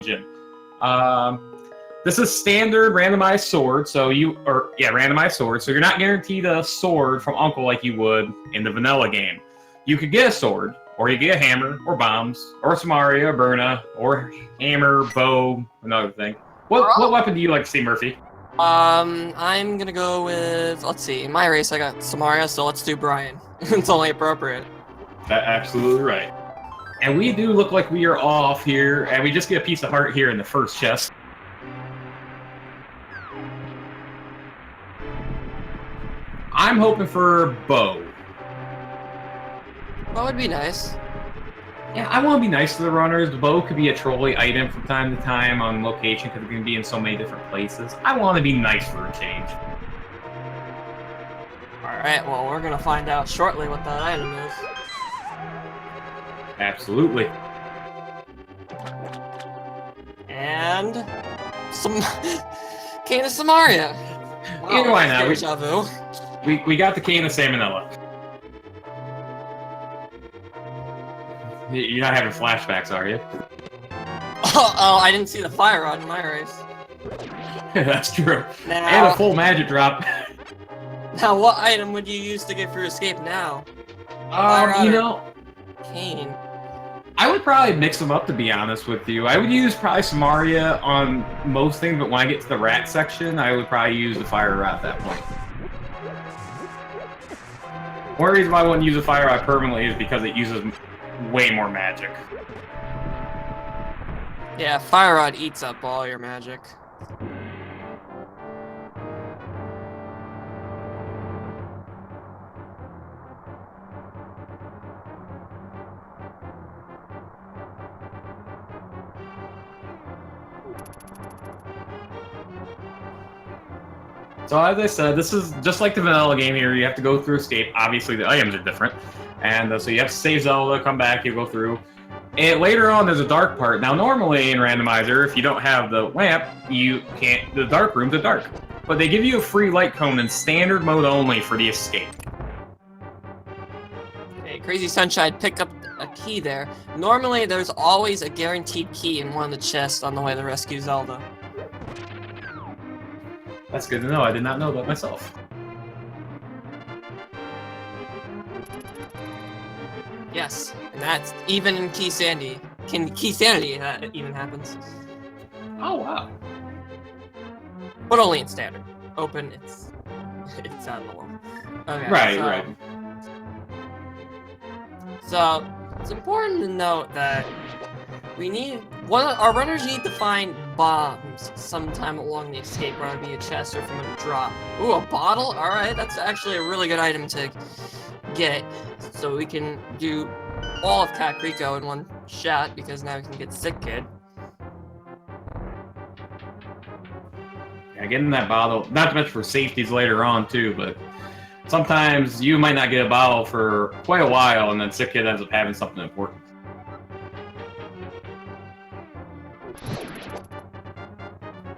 Gym. This is standard randomized sword, randomized sword. So you're not guaranteed a sword from Uncle like you would in the vanilla game. You could get a sword, or you get a hammer, or bombs, or Samaria, or Berna, or hammer, bow, another thing. What weapon do you like to see, Murphy? I'm gonna go with, let's see, in my race I got Samaria, so let's do Brian. It's only appropriate. That's absolutely right. And we do look like we are off here, and we just get a piece of heart here in the first chest. I'm hoping for bow. That would be nice. Yeah, I want to be nice to the runners. The bow could be a trolley item from time to time on location because it can be in so many different places. I want to be nice for a change. Alright, well, we're gonna find out shortly what that item is. Absolutely. And some Cane of Samaria. Wow, why not? Deja vu. We got the Cane of Salmonella. You're not having flashbacks, are you? Oh, I didn't see the fire rod in my race. That's true. Now, and a full magic drop. Now, what item would you use to get through escape now? Cane. I would probably mix them up, to be honest with you. I would use probably Samaria on most things, but when I get to the rat section, I would probably use the fire rod at that point. One reason why I wouldn't use a fire rod permanently is because it uses way more magic. Yeah, fire rod eats up all your magic. So as I said, this is just like the vanilla game here. You have to go through escape. Obviously, the items are different. And so you have to save Zelda, come back, you go through. And later on, there's a dark part. Now, normally in Randomizer, if you don't have the lamp, you can't. The dark rooms are dark. But they give you a free light cone in standard mode only for the escape. Hey, Crazy Sunshine, pick up a key there. Normally, there's always a guaranteed key in one of the chests on the way to rescue Zelda. That's good to know. I did not know that myself. Yes, and that's even in Key Sandy. Key Sanity, that even happens. Oh, wow. But only in standard. Open, it's out of the one. Okay, right. So, it's important to note that our runners need to find bombs sometime along the escape route via chest or from a drop. Ooh, a bottle? Alright, that's actually a really good item to get. So we can do all of Kakariko in one shot, because now we can get Sick Kid. Yeah, getting that bottle, not to mention for safeties later on too, but sometimes you might not get a bottle for quite a while, and then Sick Kid ends up having something important.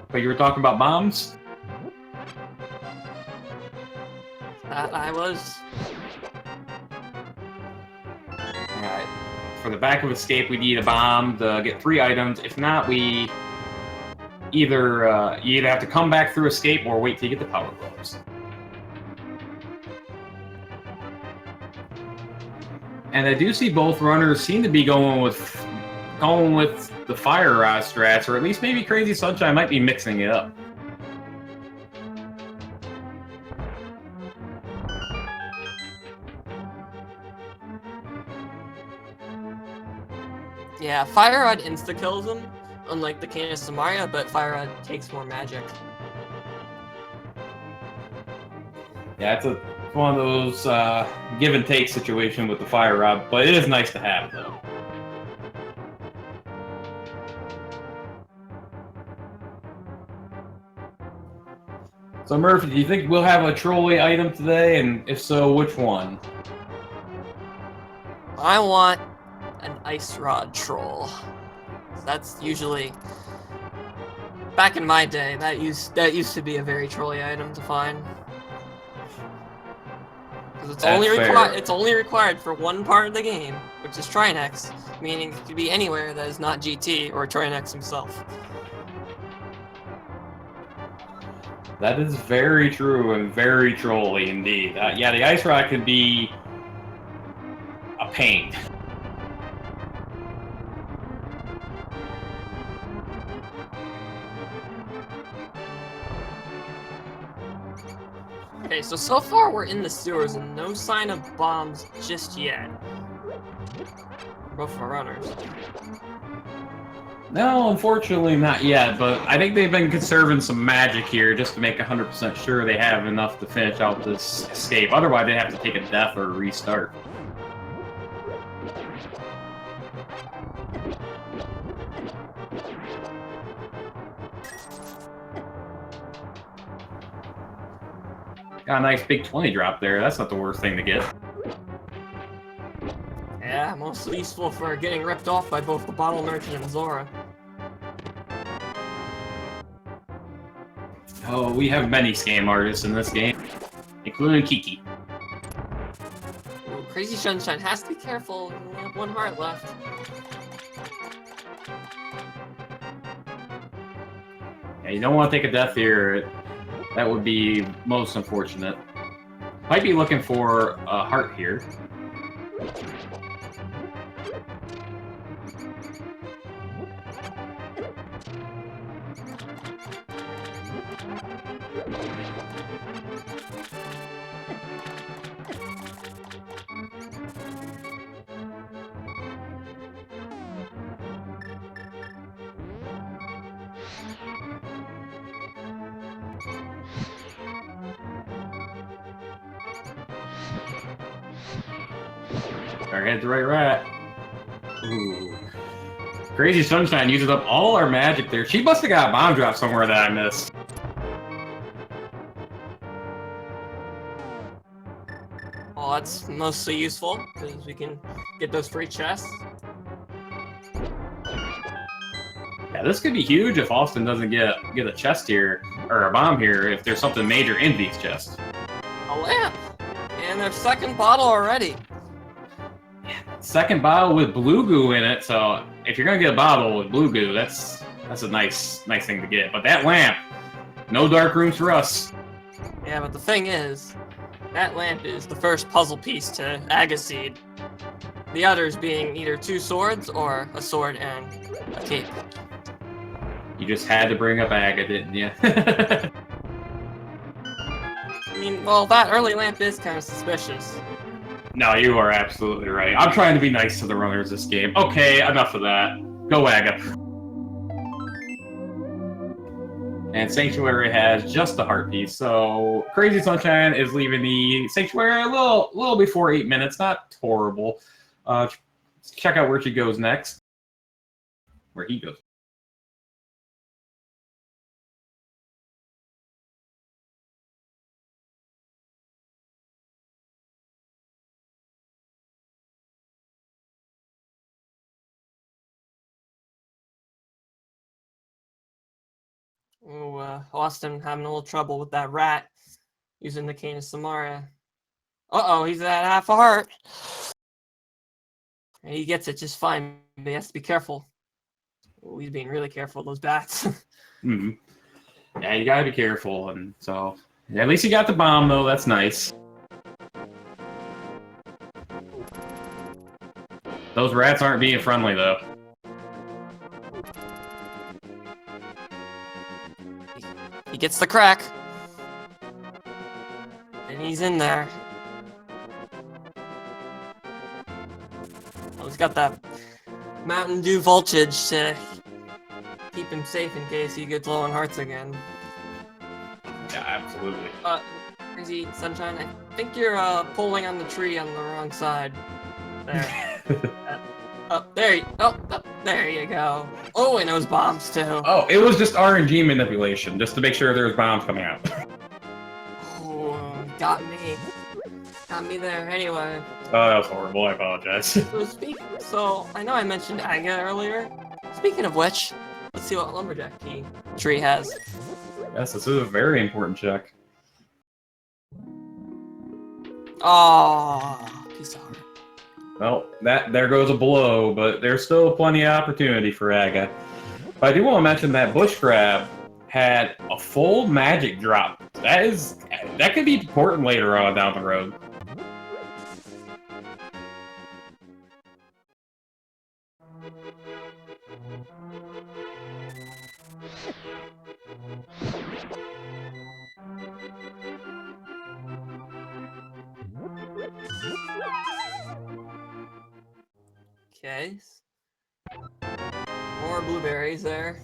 But you were talking about bombs? I was. Alright. For the back of escape, we need a bomb to get 3 items. If not, we you either have to come back through escape or wait till you get the power gloves. And I do see both runners seem to be going with the fire rod strats, or at least maybe Crazy Sunshine might be mixing it up. Yeah, Fire Rod insta-kills him, unlike the Cane of Samaria, but Fire Rod takes more magic. Yeah, it's one of those give and take situation with the fire rod, but it is nice to have, though. So Murphy, do you think we'll have a trolley item today, and if so, which one? I want an Ice Rod Troll. That's usually, back in my day, that used to be a very trolly item to find. 'Cause it's That's only fair. it's only required for one part of the game, which is Trinex, meaning it could be anywhere that is not GT or Trinex himself. That is very true and very trolly indeed. Yeah, the ice rock can be a pain. Okay, so far we're in the sewers and no sign of bombs just yet. Both of our runners. No, unfortunately not yet, but I think they've been conserving some magic here just to make 100% sure they have enough to finish out this escape. Otherwise, they'd have to take a death or a restart. Got a nice big 20 drop there. That's not the worst thing to get. Yeah, mostly useful for getting ripped off by both the Bottle Merchant and Zora. Oh, we have many scam artists in this game, including Kiki. Ooh, Crazy Sunshine has to be careful. We only have one heart left. Yeah, you don't want to take a death here. That would be most unfortunate. Might be looking for a heart here. Our head's right rat. Ooh. Crazy Sunshine uses up all our magic there. She must have got a bomb drop somewhere that I missed. Well, that's mostly useful, because we can get those free chests. Yeah, this could be huge if Austin doesn't get a chest here, or a bomb here, if there's something major in these chests. A lamp! And their second bottle already. Second bottle with blue goo in it, so if you're gonna get a bottle with blue goo, that's a nice thing to get. But that lamp, no dark rooms for us. Yeah, but the thing is, that lamp is the first puzzle piece to Agaseed. The others being either two swords or a sword and a cape. You just had to bring up Aga, didn't you? I mean, well, that early lamp is kind of suspicious. No, you are absolutely right. I'm trying to be nice to the runners this game. Okay, enough of that. Go Aga. And Sanctuary has just the heart piece, so Crazy Sunshine is leaving the Sanctuary a little before 8 minutes. Not horrible. Check out where she goes next. Where he goes. Ooh, Austin having a little trouble with that rat using the cane of Samaria. Uh-oh, he's at half a heart. And he gets it just fine, but he has to be careful. Ooh, he's being really careful with those bats. Mm-hmm. Yeah, you gotta be careful, and so at least you got the bomb though. That's nice. Those rats aren't being friendly though. He gets the crack. And he's in there. Oh, he's got that Mountain Dew voltage to keep him safe in case he gets low on hearts again. Yeah, absolutely. Crazy Sunshine, I think you're pulling on the tree on the wrong side. There. There you go. Oh, and those bombs too. Oh, it was just RNG manipulation, just to make sure there was bombs coming out. Oh, got me. Got me there. Anyway. Oh, that was horrible. I apologize. So I know I mentioned Aga earlier. Speaking of which, let's see what lumberjack key tree has. Yes, this is a very important check. Oh, piece of heart. Well, there goes a blow, but there's still plenty of opportunity for Aga. But I do want to mention that Bush Crab had a full magic drop. That could be important later on down the road. Okay. More blueberries there.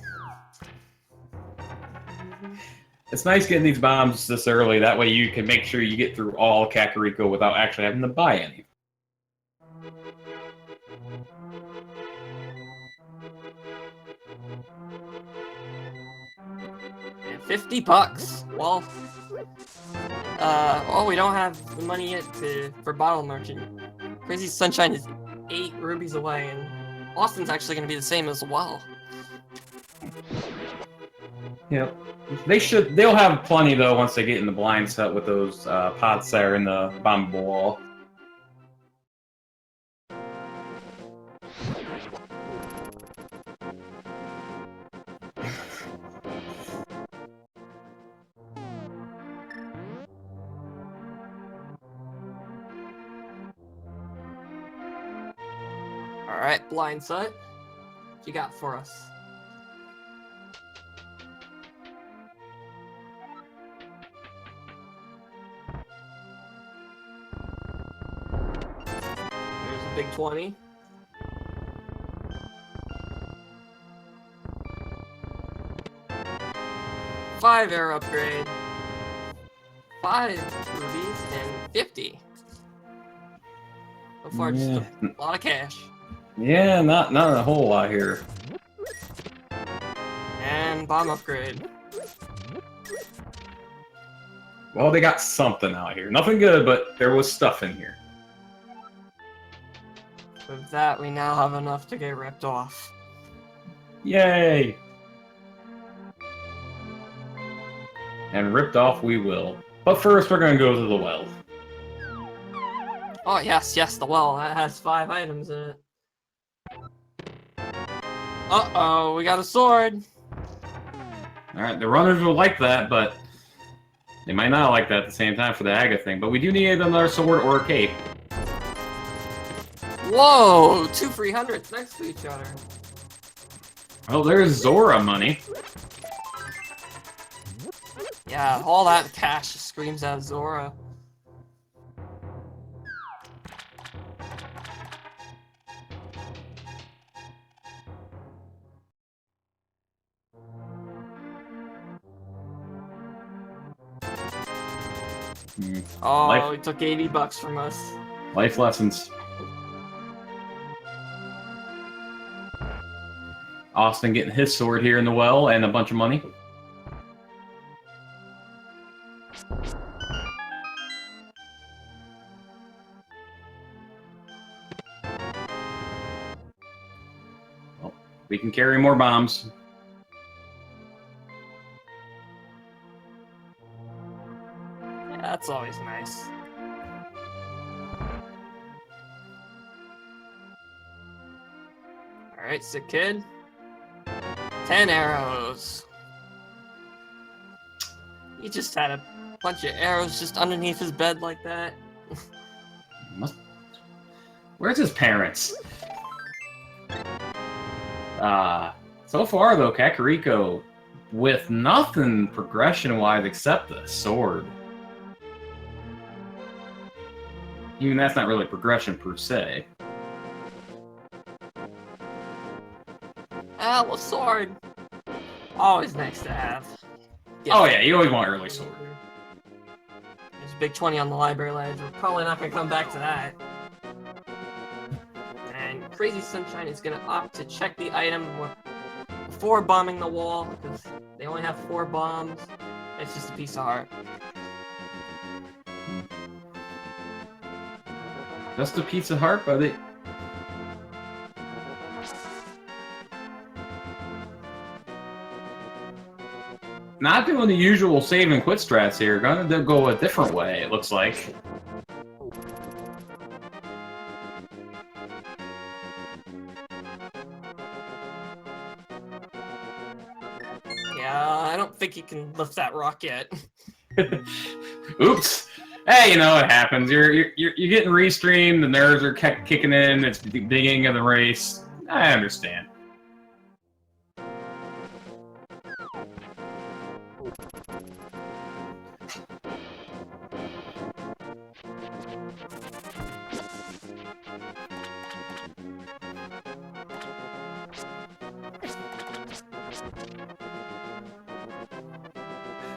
It's nice getting these bombs this early. That way you can make sure you get through all Kakariko without actually having to buy any. And $50. Well, we don't have the money yet for Bottle Merchant. Crazy Sunshine is 8 rubies away, and Austin's actually going to be the same as well. Yep. They'll have plenty though once they get in the blind set with those pots there in the bomb wall. Alright, blind set. What you got for us? There's a big 20. Five air upgrade. 5 rubies and 50. So far, just a lot of cash. Yeah, not a whole lot here. And bomb upgrade. Well, they got something out here. Nothing good, but there was stuff in here. With that, we now have enough to get ripped off. Yay! And ripped off we will. But first, we're gonna go to the well. Oh, yes, the well. That has 5 items in it. Uh-oh, we got a sword. Alright, the runners will like that, but they might not like that at the same time for the Aga thing. But we do need another sword or a cape. Whoa, 2 free hundreds next to each other. Oh, there's Zora money. Yeah, all that cash screams out Zora. Oh, he took $80 from us. Life lessons. Austin getting his sword here in the well and a bunch of money. Well, we can carry more bombs. Yeah, that's always nice. Alright, sick kid. 10 arrows. He just had a bunch of arrows just underneath his bed like that. Where's his parents? So far though, Kakariko with nothing progression-wise except the sword. Even that's not really progression per se. A sword. Always nice to have. Oh yeah, you always want early sword. There's a big 20 on the library ledge. We're probably not going to come back to that. And Crazy Sunshine is going to opt to check the item before bombing the wall, because they only have 4 bombs. It's just a piece of heart. Just a piece of heart, buddy. Not doing the usual save and quit strats here. Gonna go a different way, it looks like. Yeah, I don't think you can lift that rock yet. Oops. Hey, you know it happens. You're getting restreamed. The nerves are kicking in. It's the beginning of the race. I understand.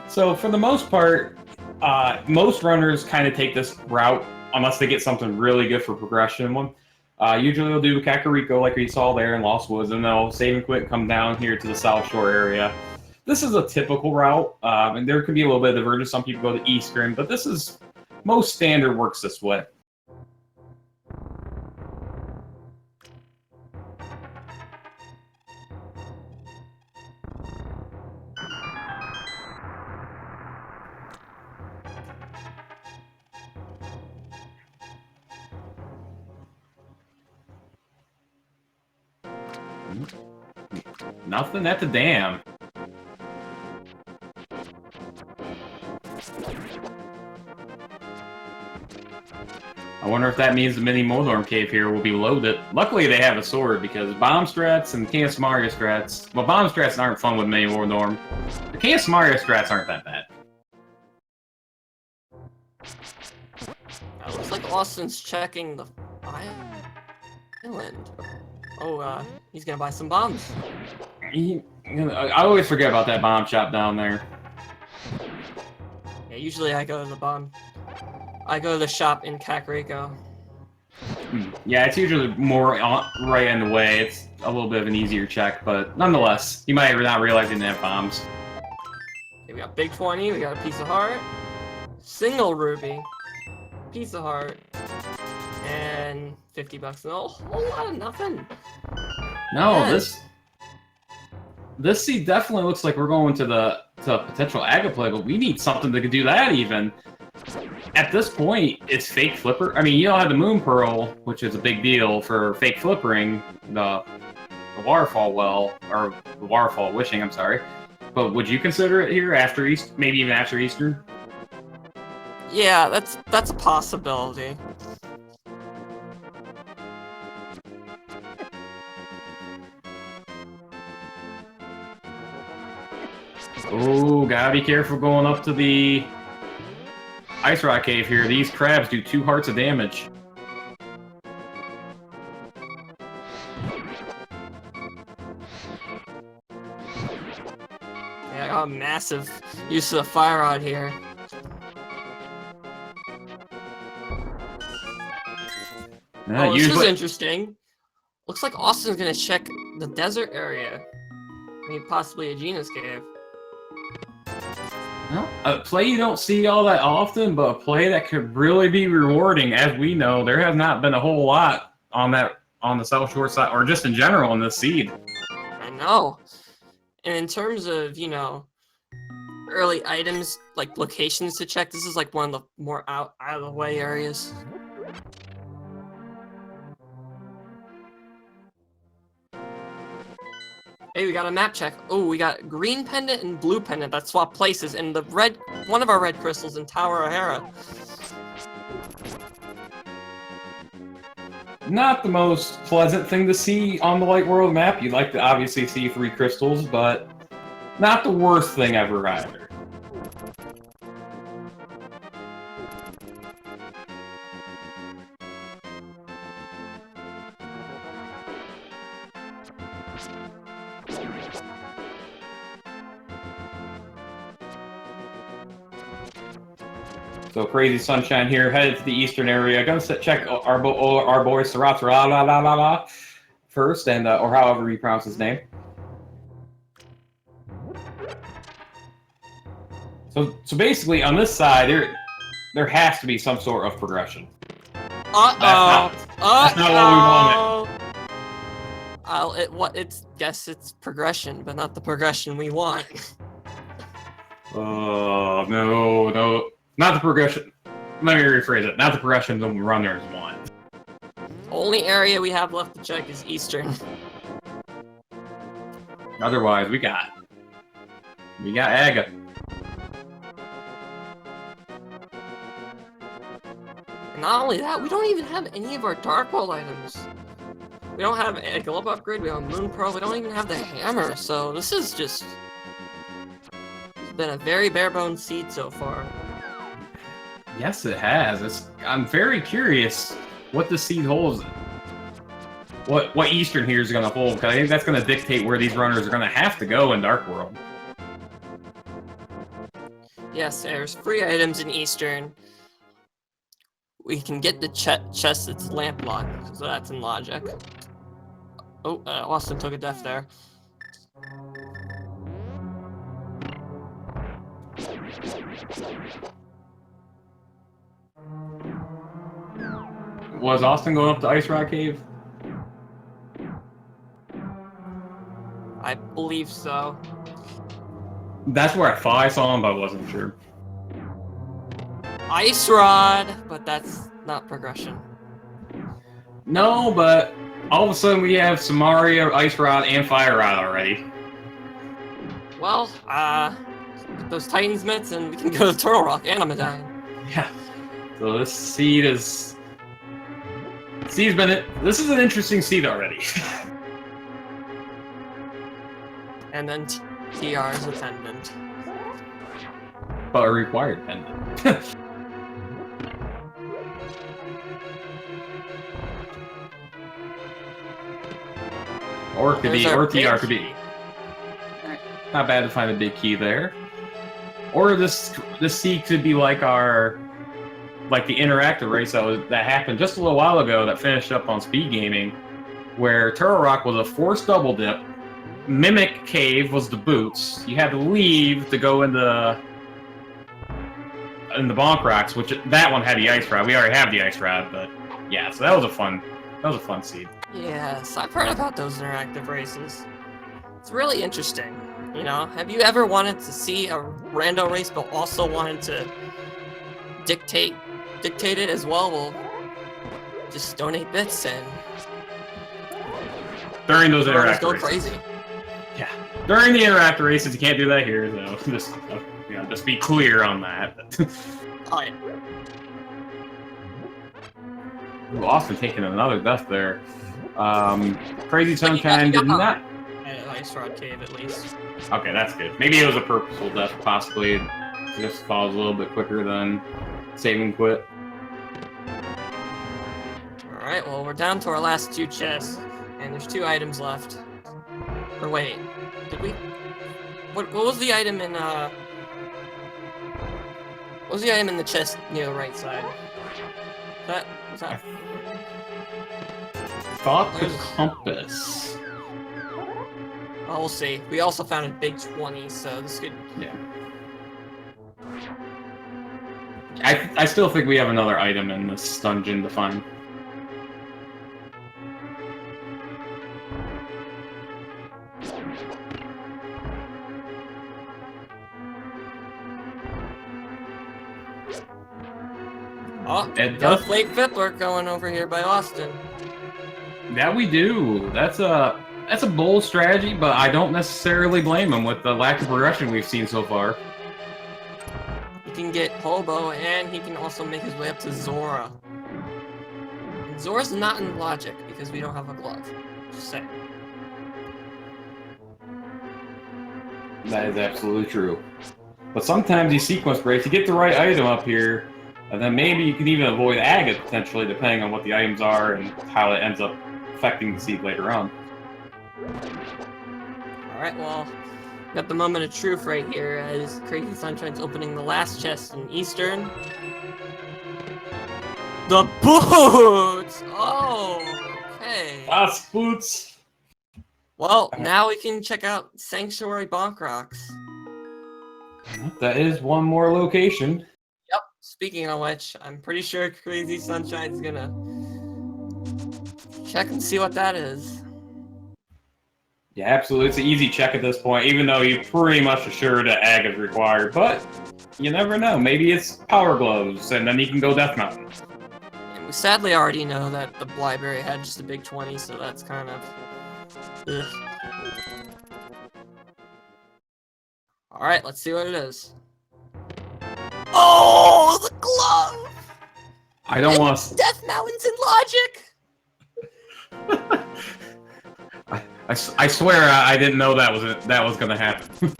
So for the most part, most runners kind of take this route unless they get something really good for progression. Usually they'll do Kakariko like we saw there in Lost Woods, and they'll save and quit and come down here to the South Shore area. This is a typical route, and there could be a little bit of divergence. Some people go to Eastern, but this is most standard works this way. Nothing at the dam. I wonder if that means the mini Moldorm cave here will be loaded. Luckily, they have a sword because bomb strats and Can Samaria strats. Well, bomb strats aren't fun with mini Moldorm. The Can Samaria strats aren't that bad. Looks like Austin's checking the island. Oh, he's gonna buy some bombs. I always forget about that bomb shop down there. Yeah, usually I go to the shop in Kakariko. Yeah, it's usually more right in the way. It's a little bit of an easier check, but nonetheless, you might not realize you didn't have bombs. Okay, we got Big 20, we got a piece of heart, single ruby, piece of heart, and 50 bucks. No, a whole lot of nothing. No, Man. this seed definitely looks like we're going to potential Agaplay, but we need something that could do that even. At this point, it's fake flipper. I mean, you don't have the Moon Pearl, which is a big deal for fake flippering the Waterfall Well, or the Waterfall Wishing, I'm sorry. But would you consider it here after East, maybe even after Eastern? Yeah, that's a possibility. Oh, gotta be careful going up to the Ice Rock Cave here. These crabs do 2 hearts of damage. Yeah, I got a massive use of the fire rod here. Oh, this is interesting. Looks like Austin's gonna check the desert area. I mean, possibly Aegina's cave. Well, a play you don't see all that often, but a play that could really be rewarding. As we know, there has not been a whole lot on the South Shore side, or just in general in this seed. I know. And in terms of, you know, early items, like locations to check, this is like one of the more out of the way areas. Hey, we got a map check. Oh, we got green pendant and blue pendant that swap places, and the red, one of our red crystals in Tower O'Hara. Not the most pleasant thing to see on the Light World map. You'd like to obviously see 3 crystals, but not the worst thing ever either. So Crazy Sunshine here, headed to the eastern area. Gonna check our boy Sarat first, and or however you pronounce his name. So basically, on this side, there has to be some sort of progression. That's not what we wanted. Guess it's progression, but not the progression we want. Oh no. Not the progression. Let me rephrase it. Not the progression the runners want. Only area we have left to check is Eastern. Otherwise, we got We got Aga. And not only that, we don't even have any of our Dark World items. We don't have a Globe Upgrade, we have a Moon Pearl, we don't even have the hammer, so this is just... It's been a very bare-bones seed so far. Yes, it has. I'm very curious what the seed holds. What Eastern here is going to hold, because I think that's going to dictate where these runners are going to have to go in Dark World. Yes, there's free items in Eastern. We can get the chest that's lamp locked, so that's in logic. Oh, Austin took a death there. Was Austin going up to Ice Rock Cave? I believe so. That's where I thought I saw him, but I wasn't sure. Ice Rod, but that's not progression. No, but all of a sudden we have Samaria, Ice Rod, and Fire Rod already. Well, get those Titans mitts and we can go to Turtle Rock and Amadine. Yeah. So this seed is... Seed's been it. This is an interesting seed already. And then TR is a pendant. But a required pendant. Or it could be, or TR could be. Not bad to find a big key there. Or this seed could be like the interactive race that happened just a little while ago that finished up on Speed Gaming, where Turtle Rock was a forced double dip. Mimic Cave was the boots. You had to leave to go in the Bonk Rocks, which that one had the Ice Rod. We already have the Ice Rod, but yeah, so that was a fun seed. Yes, I've heard about those interactive races. It's really interesting. You know, have you ever wanted to see a rando race but also wanted to dictate it as well? Well, just donate bits and during those interactive go races. Crazy. Yeah, during the interactive races, you can't do that here. So just be clear on that. Oh yeah. Ooh, Austin taking another death there. Crazy Sunshine did not. At Ice Rod Cave, at least. Okay, that's good. Maybe it was a purposeful death, possibly. It just falls a little bit quicker than saving quit. Alright, well, we're down to our last two chests, and there's 2 items left. Or wait, did we? What was the item in, what was the item in the chest near the right side? Was that? Thought the compass. Oh, we'll see. We also found a big 20, so this could... Yeah. I still think we have another item in this dungeon to find. Oh, got a Flake Fiddler going over here by Austin. That we do. That's a bold strategy, but I don't necessarily blame him with the lack of progression we've seen so far. He can get Hobo, and he can also make his way up to Zora. And Zora's not in logic, because we don't have a glove. Just saying. That is absolutely true. But sometimes these sequence breaks, you get the right item up here, and then maybe you can even avoid Agate, potentially, depending on what the items are and how it ends up affecting the seed later on. Alright, well, got the moment of truth right here as Crazy Sunshine's opening the last chest in Eastern. The boots! Oh, okay. Das boots! Well, now we can check out Sanctuary Bonk Rocks. That is one more location. Yep, speaking of which, I'm pretty sure Crazy Sunshine's gonna check and see what that is. Yeah, absolutely. It's an easy check at this point, even though you're pretty much assured that Ag is required. But you never know. Maybe it's Power Gloves, and then you can go Death Mountain. And we sadly already know that the library had just a big 20, so that's kind of... Ugh. Alright, let's see what it is. Oh, the glove! I don't want to. Death Mountains in logic! I swear I didn't know that was gonna happen.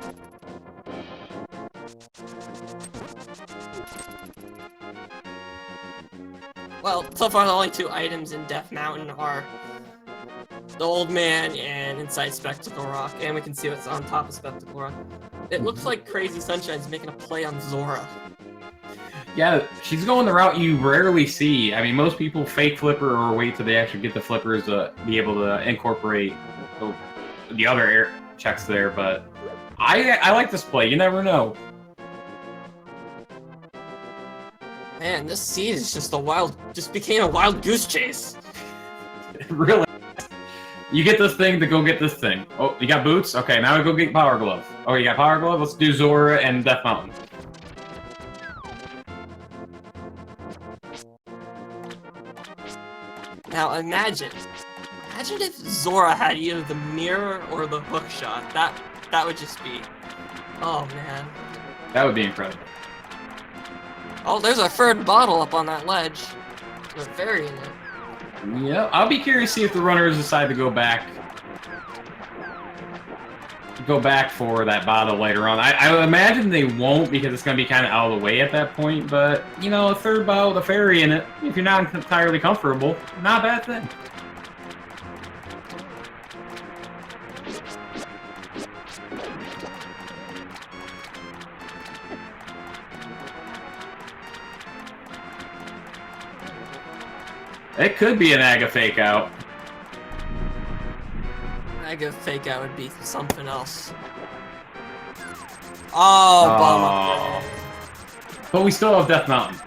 Well, so far the only 2 items in Death Mountain are the Old Man and inside Spectacle Rock, and we can see what's on top of Spectacle Rock. It looks like Crazy Sunshine's making a play on Zora. Yeah, she's going the route you rarely see. I mean, most people fake flipper or wait till they actually get the flippers to be able to incorporate the other air checks there, but I like this play. You never know. Man, this seed is just became a wild goose chase. Really? You get this thing to go get this thing. Oh, you got boots? Okay, now we go get Power Glove. Oh, you got Power Glove? Let's do Zora and Death Mountain. Now imagine if Zora had either the mirror or the hook shot. That would just be, oh man. That would be incredible. Oh, there's our 3rd bottle up on that ledge. There's a fairy in it. Yeah, I'll be curious to see if the runners decide to go back for that bottle later on. I imagine they won't because it's going to be kind of out of the way at that point, but, you know, a 3rd bottle with a fairy in it, if you're not entirely comfortable, not a bad thing. It could be an Aga fake out. Aga fake out would be something else. Oh, bummer. But we still have Death Mountain.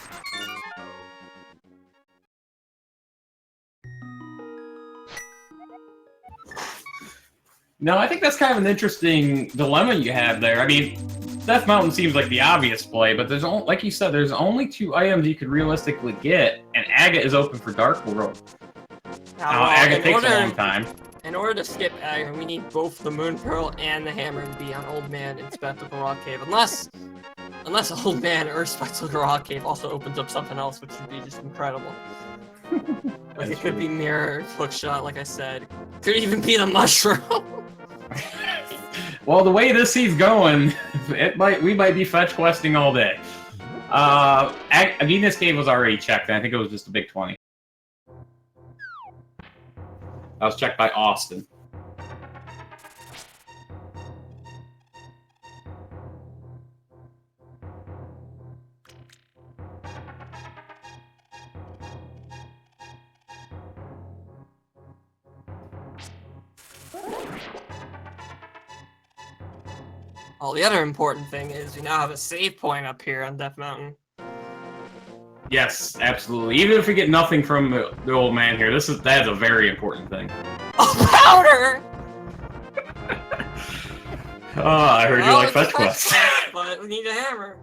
No, I think that's kind of an interesting dilemma you have there. I mean, Death Mountain seems like the obvious play, but there's only, like you said, there's only 2 items you could realistically get, and Aga is open for Dark World. Now, Aga takes a long time. In order to skip Aga, we need both the Moon Pearl and the Hammer to be on Old Man and Spectacle Rock Cave, unless Old Man or Spectacle Rock Cave also opens up something else, which would be just incredible. Like it could be mirror, hookshot, like I said. Could even be the mushroom. Well, the way this seed's going, we might be fetch questing all day. Venus Cave was already checked, and I think it was just a big 20. That was checked by Austin. Oh, the other important thing is we now have a save point up here on Death Mountain. Yes, absolutely. Even if we get nothing from the old man here, that's a very important thing. Oh, powder! Oh, I heard you like fetch quests. But we need a hammer.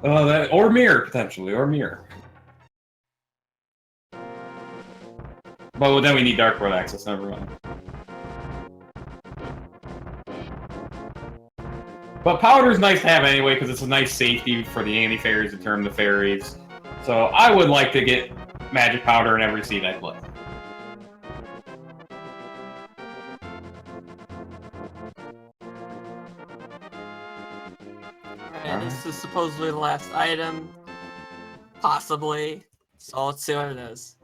Oh, or mirror potentially, or mirror. But then we need Dark World access. Never mind. But powder's nice to have anyway, because it's a nice safety for the anti-fairies to turn the fairies. So I would like to get magic powder in every seed I play. Alright, this is supposedly the last item. Possibly. So let's see what it is.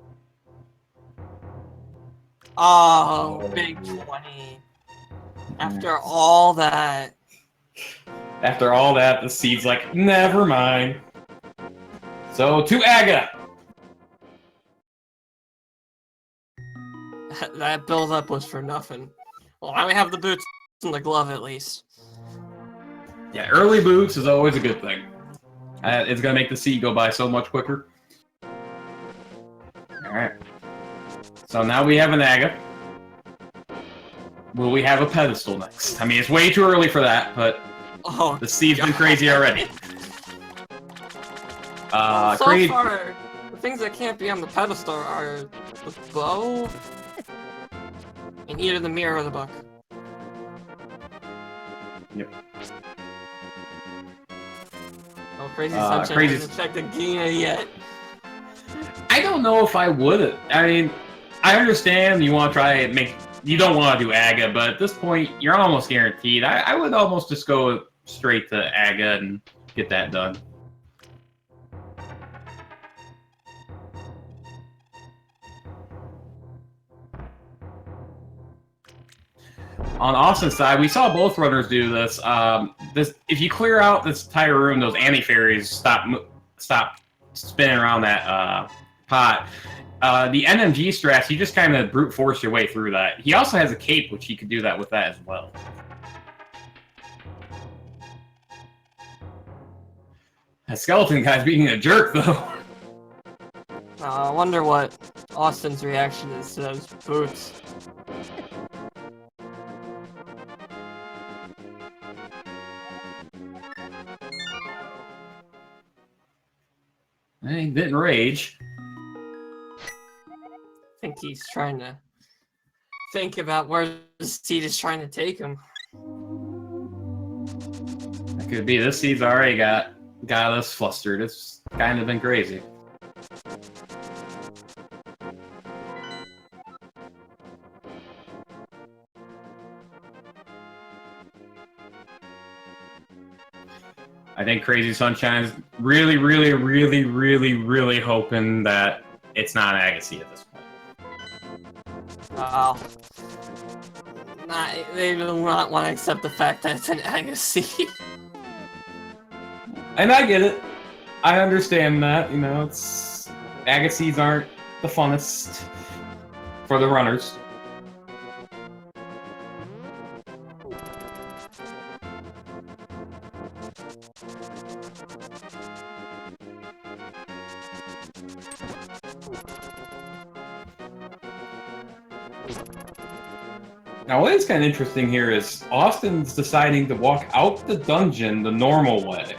Oh, big 20. After all that. After all that, the seed's like, never mind. So, to Aga! That build-up was for nothing. Well, now we have the boots and the glove, at least. Yeah, early boots is always a good thing. It's gonna make the seed go by so much quicker. Alright. So now we have an Aga. Will we have a pedestal next? I mean, it's way too early for that, but the seed's been crazy already. Well, so far, the things that can't be on the pedestal are the bow and either the mirror or the book. Yep. Oh, Crazy Sunshine Crazy- hasn't checked the Gina yet. I don't know if I would. I mean, I understand you want to try and make. You don't want to do Aga, but at this point, you're almost guaranteed. I would almost just go straight to Aga and get that done. On Austin's side, we saw both runners do this. If you clear out this entire room, those anti-fairies stop spinning around that pot. The NMG strats, you just kind of brute force your way through that. He also has a cape, which he could do that with that as well. That skeleton guy's being a jerk, though. I wonder what Austin's reaction is to those boots. He didn't rage. I think he's trying to think about where the seed is trying to take him. That could be. This seed's already got us flustered. It's kind of been crazy. I think Crazy Sunshine's really, really, really, really, really hoping that it's not Agassi at this point. Wow. They do not want to accept the fact that it's an Agassi. And I get it. I understand that. You know, it's Agassis aren't the funnest for the runners. Now, what is kind of interesting here is Austin's deciding to walk out the dungeon the normal way.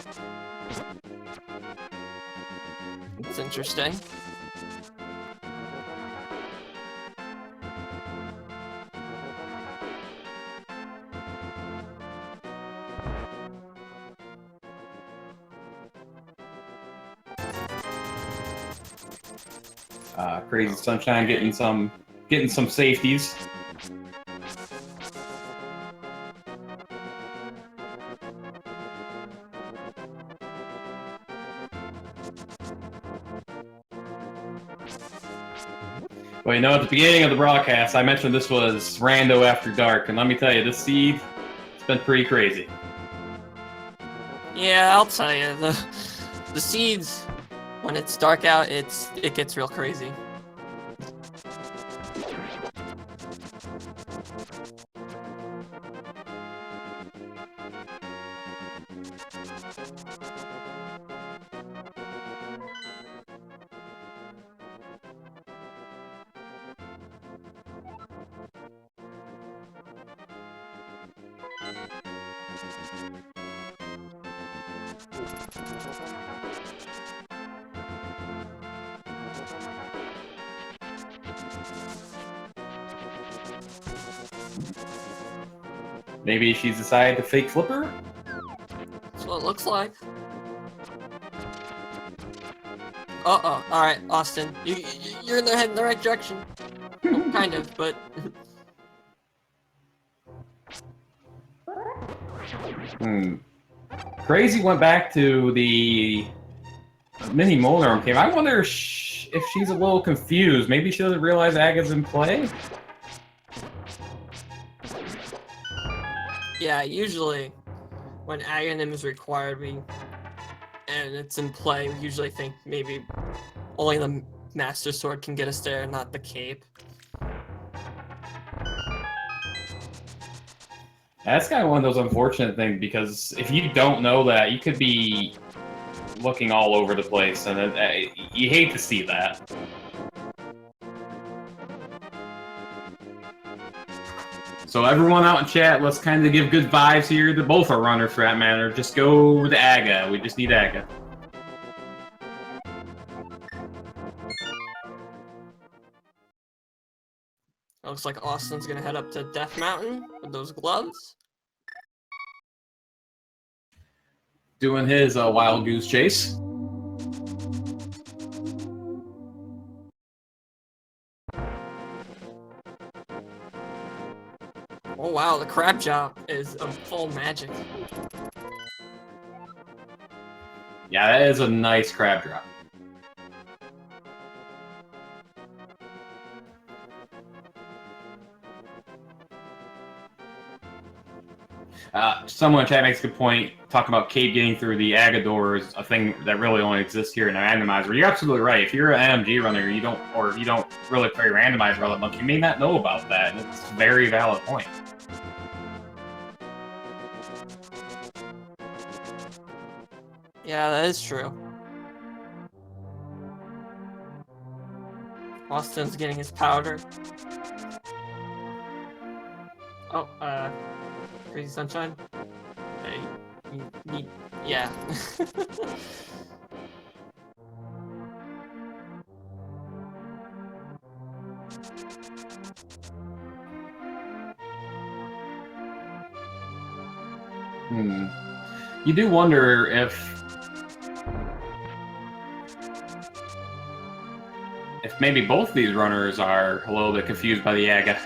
It's interesting. Crazy Sunshine getting some safeties. Well, you know, at the beginning of the broadcast, I mentioned this was Rando After Dark, and let me tell you, this seed, it's been pretty crazy. Yeah, I'll tell you, the seeds, when it's dark out, it gets real crazy. Maybe she's decided to fake flipper? That's what it looks like. Uh-oh. Alright, Austin. You're heading in the right direction. Well, kind of, but... Crazy went back to the mini Moldarm cave. I wonder if she's a little confused. Maybe she doesn't realize Aga's in play? Yeah, usually when Aghanim is required, and it's in play, we usually think maybe only the Master Sword can get us there, not the cape. That's kind of one of those unfortunate things, because if you don't know that, you could be looking all over the place, and you hate to see that. So everyone out in chat, let's kind of give good vibes here to both our runners for that matter. Just go to Aga. We just need Aga. Looks like Austin's gonna head up to Death Mountain with those gloves. doing his wild goose chase. Oh wow, the crab jump is a full magic. Yeah, that is a nice crab drop. Someone in chat makes a good point talking about Cade getting through the Agador is a thing that really only exists here in a randomizer. You're absolutely right. If you're an MG runner, you don't really play randomizer all that much, you may not know about that, and it's a very valid point. Yeah, that is true. Austin's getting his powder. Oh, Crazy Sunshine? Yeah. You do wonder if maybe both these runners are a little bit confused by the Aga.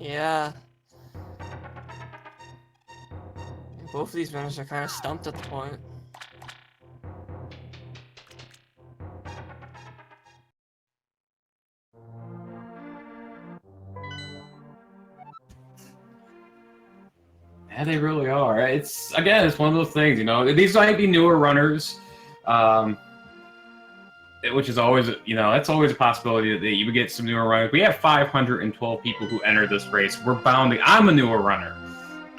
Yeah. Both of these runners are kind of stumped at the point. Yeah, they really are. It's one of those things, you know. These might be newer runners, which is always, that's always a possibility that you would get some newer runners. We have 512 people who enter this race. We're bound to. I'm a newer runner,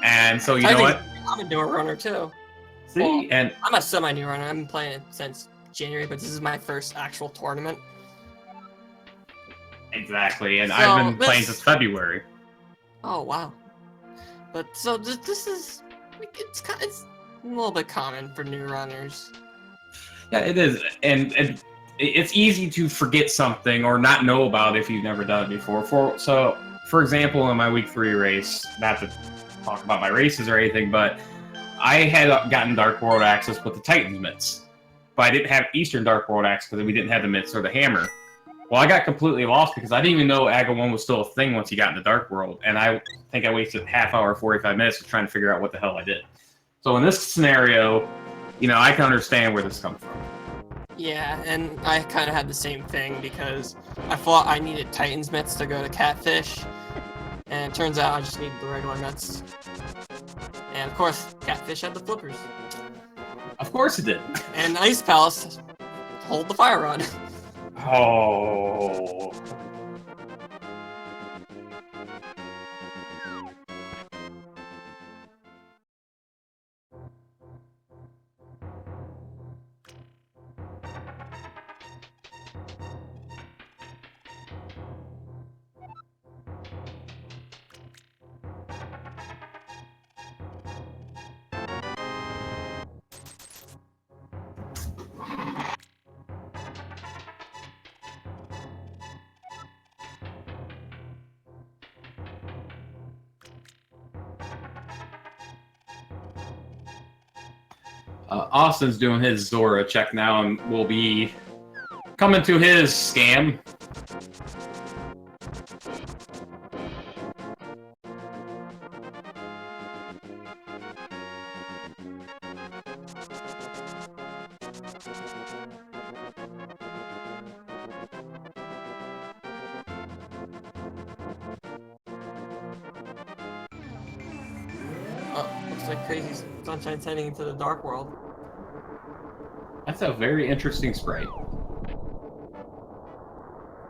and so you know what? I'm a newer runner too. See, well, and I'm a semi-new runner. I've been playing it since January, but this is my first actual tournament. Exactly, and so I've been playing since February. Oh wow! But so this is it's a little bit common for new runners. Yeah, it is, and it's easy to forget something or not know about if you've never done it before. For example, in my week 3 race, not to talk about my races or anything, but I had gotten Dark World access with the Titans mitts, but I didn't have Eastern Dark World access because we didn't have the mitts or the hammer. Well, I got completely lost because I didn't even know Aga 1 was still a thing once you got into Dark World, and I think I wasted half hour, 45 minutes trying to figure out what the hell I did. So in this scenario, I can understand where this comes from. Yeah, and I kind of had the same thing because I thought I needed Titans mitts to go to Catfish, and it turns out I just needed the regular mitts. And of course, Catfish had the flippers. Of course it did. And Ice Palace hold the fire rod. Oh. Austin's doing his Zora check now and will be coming to his scam. Looks like Crazy Sunshine's heading into the Dark World. That's a very interesting sprite.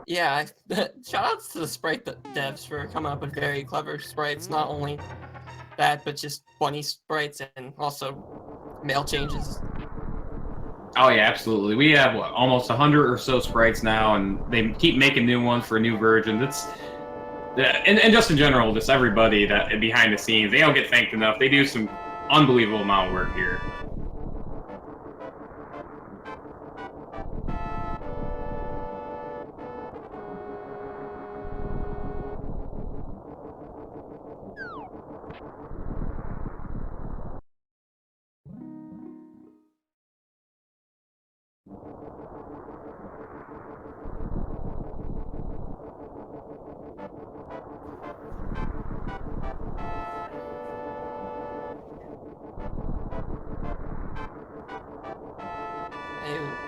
Yeah, shoutouts to the sprite devs for coming up with very clever sprites. Not only that, but just bunny sprites and also male changes. Oh yeah, absolutely. We have almost 100 or so sprites now, and they keep making new ones for a new version. And just in general, just everybody that behind the scenes, they don't get thanked enough. They do some unbelievable amount of work here.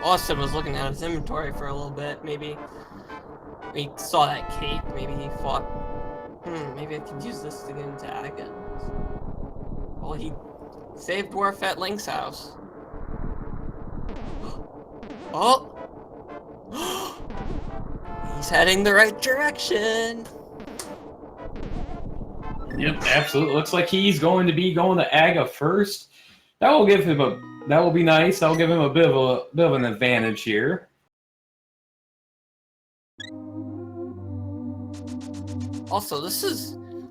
Austin was looking at his inventory for a little bit. Maybe he saw that cape. Maybe he thought, maybe I could use this to get into Aga. Well, he saved Dwarf at Link's house. Oh! He's heading the right direction. Yep, absolutely. Looks like he's going to be going to Aga first. That will give him a. That will be nice. That will give him a bit of an advantage here. Also,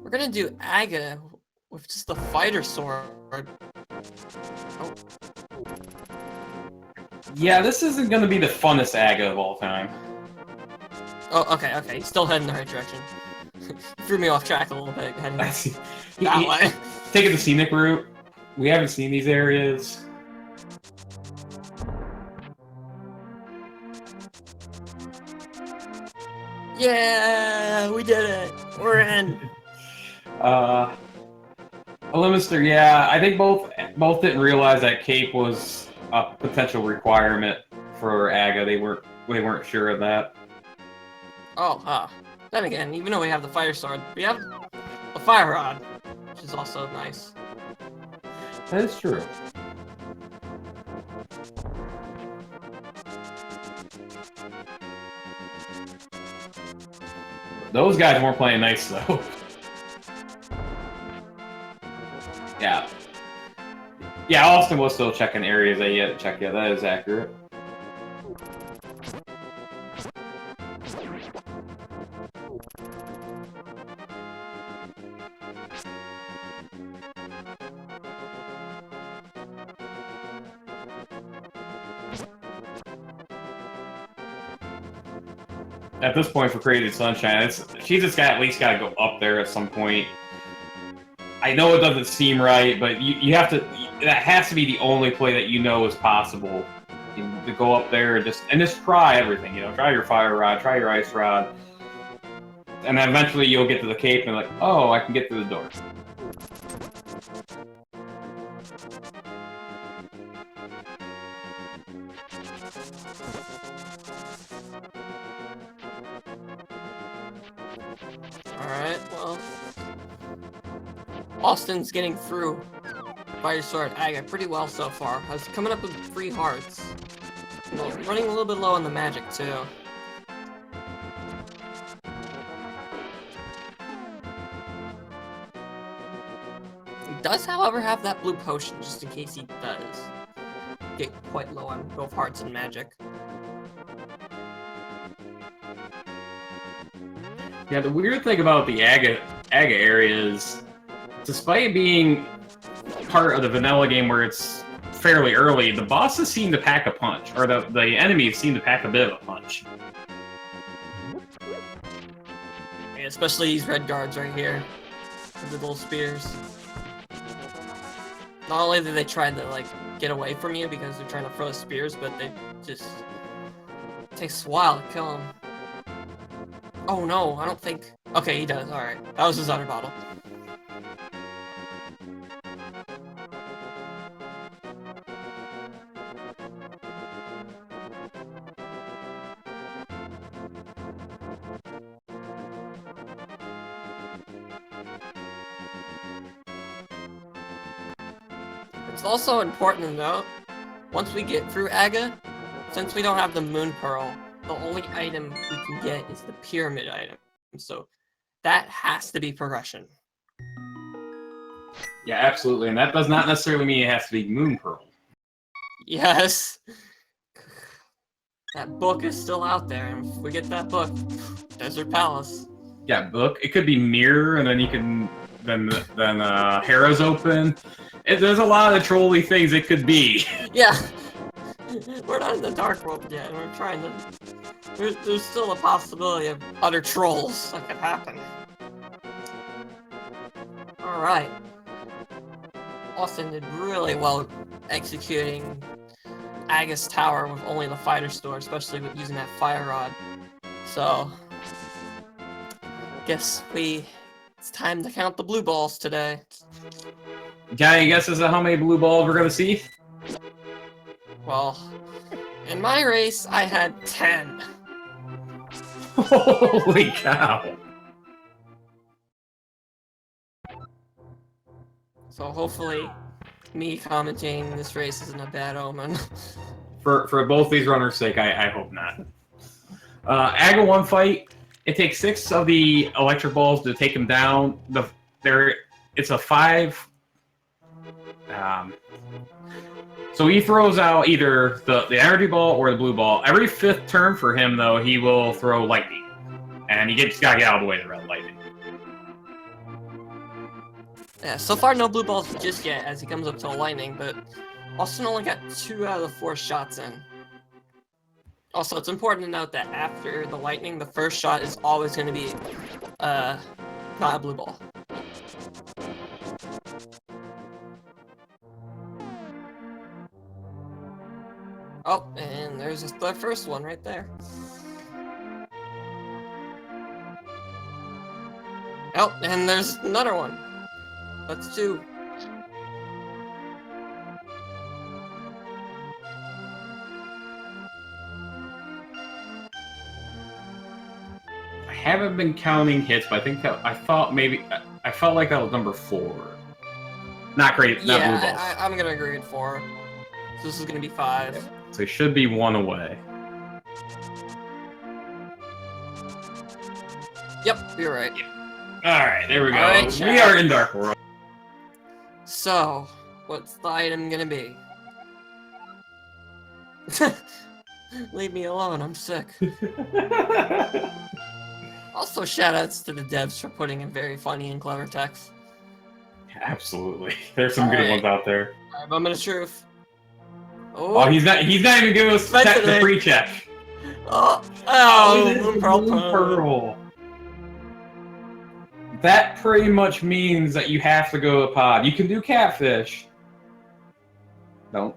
we're gonna do Aga with just the fighter sword. Oh. Yeah, this isn't going to be the funnest Aga of all time. Oh, okay. He's still heading the right direction. Threw me off track a little bit. Heading that way. Taking the scenic route. We haven't seen these areas. Yeah, we did it. We're in. Elimister, yeah, I think both didn't realize that cape was a potential requirement for Aga. They weren't sure of that. Oh, then again, even though we have the fire sword, we have a fire rod, which is also nice. That is true. Those guys weren't playing nice, though. Yeah. Yeah, Austin was still checking areas that he hadn't checked yet. That is accurate. At this point for Created Sunshine, she's just at least got to go up there at some point. I know it doesn't seem right, but you have to. That has to be the only play that you know is possible. To go up there and just try everything. Try your fire rod, try your ice rod, and then eventually you'll get to the cape and like, oh, I can get through the door. Alright, well. Austin's getting through Fire Sword Aga pretty well so far. I was coming up with 3 hearts. Running a little bit low on the magic, too. He does, however, have that blue potion, just in case he does get quite low on both hearts and magic. Yeah, the weird thing about the Aga area is, despite being part of the vanilla game where it's fairly early, the bosses seem to pack a punch, or the enemies seem to pack a bit of a punch. Yeah, especially these red guards right here, with the little spears. Not only do they try to like get away from you because they're trying to throw the spears, but it takes a while to kill them. Oh no, I don't think... Okay, he does, alright. That was his other bottle. It's also important to note, once we get through Aga, since we don't have the Moon Pearl, the only item we can get is the Pyramid item. So that has to be progression. Yeah, absolutely, and that does not necessarily mean it has to be Moon Pearl. Yes. That book is still out there, and if we get that book, Desert Palace. Yeah, book. It could be Mirror, and then you can then Hera's open. There's a lot of trolly things it could be. Yeah. We're not in the dark world yet, and we're trying to... There's still a possibility of other trolls that could happen. Alright. Austin did really well executing Agus Tower with only the fighter store, especially with using that fire rod. So... guess it's time to count the blue balls today. Got any guesses on how many blue balls we're gonna see? Well, in my race, I had 10. Holy cow! So hopefully, me commentating this race isn't a bad omen. For both these runners' sake, I hope not. Aga 1 fight. It takes 6 of the electric balls to take him down. It's a 5. So he throws out either the energy ball or the blue ball. Every 5th turn for him, though, he will throw lightning. And he just gotta get out of the way of the red lightning. Yeah, so far no blue balls just yet as he comes up to lightning, but Austin only got 2 out of the 4 shots in. Also, it's important to note that after the lightning, the first shot is always going to be not a blue ball. Oh, and there's the first one right there. Oh, and there's another one. That's 2. I haven't been counting hits, but I felt like that was number 4. Not great. Not blue balls. Yeah, I'm gonna agree with 4. So this is gonna be 5. So he should be 1 away. Yep, you're right. Alright, there we go. Right, we are in Dark World. So, what's the item gonna be? Leave me alone, I'm sick. Also, shoutouts to the devs for putting in very funny and clever text. Absolutely. There's some good ones out there. Alright, moment of truth. Oh, he's not even giving us the pre-check. Blue Pearl. That pretty much means that you have to go to pod. You can do catfish. Don't.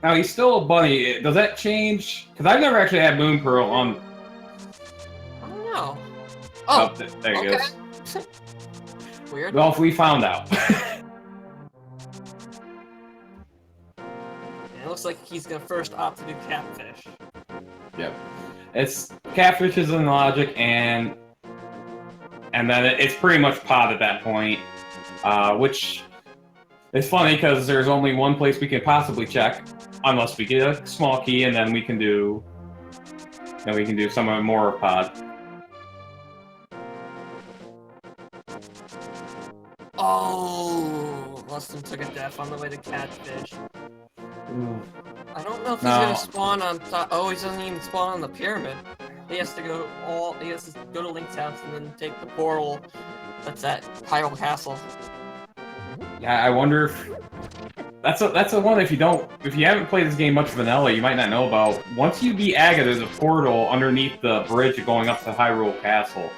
Now he's still a bunny. Does that change? Because I've never actually had Moon Pearl on. I don't know. Oh, there he goes. Weird. Well, if we found out. It looks like he's gonna first opt to do catfish. Yep. It's catfish is in logic, and then it's pretty much pod at that point, which is funny because there's only one place we can possibly check, unless we get a small key, and then we can do some more pod. Oh, Austin took a death on the way to catfish. Ooh. I don't know if he's gonna spawn on top. Oh, he doesn't even spawn on the pyramid. He has to go to Link's house and then take the portal that's at Hyrule Castle. Yeah, I wonder if that's the one if you haven't played this game much vanilla, you might not know about. Once you beat Aga, there's a portal underneath the bridge going up to Hyrule Castle.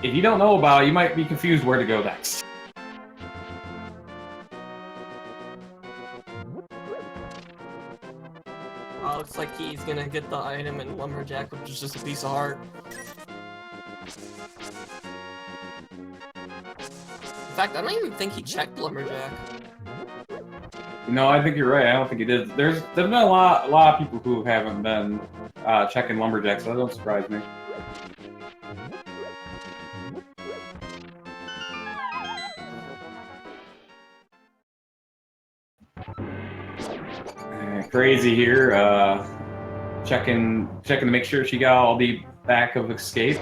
If you don't know about it, you might be confused where to go next. Looks like he's gonna get the item in Lumberjack, which is just a piece of heart. In fact, I don't even think he checked Lumberjack. No, I think you're right. I don't think he did. There's been a lot of people who haven't been checking Lumberjack, so that don't surprise me. Crazy here, checking to make sure she got all the back of escape.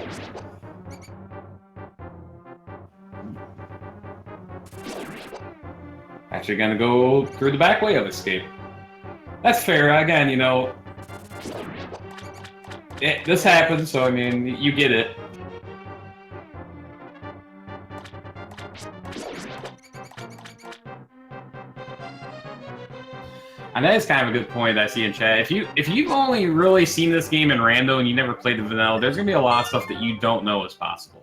Actually gonna go through the back way of escape. That's fair, again, you know. This happens, so I mean, you get it. And that is kind of a good point I see in chat. If you've only really seen this game in rando and you never played the vanilla, there's gonna be a lot of stuff that you don't know is possible.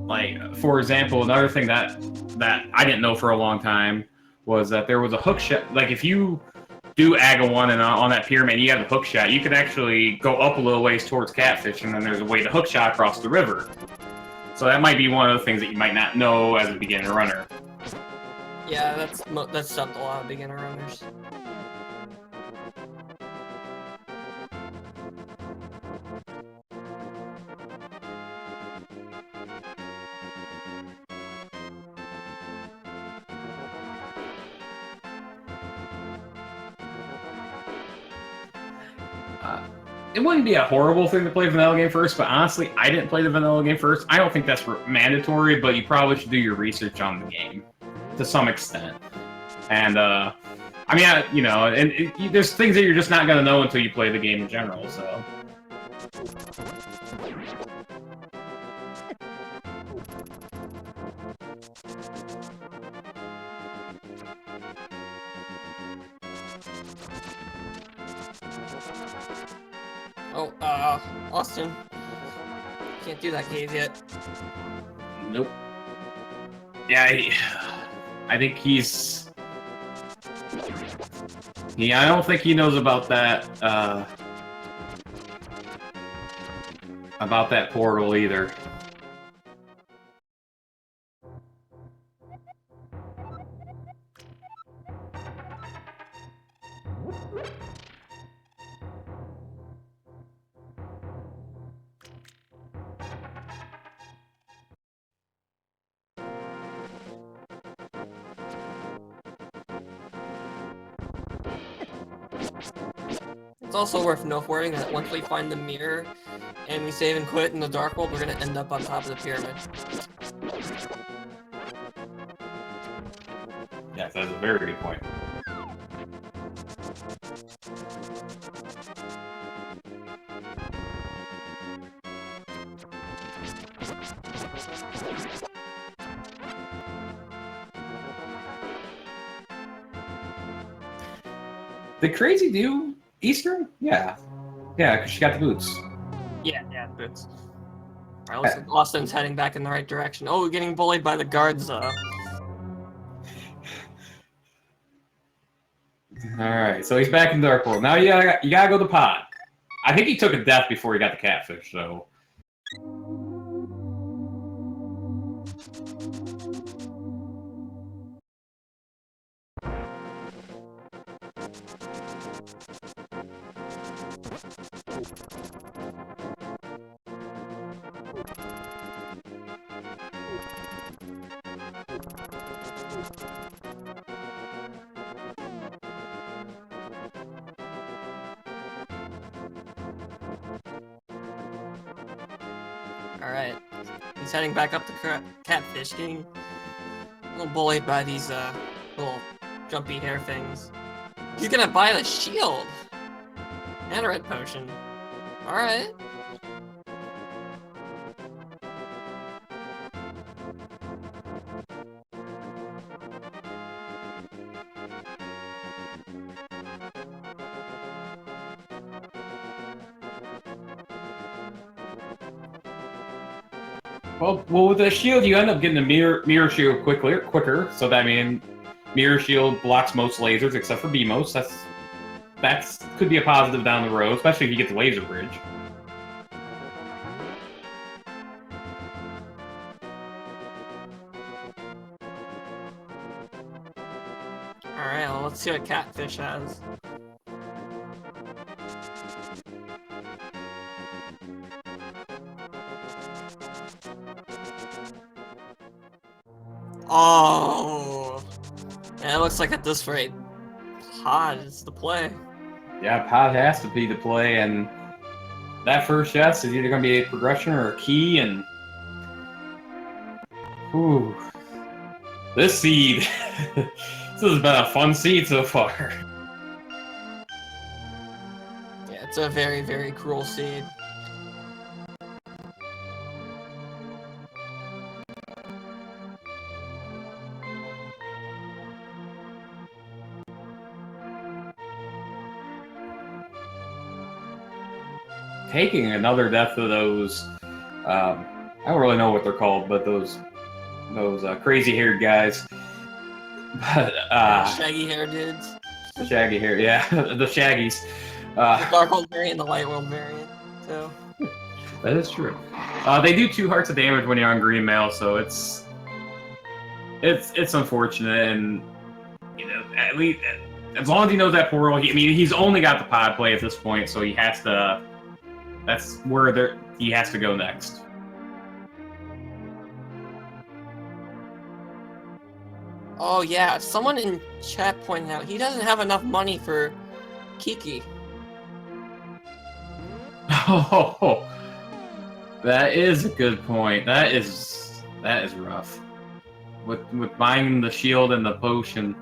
Like, for example, another thing that I didn't know for a long time was that there was a hook shot. Like, if you do AGA 1 and on that pyramid, you have a hook shot, you could actually go up a little ways towards Catfish, and then there's a way to hook shot across the river. So that might be one of the things that you might not know as a beginner runner. Yeah, that's stopped a lot of beginner runners. It wouldn't be a horrible thing to play the vanilla game first, but honestly, I didn't play the vanilla game first. I don't think that's mandatory, but you probably should do your research on the game to some extent. And I mean, you know, and there's things that you're just not gonna know until you play the game in general. So. Oh, Austin. Can't do that cave yet. Nope. Yeah, I think he's... I don't think he knows about that portal either. It's also worth noting that once we find the mirror and we save and quit in the Dark World, we're gonna end up on top of the pyramid. Yes, that's a very good point. Did Crazy do Eastern? Yeah. Yeah, because she got the boots. Yeah, boots. Alright, looks like Austin's heading back in the right direction. Oh, we're getting bullied by the guards, Alright, so he's back in Dark World. Now you gotta go to Pod. I think he took a death before he got the catfish, so... Alright. He's heading back up the catfish, getting a little bullied by these little jumpy hair things. He's gonna buy the shield! And a red potion. Alright. Well, with the shield, you end up getting a mirror shield quicker. So that means mirror shield blocks most lasers except for BMOS. That's could be a positive down the road, especially if you get the laser bridge. Alright, well, let's see what Catfish has. Oh, yeah, it looks like at this rate, Pod is the play. Yeah, Pod has to be the play, and that first chest is either going to be a progression or a key, and... Whew. This seed, this has been a fun seed so far. Yeah, it's a very, very cruel seed. Taking another death of those, I don't really know what they're called, but those crazy-haired guys. But Shaggy hair dudes. the shaggy hair, yeah, the shaggies. The Darkhold variant and the Lightworld variant. So that is true. They do 2 hearts of damage when you're on green mail, so it's unfortunate, and you know, at least as long as he knows that portal, he's only got the pod play at this point, so he has to. That's where he has to go next. oh yeah, someone in chat pointed out he doesn't have enough money for Kiki. Oh, that is a good point. That is rough. With buying the shield and the potion.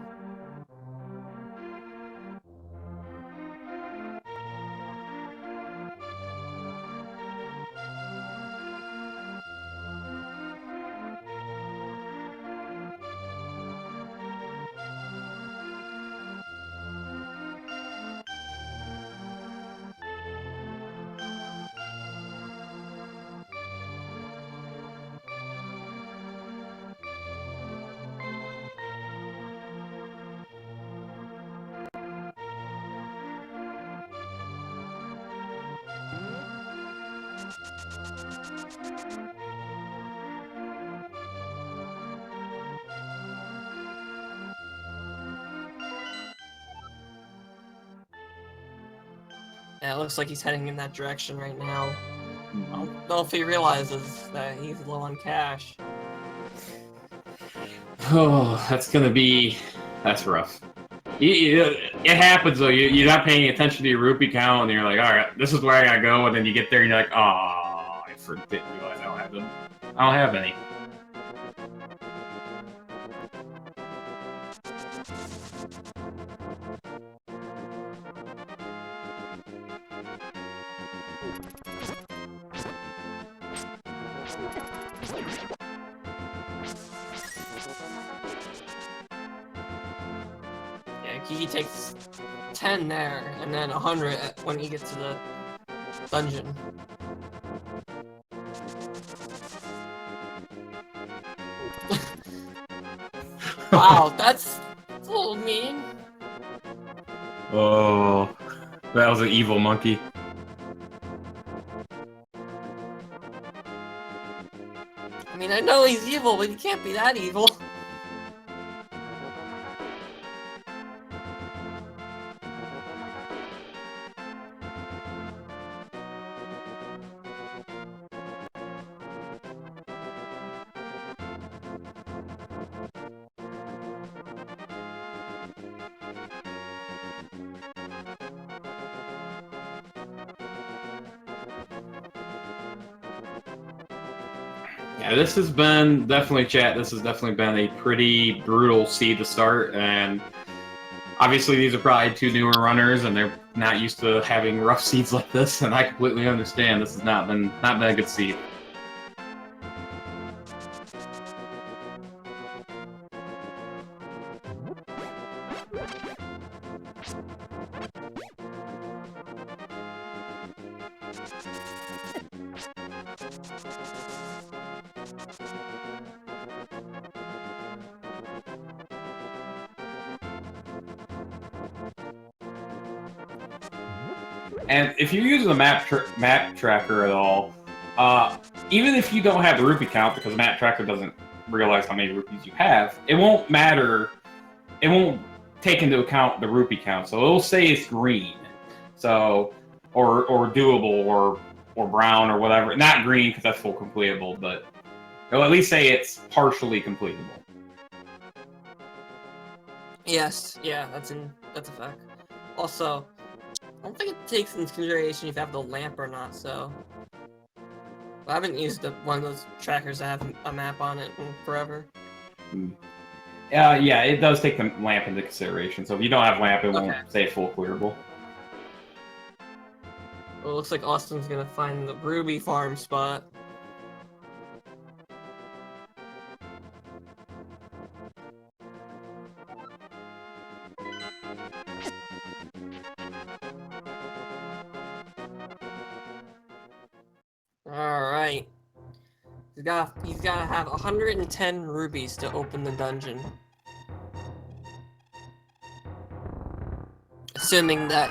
Yeah, it looks like he's heading in that direction right now. I don't know if he realizes that he's low on cash. Oh, that's rough. It happens though. You're not paying attention to your rupee count, and you're like, all right, this is where I gotta go, and then you get there, and you're like, oh, I didn't realize I don't have them. I don't have any. Yeah, Kiki takes 10 there, and then 100 when he gets to the dungeon. Wow, that's a little mean. Oh, that was an evil monkey. I mean, I know he's evil, but he can't be that evil. Yeah, this has been definitely This has definitely been a pretty brutal seed to start, and obviously these are probably 2 newer runners, and they're not used to having rough seeds like this. And I completely understand. This has not been a good seed. And if you're using the map tracker at all, even if you don't have the rupee count, because the map tracker doesn't realize how many rupees you have, it won't matter. It won't take into account the rupee count, so it'll say it's green, so or doable or brown or whatever. Not green because that's full completable, but it'll at least say it's partially completable. Yes, yeah, that's a fact. Also, I don't think it takes into consideration if you have the lamp or not, so... I haven't used one of those trackers that have a map on it in forever. Yeah, it does take the lamp into consideration. So if you don't have lamp, it won't Okay. say full clearable. Well, it looks like Austin's gonna find the ruby farm spot. Alright. He's gotta have 110 rubies to open the dungeon. Assuming that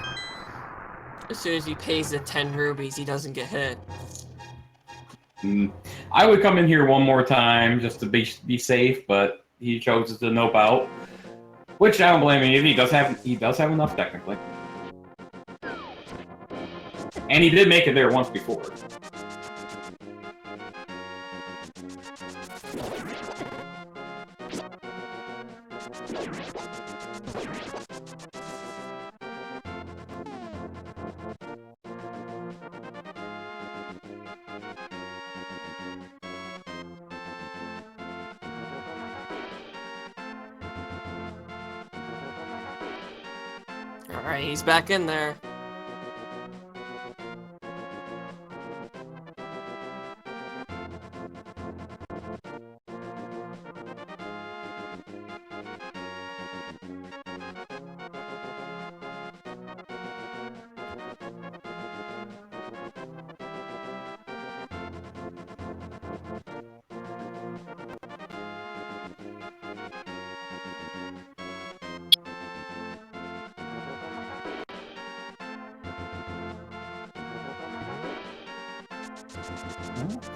as soon as he pays the 10 rubies, he doesn't get hit. I would come in here one more time just to be safe, but he chose to nope out. Which I don't blame him. He does have enough technically. And he did make it there once before. Alright, he's back in there.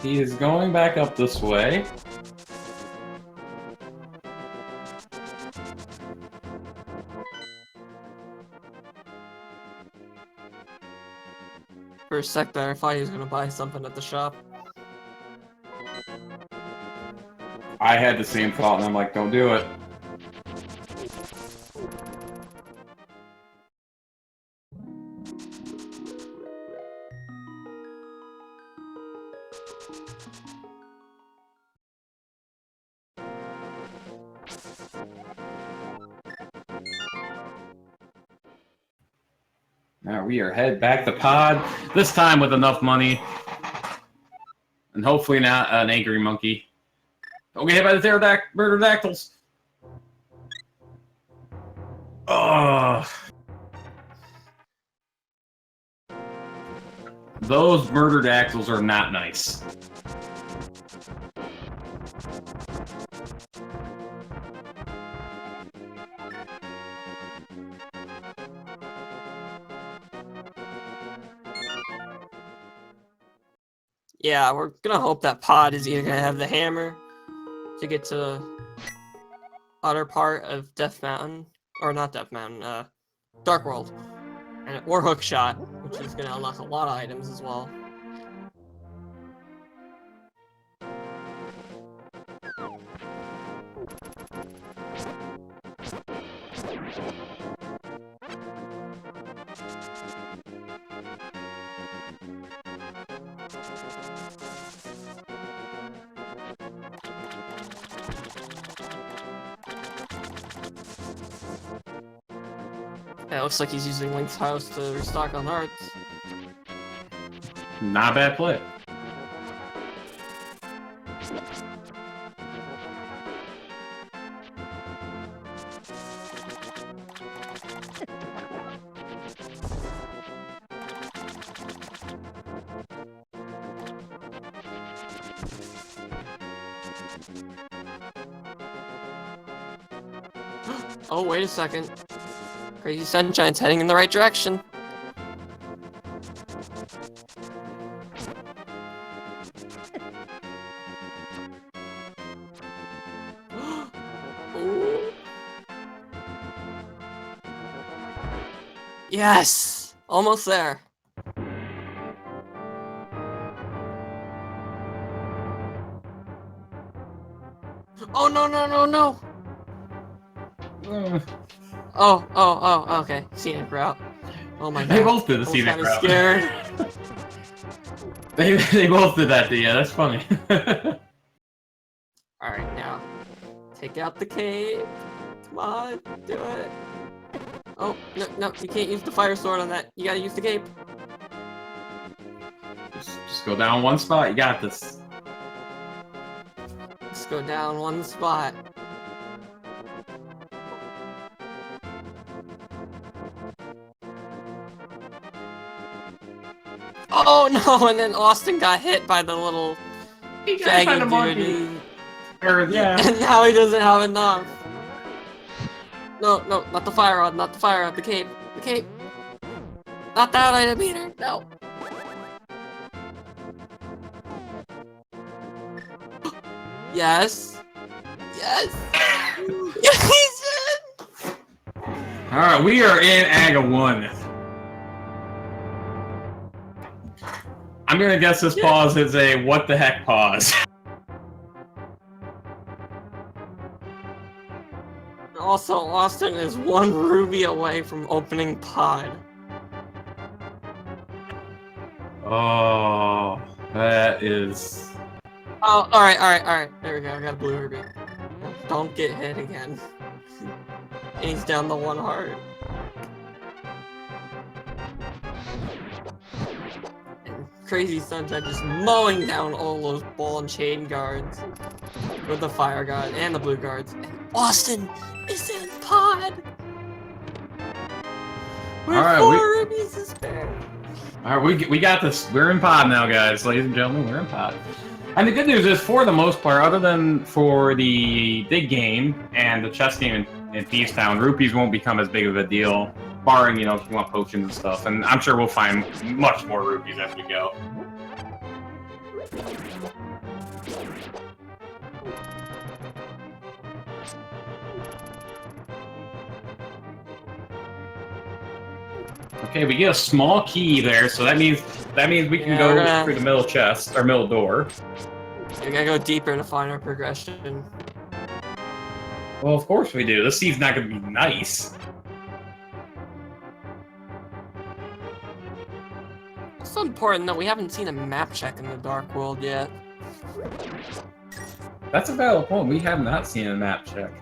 He is going back up this way. For a sec there, I thought he was gonna buy something at the shop. I had the same thought, and I'm like, don't do it. Now we are head back to pod, this time with enough money. And hopefully not an angry monkey. Don't get hit by the murderodactyls. Ugh. Those murderodactyls are not nice. Yeah, we're gonna hope that Pod is either gonna have the hammer to get to the other part of Death Mountain, or not Death Mountain, Dark World, or Hook Shot, which is gonna unlock a lot of items as well. Yeah, it looks like he's using Link's house to restock on hearts. Not a bad play. Oh, wait a second. Crazy Sunshine's heading in the right direction. Ooh. Yes! Almost there. Oh, no, no, no, no! Oh, okay. Scenic route. Oh my god. They both did the I was scenic kinda route. scared. They both did that, yeah, that's funny. Alright, now. Take out the cape. Come on, do it. Oh, no, you can't use the fire sword on that. You gotta use the cape. Just go down one spot. You got this. Just go down one spot. Oh no, and then Austin got hit by the little shaggy dude. Yeah. And now he doesn't have enough. No, not the fire rod, not the fire rod, the cape. The cape. Not that item meter, no. Yes. Yes. Yes, he's in. Alright, we are in Aga 1. I'm gonna guess this pause is a what the heck pause. Also, Austin is 1 ruby away from opening pod. Oh, that is... Oh, alright. There we go, I got a blue ruby. Don't get hit again. And he's down to 1 heart. And Crazy Sunshine just mowing down all those ball and chain guards. With the fire guard and the blue guards. And Austin is in pod! We're 4 rubies to spare. Alright, we got this. We're in pod now, guys. Ladies and gentlemen, we're in pod. And the good news is, for the most part, other than for the big game and the chess game in Peacetown, rupees won't become as big of a deal, barring, you know, if you want potions and stuff. And I'm sure we'll find much more rupees as we go. Okay, we get a small key there, so that means we can go through the middle chest, or middle door. We gotta go deeper to find our progression. Well, of course we do. This seed's not gonna be nice. It's so important that we haven't seen a map check in the Dark World yet. That's a valid point. We have not seen a map check.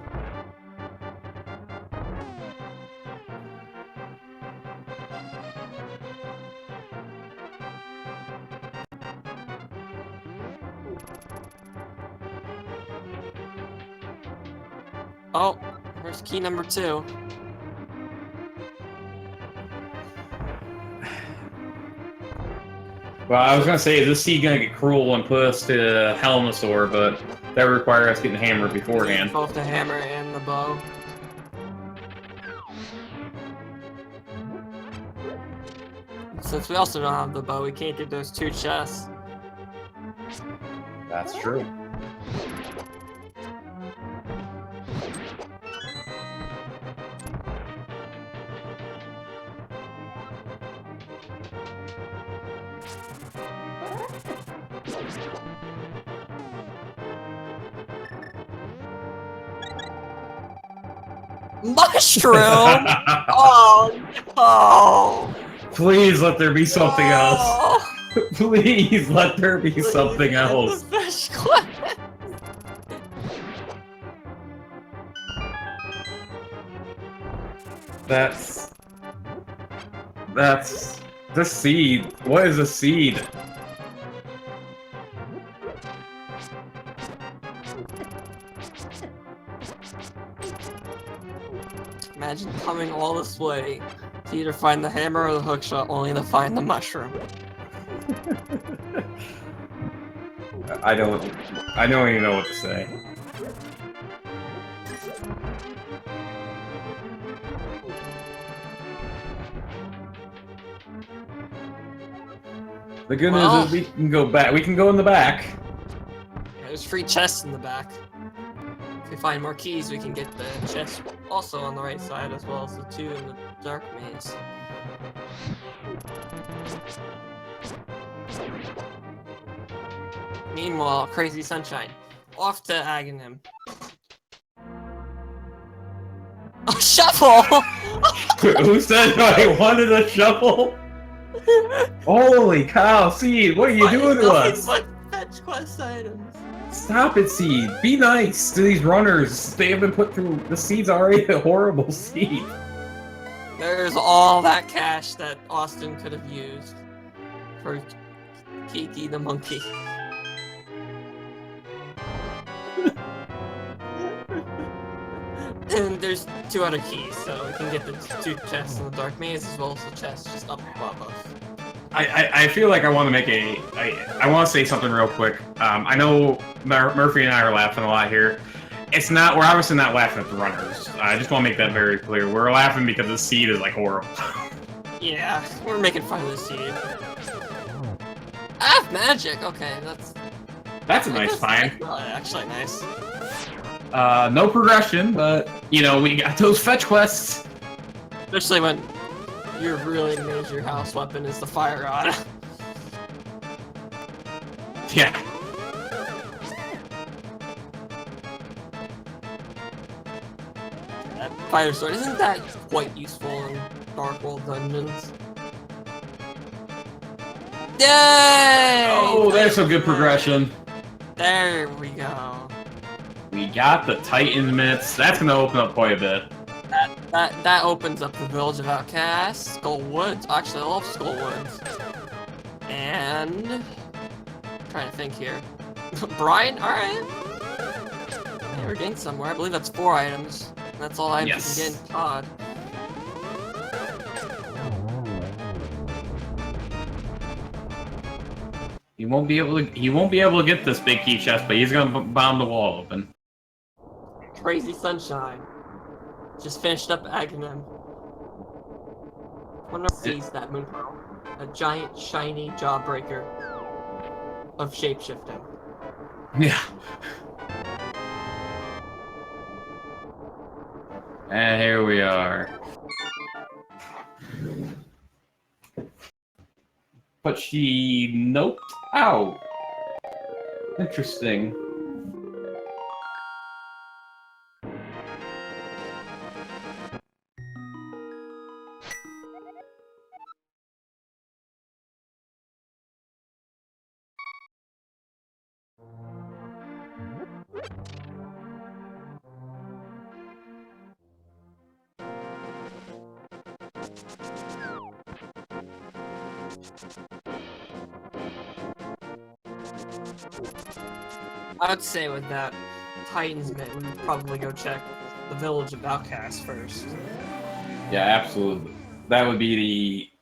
Oh, here's key number 2. Well, I was gonna say, is this seed gonna get cruel and put us to Helmasaur, but that would require us getting the hammer beforehand. Both the hammer and the bow. Since we also don't have the bow, we can't do those 2 chests. That's true. Mushroom? Oh no! Please let there be something else. Please let there be something else. That's the seed. What is a seed? Imagine coming all this way to either find the hammer or the hookshot, only to find the mushroom. I don't even know what to say. The good news is we can go back. We can go in the back. There's free chests in the back. If we find more keys, we can get the chest also on the right side, as well as the 2 in the dark maze. Meanwhile, Crazy Sunshine, off to Aghanim. A shovel! Who said I wanted a shovel? Holy cow, Seed, what are you doing to us? But fetch quest items. Stop it, Seed. Be nice to these runners. They have been put through. The Seed's already a horrible Seed. There's all that cash that Austin could have used for Kiki the monkey. And there's 2 other keys, so we can get the 2 chests in the dark maze as well as the chest just up above us. I feel like I want to make I want to say something real quick. I know Murphy and I are laughing a lot here. It's not. We're obviously not laughing at the runners. I just want to make that very clear. We're laughing because the Seed is like horrible. Yeah, we're making fun of the Seed. Ah, magic. Okay, that's a nice find. Actually nice. No progression, but you know we got those fetch quests. Especially when your really major house weapon is the fire rod. Yeah. That fire sword, isn't that quite useful in Dark World dungeons? Yay! Oh, there's some good progression. There we go. We got the Titan mitts. That's gonna open up quite a bit. That opens up the Village of Outcasts, Skull Woods. Actually, I love Skull Woods. And trying to think here. Brian, all right. Yeah, we're getting somewhere. I believe that's 4 items. That's all items you can get in Pod. He won't be able to get this big key chest, but he's gonna bomb the wall open. Crazy Sunshine. Just finished up Aghanim. Wonder if sees that moon pearl. A giant, shiny jawbreaker of shapeshifting. Yeah. And here we are. But she noped out. Interesting. I would say with that Titan's Mitt, we would probably go check the Village of Outcasts first. Yeah, absolutely. That would be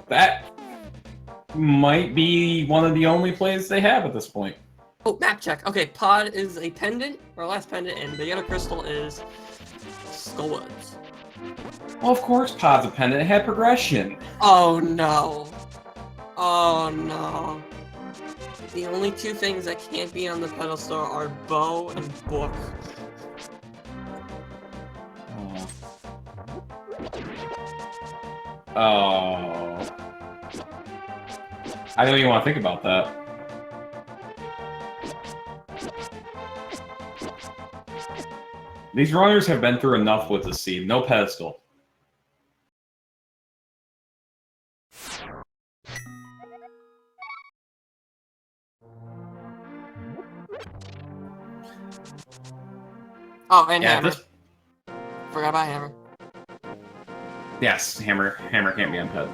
that might be one of the only plays they have at this point. Oh, map check. Okay, Pod is a pendant, our last pendant, and the other crystal is Skullwoods. Well, of course Pod's a pendant. It had progression. Oh no. Oh no. The only 2 things that can't be on the pedestal are bow and book. Oh. I don't even want to think about that. These runners have been through enough with the Seed. No pedestal. Oh, and Yeah, Hammer. Forgot about Hammer. Yes, Hammer can't be unped.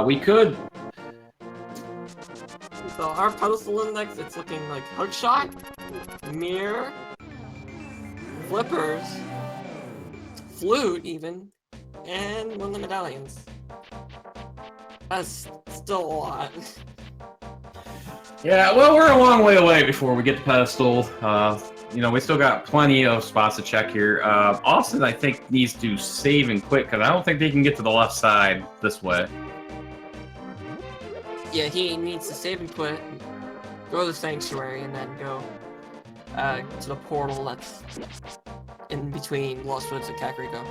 We could. So our pedestal index, it's looking like Hookshot, Mirror, Flippers, Flute even, and one of the medallions. That's still a lot. Yeah, well, we're a long way away before we get to pedestal. You know, we still got plenty of spots to check here. Austin, I think, needs to save and quit because I don't think they can get to the left side this way. Yeah, he needs to save and quit, go to the sanctuary, and then go to the portal that's in between Lost Woods and Kakariko.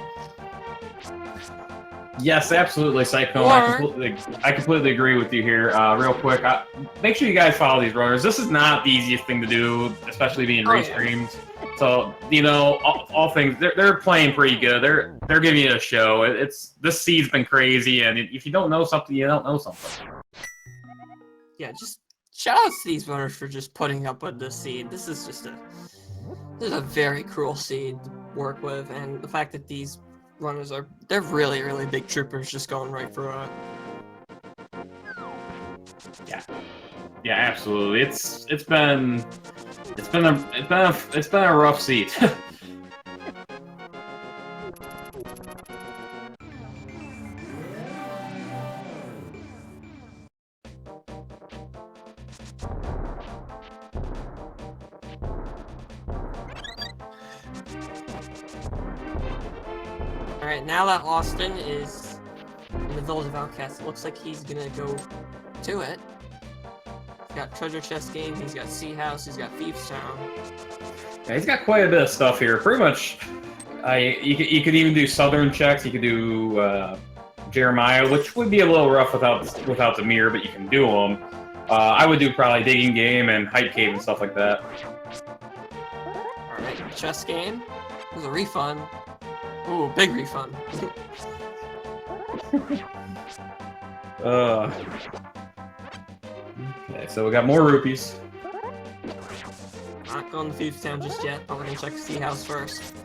Yes, absolutely, Cyclone. I completely agree with you here. Real quick, make sure you guys follow these runners. This is not the easiest thing to do, especially being restreamed. Yeah. So, you know, all things, they're playing pretty good. They're giving you a show. This seed's been crazy, and if you don't know something, you don't know something. Yeah, just shout out to these runners for just putting up with this seed. This is a very cruel seed to work with, and the fact that these runners they're really, really big troopers just going right for it. Yeah, absolutely. It's been a rough seat. Alright, now that Austin is in the Village of Outcasts, it looks like he's gonna go to it. He's got Treasure Chest Game, he's got Sea House, he's got Thieves Town. Yeah, he's got quite a bit of stuff here. Pretty much, you could even do Southern checks. You could do Jeremiah, which would be a little rough without the mirror, but you can do them. I would do probably Digging Game and Hype Cave and stuff like that. Alright, Chess Game. There's a refund. Ooh, big refund. Okay, so we got more rupees. Not going to Thieves Town just yet, but we're gonna check Sea House first.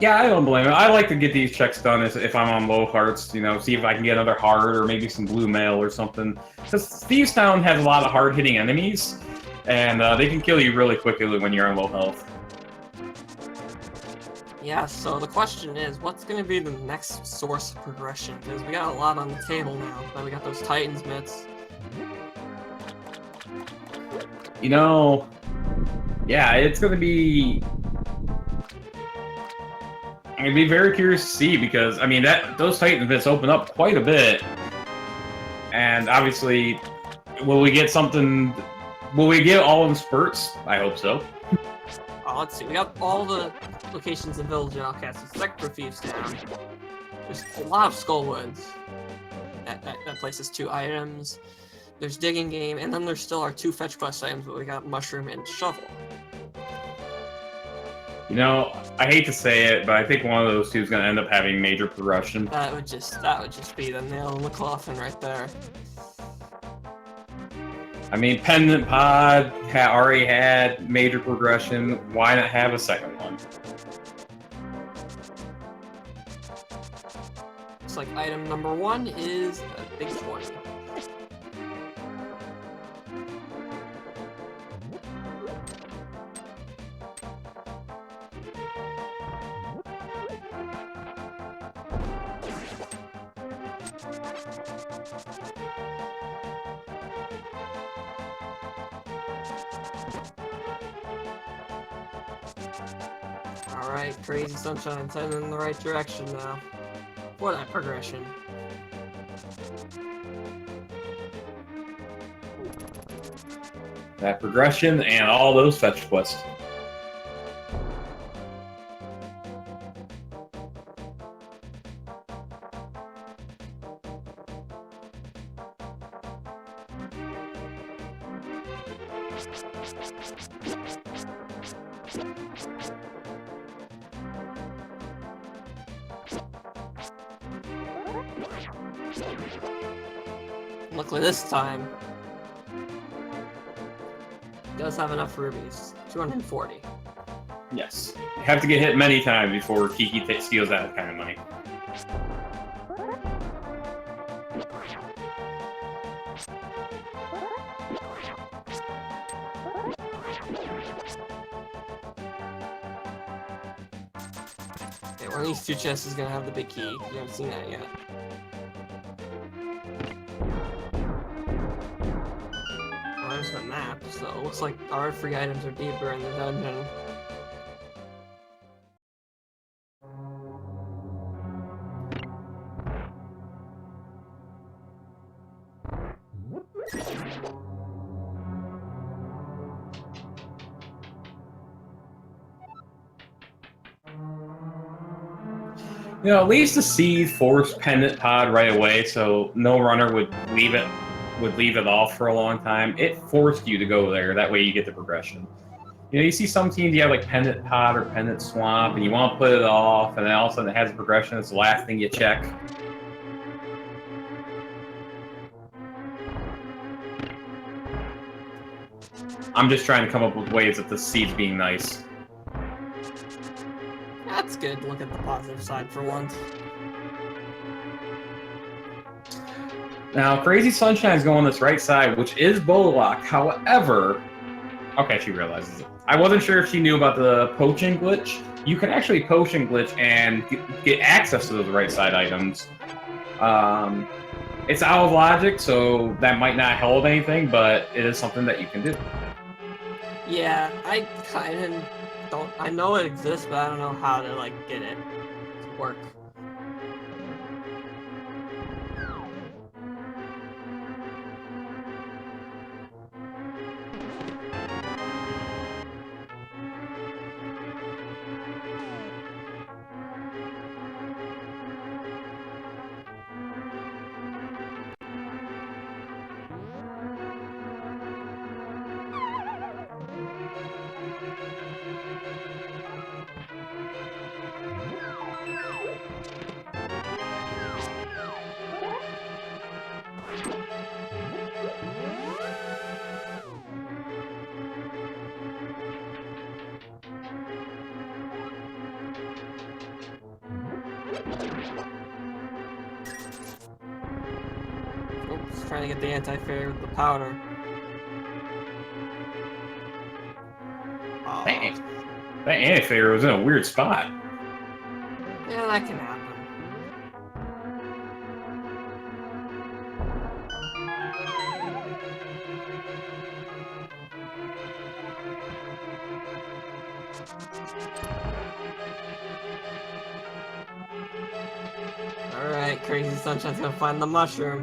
Yeah, I don't blame him. I like to get these checks done if I'm on low hearts, you know, see if I can get another heart or maybe some blue mail or something. Because Thieves Town has a lot of hard-hitting enemies, and they can kill you really quickly when you're on low health. Yeah, so the question is, what's going to be the next source of progression? Because we got a lot on the table now. We got those Titans mitts. You know, yeah, it's going to be... I'm going to be very curious to see, because, I mean, those Titans mitts open up quite a bit. And obviously, will we get something... Will we get all in spurts? I hope so. Let's see, we got all the locations in Village of Outcasts, except for Thieves Town. There's a lot of Skullwoods. That place has 2 items. There's Digging Game, and then there's still our 2 fetch quest items, but we got Mushroom and Shovel. You know, I hate to say it, but I think one of those two is going to end up having major progression. That would just be the nail in the coffin right there. I mean, Pendant Pod already had major progression. Why not have a second one? Looks like item number 1 is a big 20. Alright, Crazy Sunshine, heading in the right direction now. For that progression. That progression and all those fetch quests. Luckily this time, he does have enough rubies. 240. Yes. You have to get hit many times before Kiki steals that kind of money. Okay, one of these 2 chests is gonna have the big key. You haven't seen that yet. There's the map, so it looks like our free items are deeper in the dungeon. You know, at least the Seed forced Pendant Pod right away, so no runner would leave it off for a long time. It forced you to go there. That way you get the progression. You know, you see some teams, you have like Pendant Pod or Pendant Swamp, and you want to put it off, and then all of a sudden it has a progression. It's the last thing you check. I'm just trying to come up with ways that the seed's being nice. That's good. Look at the positive side for once. Now, Crazy Sunshine's going this right side, which is Bullock. However, okay, she realizes it. I wasn't sure if she knew about the poaching glitch. You can actually potion glitch and get access to those right side items. It's out of logic, so that might not hold anything, but it is something that you can do. Yeah, I kind of don't. I know it exists, but I don't know how to like get it to work. Oops, trying to get the anti-fairy with the powder. Oh. That anti-fairy was in a weird spot. Yeah, that can happen. Alright, Crazy Sunshine's gonna find the mushroom.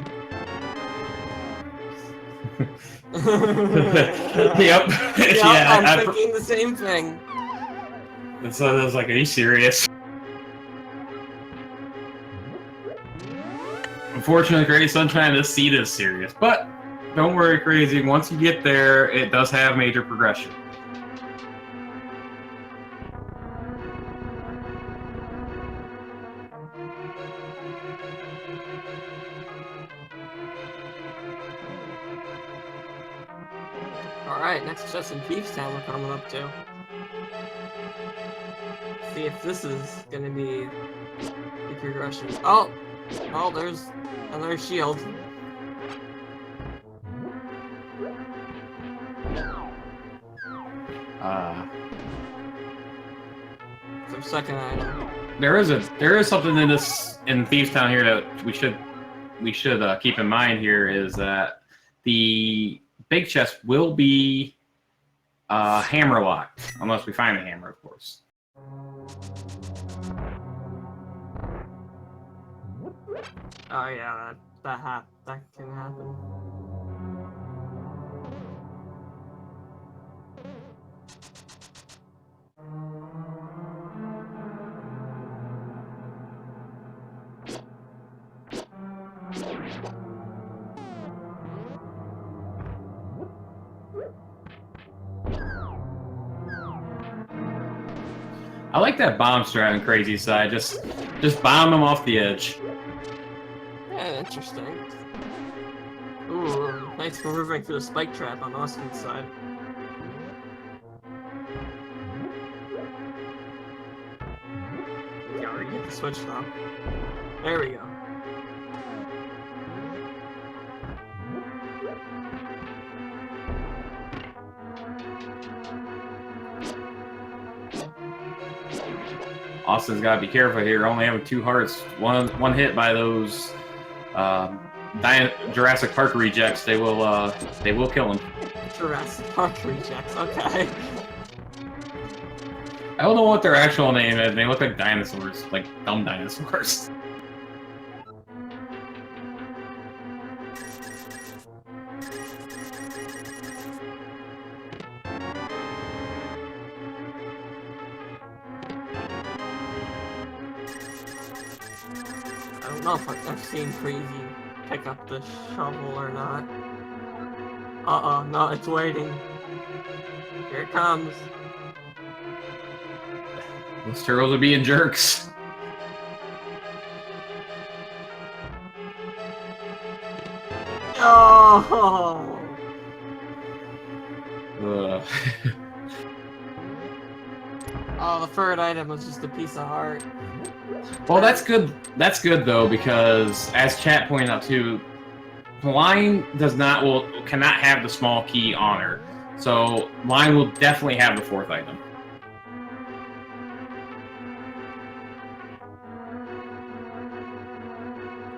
Yep. Yeah, I'm thinking the same thing. So I was like, are you serious? Unfortunately, Crazy Sunshine, this seed is serious. But don't worry, Crazy. Once you get there, it does have major progression. Alright, next chest in Beefstown we're coming up to. See if this is gonna be the progression. Oh! Oh, there's another shield. Some second item. There is something in Thievestown here that we should keep in mind here is that the big chest will be hammer locked unless we find the hammer, of course. Oh yeah, that can happen. I like that bomb strat on Crazy side. Just bomb them off the edge. Yeah, interesting. Ooh, nice maneuvering through the spike trap on Austin's side. We already hit the switch though. There we go. Austin's got to be careful here. Only having 2 hearts. One hit by those Jurassic Park rejects. They will kill him. Jurassic Park rejects. Okay. I don't know what their actual name is. They look like dinosaurs, like dumb dinosaurs. I don't know if I've seen Crazy pick up the shovel or not. Uh-oh, no, it's waiting. Here it comes. Those turtles are being jerks. Oh! Oh, the third item was just a piece of heart. Well, that's good. That's good though, because as chat pointed out too, Line cannot have the small key on her. So Line will definitely have the fourth item.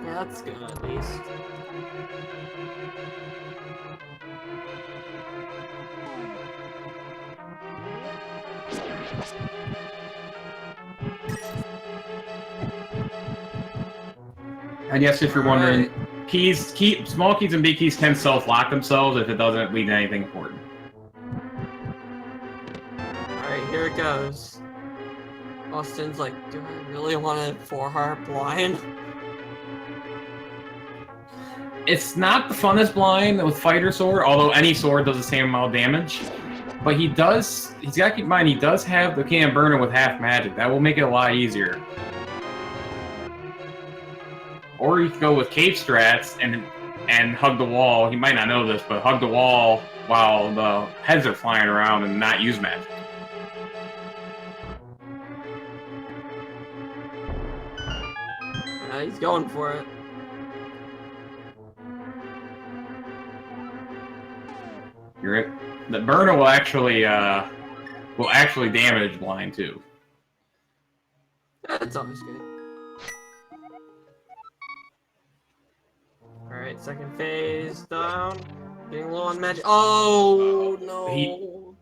Yeah, that's good at least. And yes, if you're wondering, small keys and big keys can self-lock themselves if it doesn't lead to anything important. Alright, here it goes. Austin's like, do I really want a 4-heart blind? It's not the funnest blind with Fighter Sword, although any sword does the same amount of damage. But he's got to keep in mind, he does have the Can Burner with half magic. That will make it a lot easier. Or you could go with cave strats and hug the wall. He might not know this, but hug the wall while the heads are flying around and not use magic. Yeah, he's going for it. The burner will actually damage blind too. That's always good. Alright, second phase down. Getting low on magic. Oh no!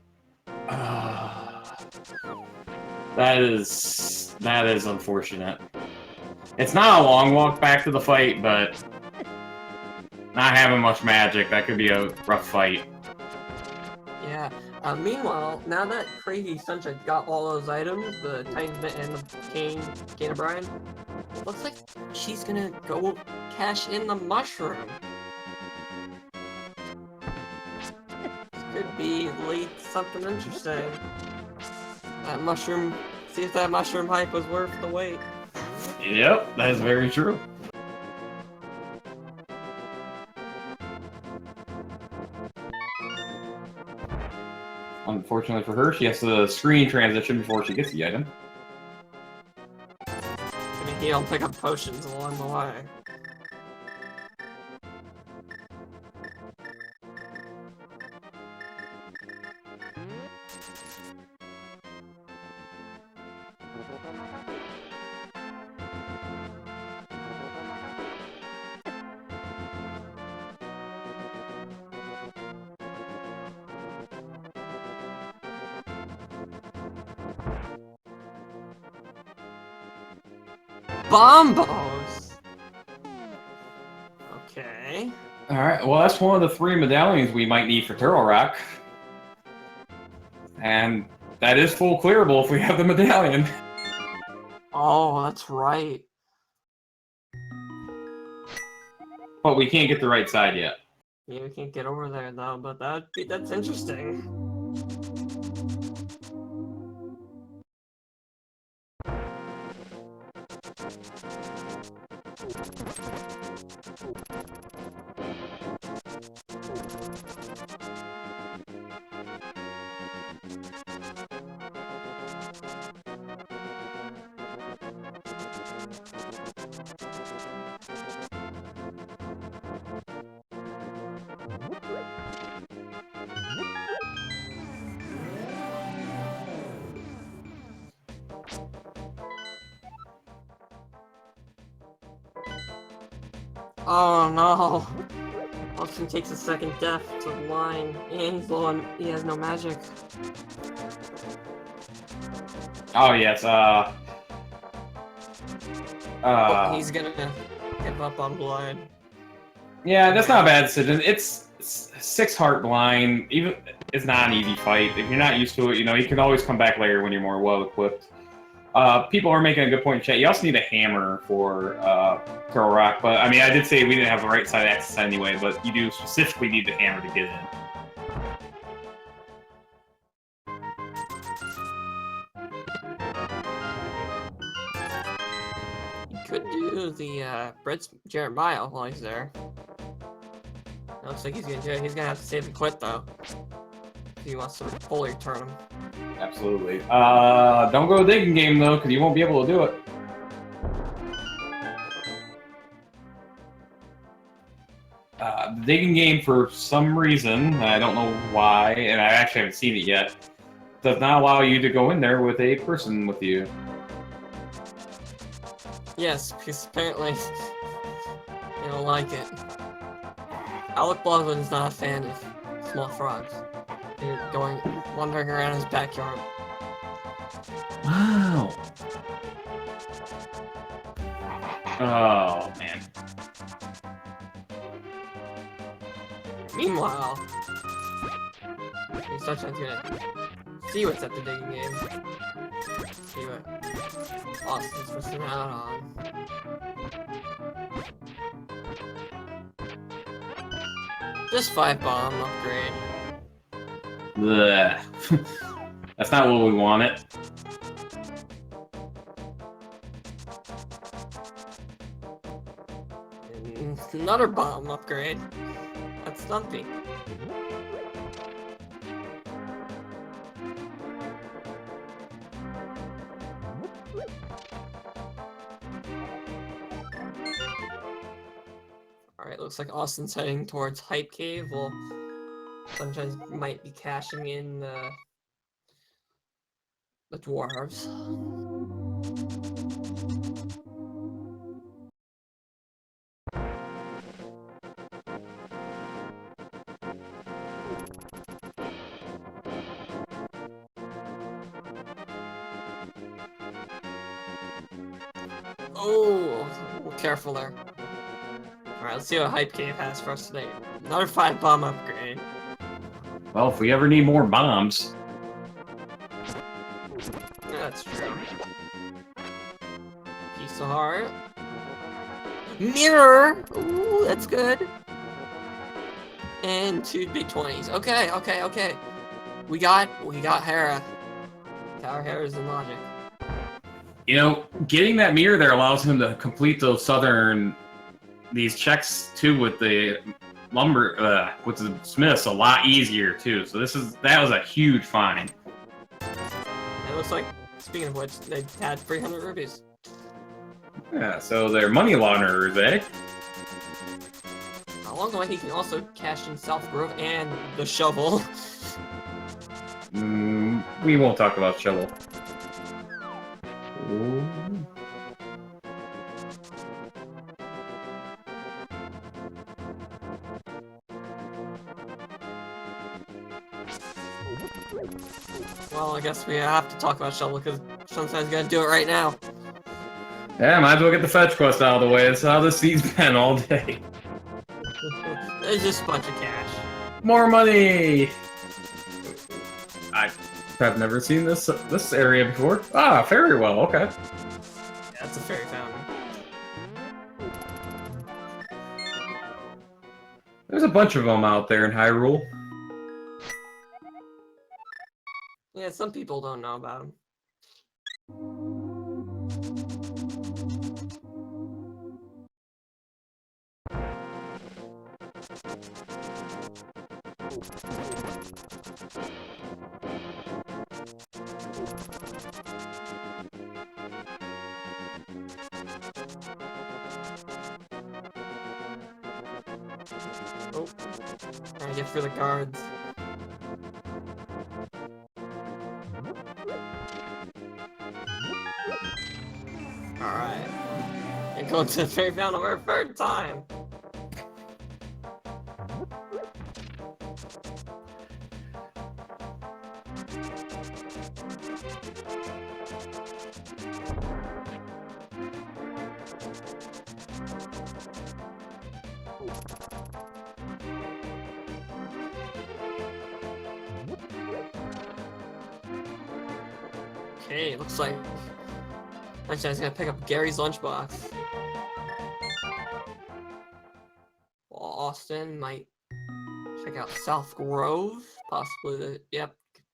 That is unfortunate. It's not a long walk back to the fight, but not having much magic, that could be a rough fight. Yeah. Meanwhile, now that Crazy Sunshine got all those items, the Titan Mitt and the Cane O'Brien, looks like she's gonna go cash in the mushroom. This could be lead to something interesting. That mushroom, see if that mushroom hype was worth the wait. Yep, that is very true. Unfortunately for her, she has to screen transition before she gets the item. Gonna heal and pick up potions along the way. Bombos! Okay. Alright, well that's one of the 3 medallions we might need for Turtle Rock. And that is full clearable if we have the medallion. Oh, that's right. But we can't get the right side yet. Yeah, we can't get over there though, but that's interesting. Oh no! Austin takes a second death to the line, and he's low on, he has no magic. Oh yes, He's gonna give up on blind. yeah, that's not a bad decision. It's 6 heart blind. Even it's not an easy fight. If you're not used to it, you know, you can always come back later when you're more well equipped. People are making a good point in chat. You also need a hammer for Turtle Rock, but I mean, I did say we didn't have the right side access anyway, but you do specifically need the hammer to get in. You could do the Brett's Jeremiah while he's there. Looks like he's gonna do it. He's gonna have to save the quit though. he wants to fully turn them. Absolutely. Don't go digging game though, because you won't be able to do it. The digging game, for some reason, I don't know why, and I actually haven't seen it yet, does not allow you to go in there with a person with you. Yes, because apparently they don't like it. Alec Baldwin is not a fan of small frogs. They're wandering around his backyard. Wow. Oh, man. Meanwhile, Sunshine's gonna see what's at the digging game. See what Austin's missing out on. Just 5 bomb upgrade. Blech. That's not what we wanted. And another bomb upgrade. That's Stumpy. Alright, looks like Austin's heading towards Hype Cave. Well, Sunshine might be cashing in the dwarves. Oh, careful there. Alright, let's see what Hype Cave has for us today. Another 5 bomb upgrade. Well, if we ever need more bombs. Yeah, that's true. Piece of heart. Mirror! Ooh, that's good. And 2 big 20s. Okay, okay, okay. We got Hera. Tower Hera's in logic. You know, getting that mirror there allows him to complete these checks too with the with the smiths a lot easier too. So that was a huge find. It looks like, speaking of which, they had 300 rubies. Yeah, so they're money launderers, eh? Along the way, he can also cash in South Grove and the shovel. We won't talk about shovel. Ooh. Well, I guess we have to talk about shovel because Sunshine's gonna do it right now. Yeah, might as well get the fetch quest out of the way. That's how this season's been all day. It's just a bunch of cash. More money! I have never seen this area before. Ah, very well, okay. Yeah, that's a fairy fountain. There's a bunch of them out there in Hyrule. Yeah, some people don't know about them. Oh, trying to get for the guards. Alright. And going to the fairy fountain for a 3rd time. Okay, looks like Sunshine's gonna pick up Gary's lunchbox. Well, Austin might check out South Grove, possibly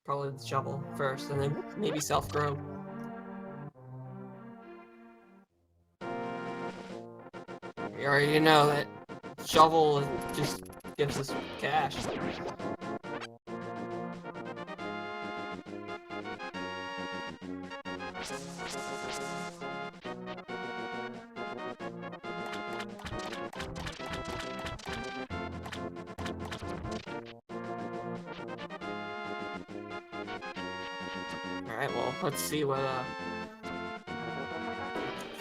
probably the shovel first, and then maybe South Grove. We already know that shovel just gives us cash. Alright, well, let's see what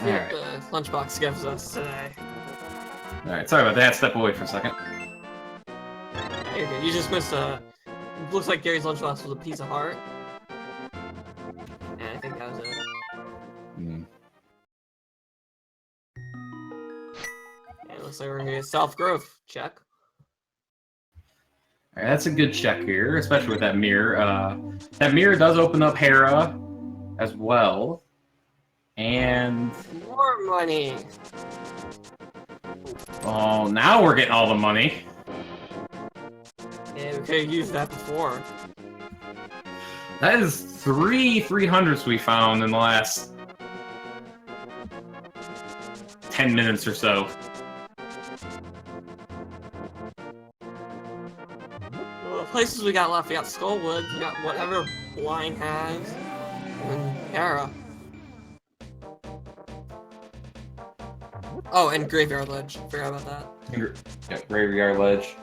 Alright. the lunchbox gives us today. Alright, sorry about that. Step away for a second. Yeah, you're good. You just missed looks like Gary's lunchbox was a piece of heart. And I think that was it. And it looks like we're gonna get self-growth. Check. Alright, that's a good check here, especially with that mirror. That mirror does open up Hera as well. And... more money! oh, now we're getting all the money. Yeah, we could have used that before. That is 300s we found in the last 10 minutes or so. Well, the places we got left, we got Skullwood, we got whatever Blind has, and Hera. Oh, and Graveyard Ledge. Forgot about that. Yeah, Graveyard Ledge.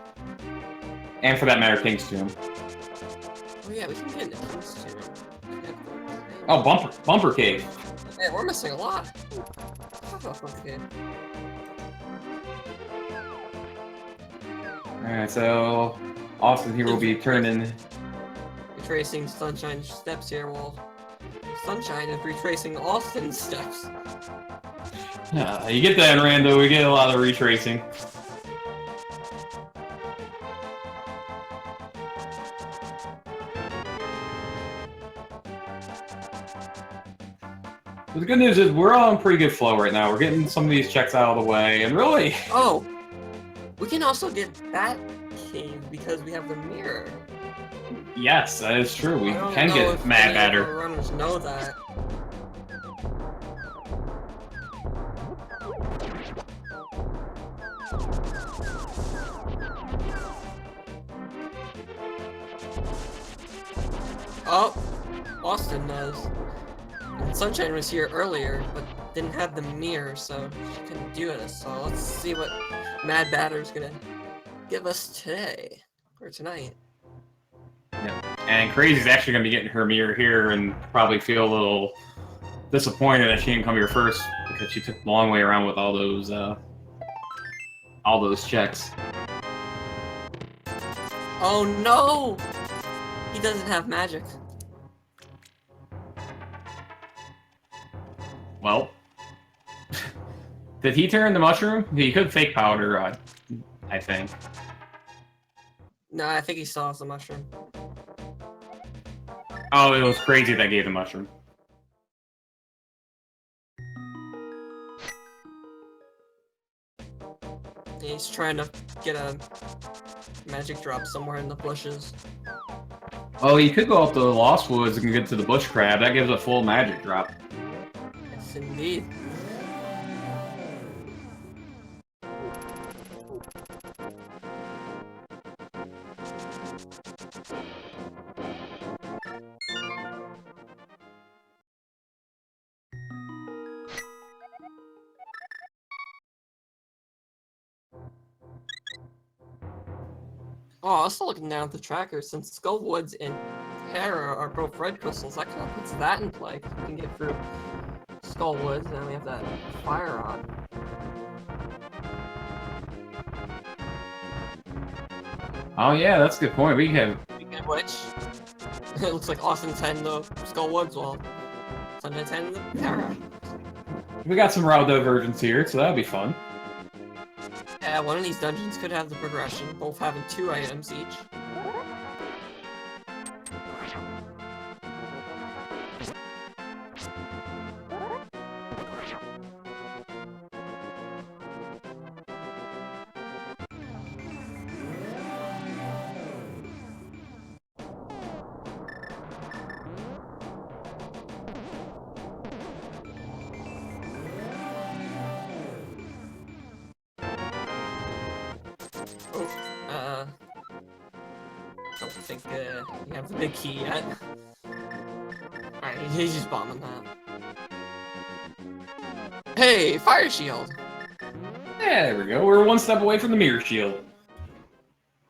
And for that matter, King's Tomb. Oh yeah, we can get into King's Tomb. Oh, Bumper Cave. Man, we're missing a lot. Okay. Alright, so Austin here will be turning... retracing Sunshine's steps here. Well, Sunshine is retracing Austin's steps. Yeah, you get that in Rando, we get a lot of retracing. But the good news is we're on pretty good flow right now. We're getting some of these checks out of the way, and really... oh! We can also get that cave because we have the mirror. yes, that is true. We I don't can know get if Mad any of Batter. our runners know that. Oh! Austin knows. And Sunshine was here earlier, but didn't have the mirror, so she couldn't do it. So let's see what Mad Batter's gonna give us today. Or tonight. Yeah. And Crazy's actually going to be getting her mirror here and probably feel a little disappointed that she didn't come here first because she took the long way around with all those checks. Oh no! He doesn't have magic. Well, did he turn the mushroom? He could fake powder, I think. No, I think he still has the mushroom. Oh, it was Crazy that gave the mushroom. He's trying to get a magic drop somewhere in the bushes. Oh, he could go up to the Lost Woods and get to the bush crab. That gives a full magic drop. Yes, indeed. Oh, also looking down at the tracker, since Skullwoods and Hera are both red crystals, that kind of puts that in play. We can get through Skullwoods, and then we have that fire rod. Oh yeah, that's a good point. We have... Speaking of which, it looks like Austin's heading to Skullwoods, while Sunday's heading to Hera. we got some route divergence here, so that'll be fun. Yeah, one of these dungeons could have the progression, both having 2 items each. I don't think you have the big key yet. Alright, he's just bombing that. Hey, fire shield. Yeah, there we go. We're one step away from the mirror shield.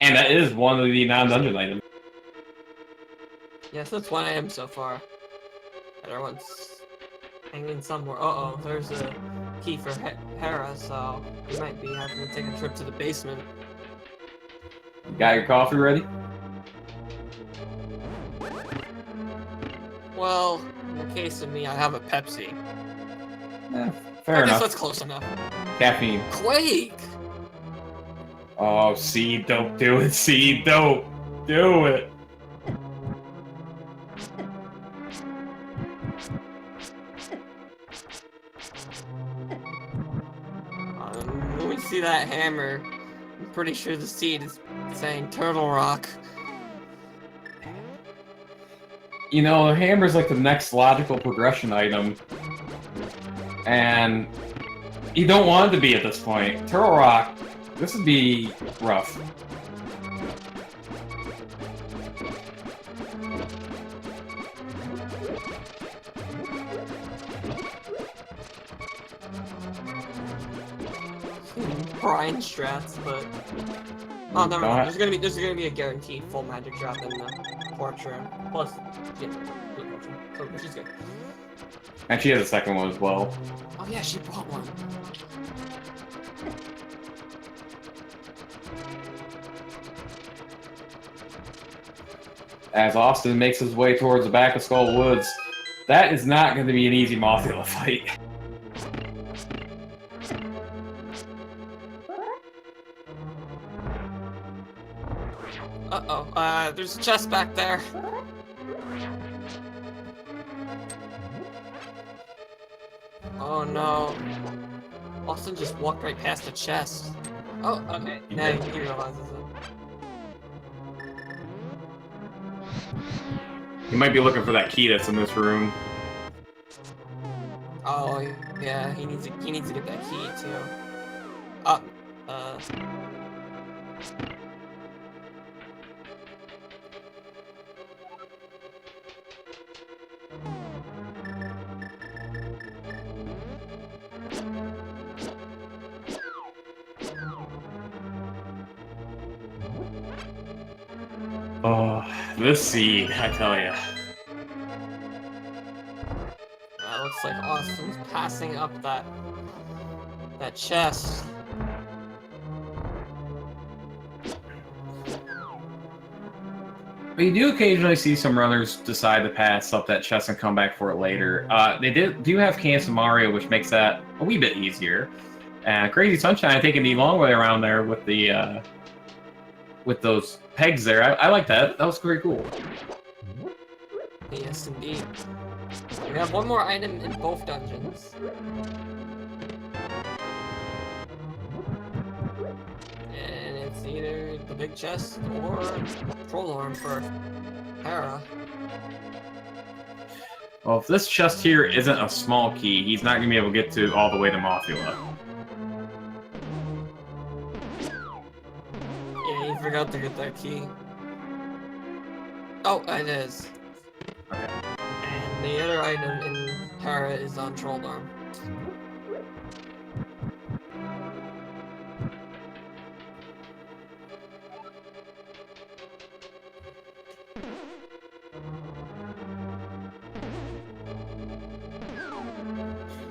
And that is one of the non-dungeon items. Yes, that's one item so far. Everyone's hanging somewhere. Uh-oh, there's a key for Hera, so we might be having to take a trip to the basement. Got your coffee ready? Well, in the case of me, I have a Pepsi. Yeah, fair I guess enough. that's close enough. Caffeine. Quake! Oh, Seed, don't do it, Seed, don't do it. When we see that hammer, I'm pretty sure the Seed is saying Turtle Rock. You know, the hammer's like the next logical progression item. And you don't want it to be at this point. Turtle Rock, this would be rough. Brian strats, but oh, never mind. There's gonna be a guaranteed full magic drop in the porch room. Plus, yeah, so which is good. And she has a second one as well. Oh yeah, she brought one. As Austin makes his way towards the back of Skull Woods, that is not going to be an easy Mothula fight. Uh-oh, there's a chest back there. Oh no. Austin just walked right past the chest. Oh, okay. Now he realizes it. You might be looking for that key that's in this room. Oh yeah, he needs to get that key too. Oh, this Seed, I tell ya. Looks like Austin's passing up that chest. But you do occasionally see some runners decide to pass up that chest and come back for it later. They do have Cans of Mario, which makes that a wee bit easier. And Crazy Sunshine taking the long way around there with the with those pegs there. I like that. That was very cool. Yes, indeed. We have one more item in both dungeons. And it's either the big chest or troll arm for Hera. Well, if this chest here isn't a small key, he's not going to be able to get to all the way to Mothula. Yeah, you forgot to get that key. Oh, it is. Okay. And the other item in Hera is on Troll Arm.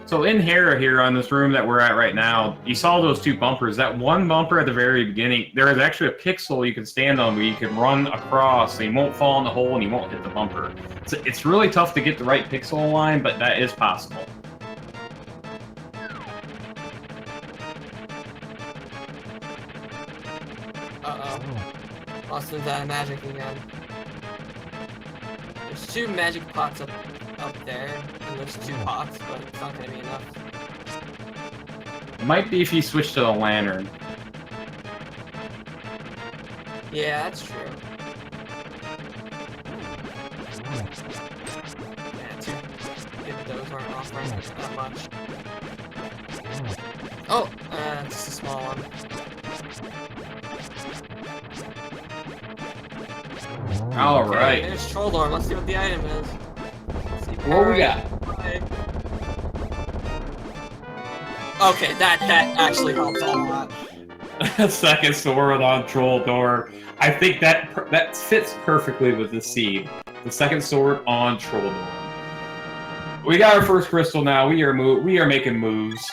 So in Hera here on this room that we're at right now, you saw those two bumpers. That one bumper at the very beginning, there is actually a pixel you can stand on where you can run across and you won't fall in the hole and you won't hit the bumper. So it's really tough to get the right pixel line, but that is possible. Uh-oh. Austin's out of magic again. There's two magic pots up there, and there's two pots, but it's not gonna be enough. It might be if you switch to the lantern. Yeah, that's true. Yeah, those aren't offering that much. Oh, it's a small one. Alright. Okay, there's Troll Arm. Let's see what the item is. What we got? Okay, that actually helps a lot. Second sword on Troll Door. I think that fits perfectly with the seed. The second sword on Troll Door. We got our first crystal now. We are making moves.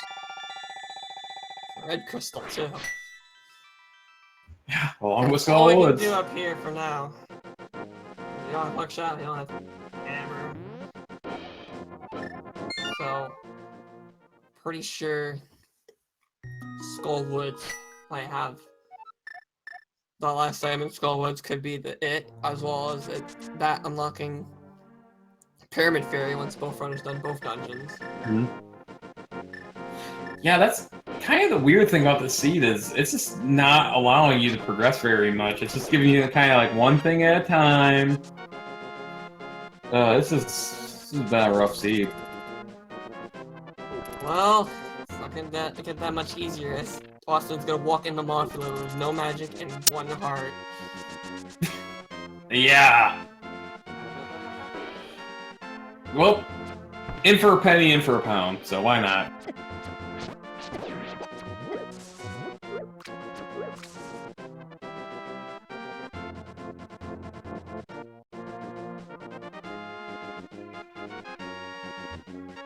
Red crystal too. Yeah, along with That's all we Skull can Woods. do up here for now. You don't have hookshot, you don't have hammer. So, pretty sure Skull Woods might have the last item in Skull Woods could be it, as well as that unlocking Pyramid Fairy once both runners done both dungeons. Yeah, that's kind of the weird thing about the seed is it's just not allowing you to progress very much. It's just giving you kind of like one thing at a time. This has been a rough seed. Well, it's not gonna get that much easier as Austin's gonna walk into Mothula with no magic and 1 heart. Yeah. Well, in for a penny, in for a pound, so why not?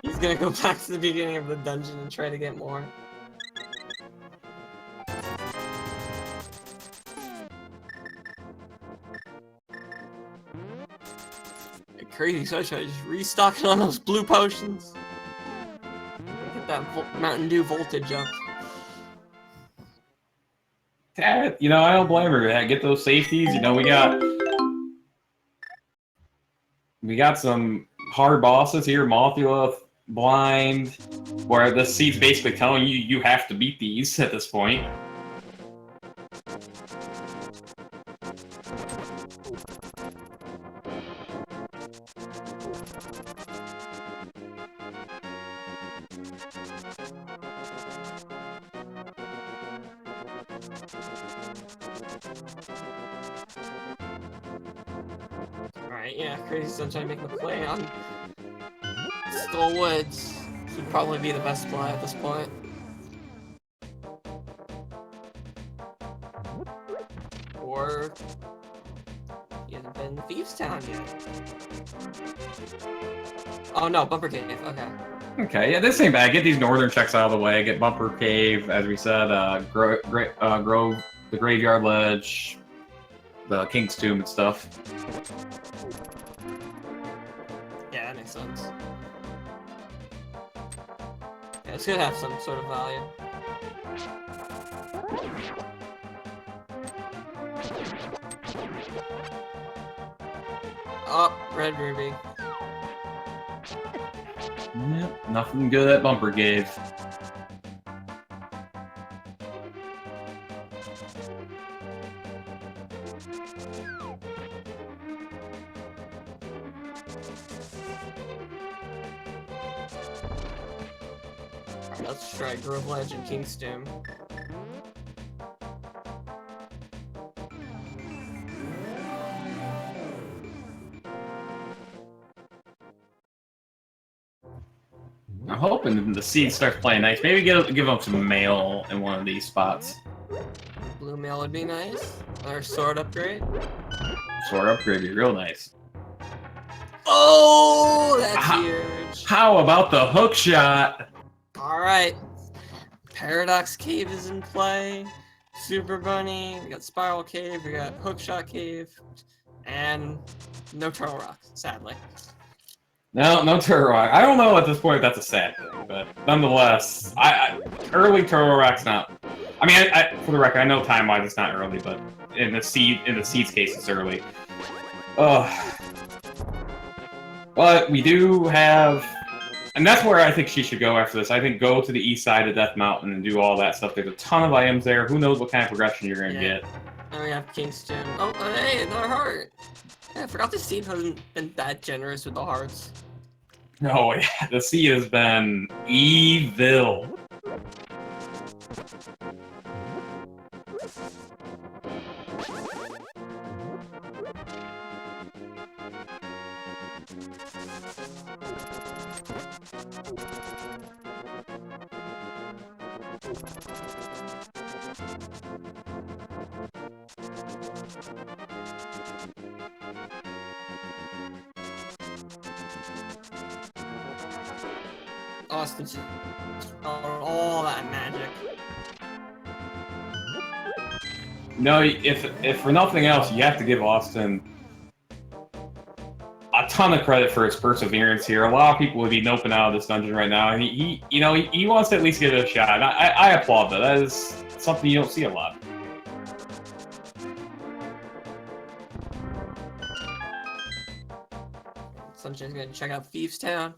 He's gonna go back to the beginning of the dungeon and try to get more. Crazy Sunshine just restocking on those blue potions. Get that Mountain Dew voltage up. You know, I don't blame her. Get those safeties. You know, we got some hard bosses here. Mothula, Blind, where the seed's basically telling you you have to beat these at this point. Alright, yeah, Crazy Sunshine making a play on Skull Woods. Should probably be the best play at this point. Or he hasn't been in Thieves Town yet. Oh no, Bumper Cave, okay. Okay, yeah, this ain't bad. Get these northern checks out of the way. Get Bumper Cave, as we said, Grove, the Graveyard Ledge, the King's Tomb and stuff. Yeah, that makes sense. Yeah, it's gonna have some sort of value. Oh, Red Ruby. Yep, nothing good at Bumper Cave. Let's try Grove Ledge and King's Tomb. I'm hoping the seed starts playing nice. Maybe give them some mail in one of these spots. Blue mail would be nice. Or sword upgrade. Sword upgrade would be real nice. Oh, that's huge. How about the hook shot? Alright. Paradox Cave is in play. Super Bunny. We got Spiral Cave. We got Hookshot Cave. And no Turtle Rock, sadly. No Turtle Rock. I don't know at this point if that's a sad thing, but nonetheless, early Turtle Rock's not. I mean, for the record, I know time-wise it's not early, but in the seed's case, it's early. But we do have, and that's where I think she should go after this. I think go to the east side of Death Mountain and do all that stuff. There's a ton of items there. Who knows what kind of progression you're gonna get. And we have King's Tomb. Oh, hey, another heart. Yeah, I forgot the seed hasn't been that generous with the hearts. Oh yeah, the seed has been evil. Austin, all that magic. No, if for nothing else, you have to give Austin a ton of credit for his perseverance here. A lot of people would be noping out of this dungeon right now, and he wants to at least give it a shot. And I applaud that. That is something you don't see a lot. Sunshine's gonna check out Thieves Town.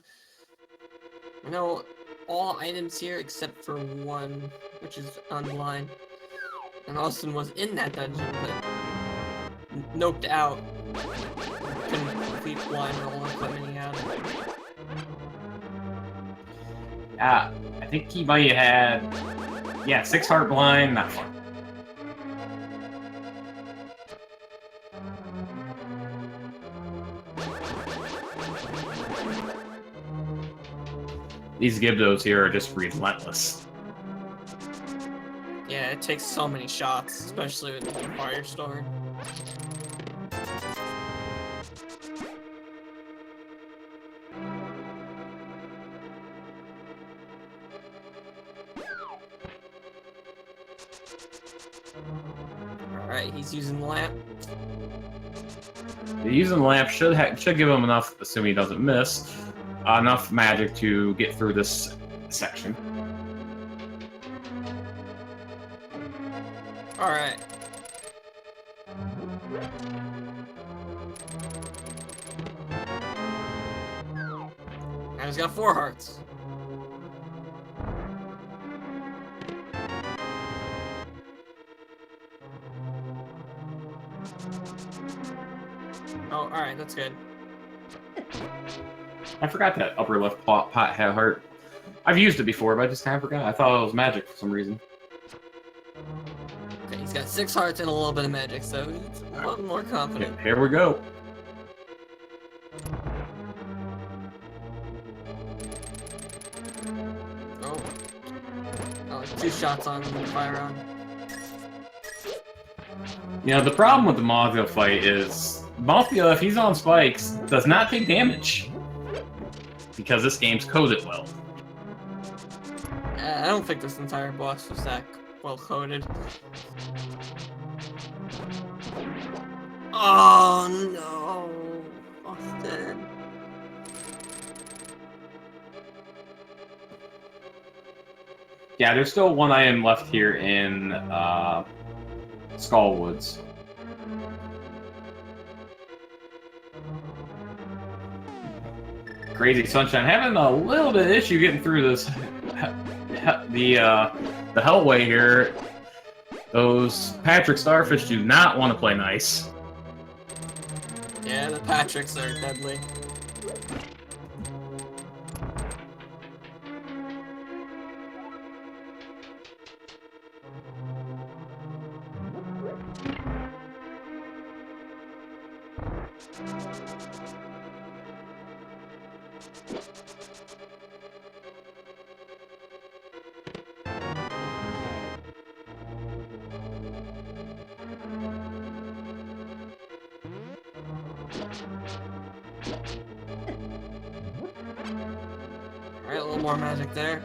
I know all items here except for one, which is online. And Austin was in that dungeon, but noped out. Couldn't complete blind roll equipment he had. Yeah, I think he might have had, yeah, 6 heart blind, not fun. These Gibdos here are just relentless. Yeah, it takes so many shots, especially with the Firestorm. Alright, he's using the lamp. Using the lamp should give him enough, assuming he doesn't miss, enough magic to get through this section. Alright. Now he's got 4 hearts. Oh, alright, that's good. I forgot that upper left pot had a heart. I've used it before, but I just kind of forgot. I thought it was magic for some reason. Okay, he's got 6 hearts and a little bit of magic, so he's a lot more confident. Okay, here we go. Oh. Oh, 2 shots on the fire on. You know, the problem with the Mothia fight is Mothia, if he's on spikes, does not take damage. Because this game's coded well. I don't think this entire boss was that well coded. Oh no, Austin. Yeah, there's still one item left here in Skullwoods. Crazy Sunshine having a little bit of issue getting through this the Hellway here. Those Patrick Starfish do not want to play nice. Yeah, the Patricks are deadly. Alright, a little more magic there.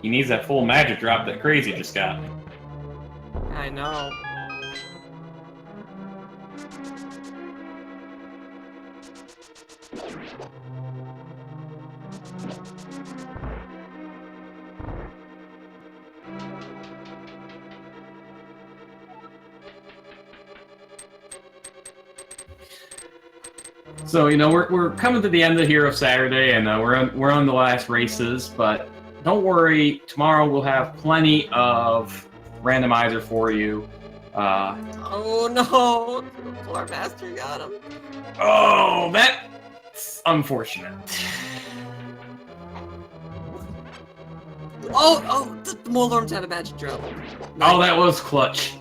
He needs that full magic drop that Crazy just got. I know. So, you know, we're coming to the end of here of Saturday, and we're on the last races, but don't worry, tomorrow we'll have plenty of randomizer for you. Oh no! The floor master got him. Oh, that's unfortunate. Oh, the Molorms had a magic drop. Oh, that was clutch.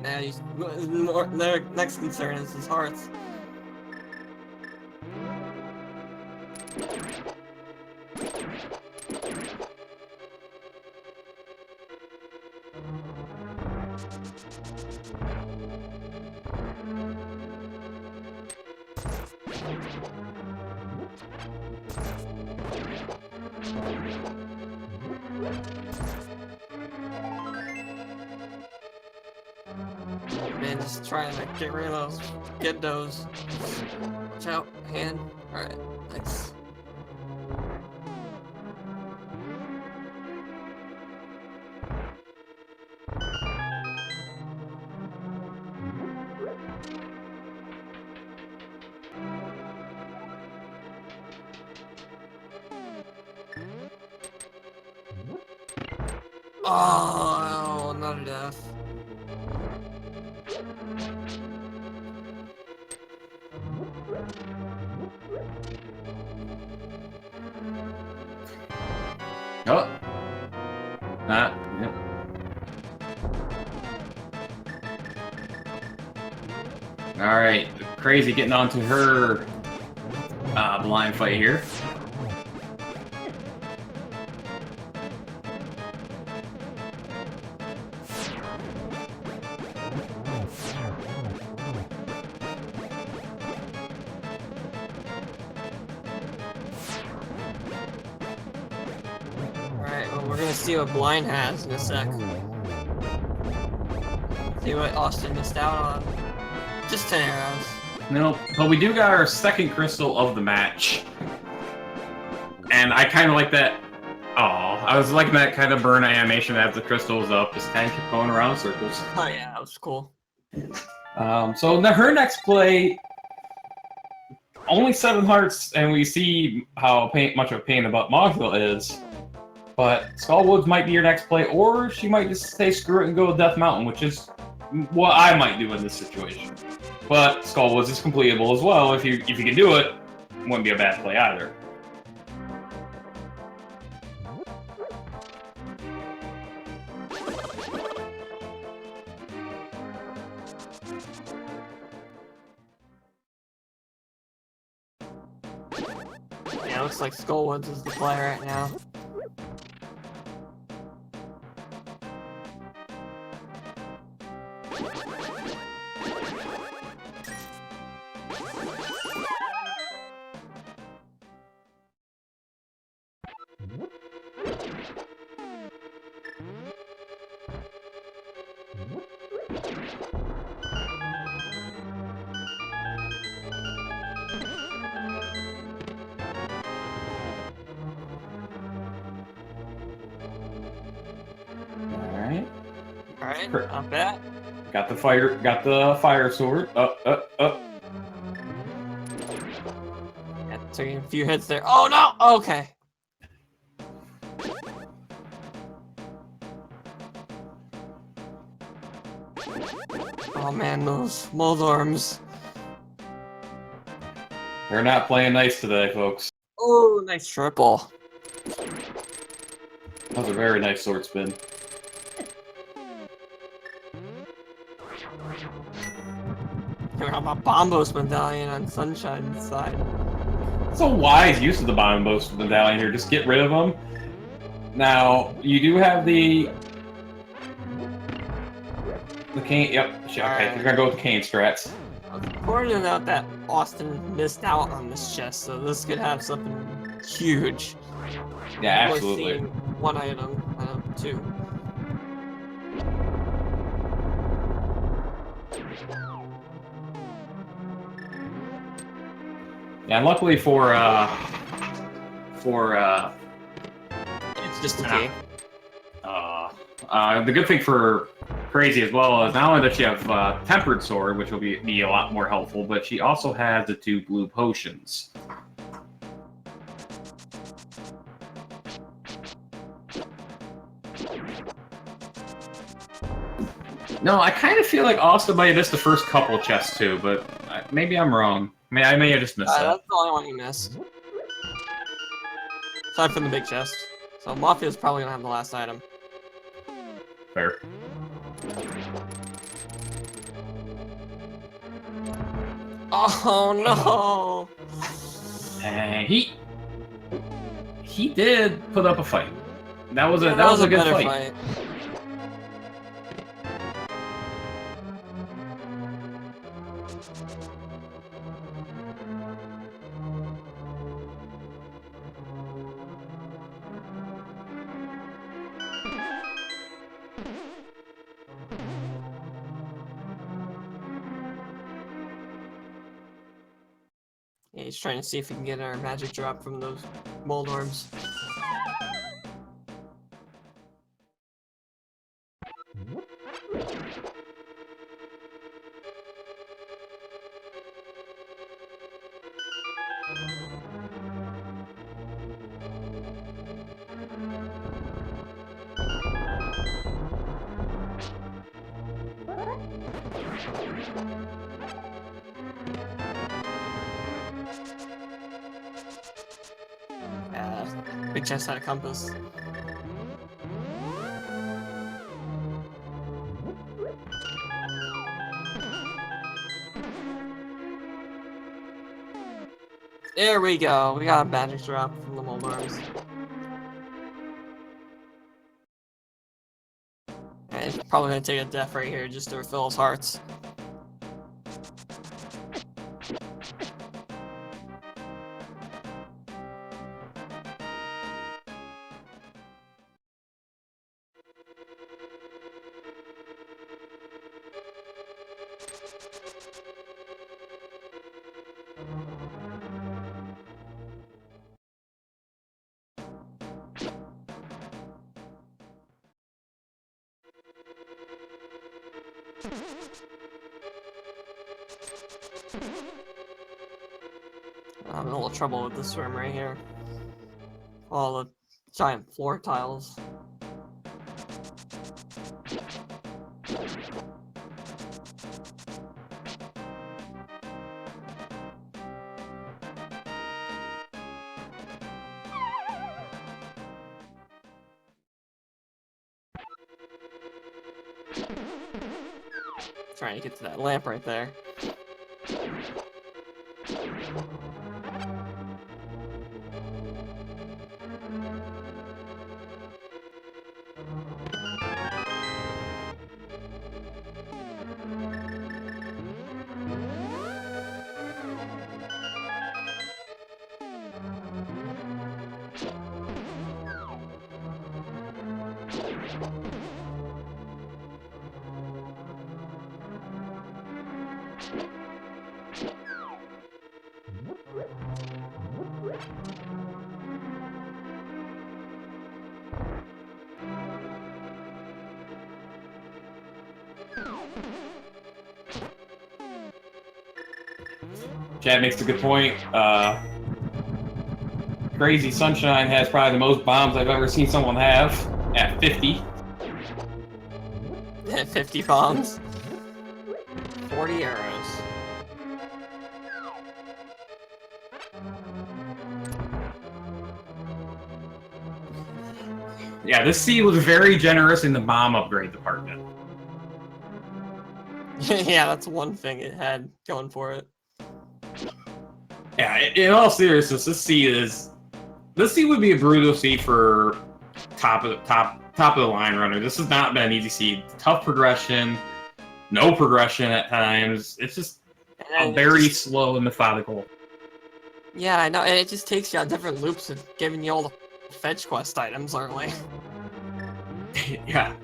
Yeah, their next concern is his hearts. Man, just trying to get rid of those ghettos. Watch out, hand. Alright, thanks. Oh, another death. Oh. Yep. Alright, Crazy getting onto her blind fight here. Alright, well, we're gonna see what Blind has in a sec. See what Austin missed out on. Just 10 arrows. No, but we do got our second crystal of the match. And I kind of like that. Oh, I was liking that kind of burn animation as the crystal was up. Just kind of kept going around in circles. Oh yeah, that was cool. So her next play, only 7 hearts, and we see how much of a pain in the butt Mogville is. But Skullwoods might be your next play, or she might just say screw it and go with Death Mountain, which is what I might do in this situation. But Skullwoods is completable as well. If you can do it, wouldn't be a bad play either. Yeah, looks like Skullwoods is the play right now. Alright, not bad. Got the fire sword. Up. Yeah, taking a few hits there. Oh no! Okay. Oh man, those Moldorms. They're not playing nice today, folks. Oh, nice triple. That was a very nice sword spin. We have a Bombos medallion on Sunshine's side. It's a wise use of the Bombos medallion here. Just get rid of them. Now, you do have the cane. Yep. Okay, Alright. we're gonna go with the cane strats. I was pointing out that Austin missed out on this chest, so this could have something huge. Yeah, Or absolutely. seeing one item, two. Yeah, and luckily for It's just a key. the good thing for Crazy as well is not only does she have Tempered Sword, which will be a lot more helpful, but she also has the 2 blue potions. No, I kind of feel like Austin might have missed the first couple chests too, but maybe I'm wrong. I may have just missed that. That's the only one you missed. Aside from the big chest. So Mafia's probably gonna have the last item. Fair. Oh no! And he did put up a fight. That was Yeah, a good better fight. Yeah, he's trying to see if he can get our magic drop from those mold orbs. Big chest had a compass. There we go. We got a magic drop from the mold orbs. And he's probably gonna take a death right here just to refill his hearts. I'm having a little trouble with this room right here. All the giant floor tiles. Trying to get to that lamp right there. Chad makes a good point. Crazy Sunshine has probably the most bombs I've ever seen someone have at 50. At 50 bombs. 40 arrows. Yeah, this sea was very generous in the bomb upgrade department. Yeah, that's one thing it had going for it. Yeah, in all seriousness, this sea would be a brutal sea for top of the line runner. This has not been an easy sea. Tough progression, no progression at times. It's just very slow and methodical. Yeah, I know, and it just takes you on different loops of giving you all the fetch quest items, aren't we? Yeah.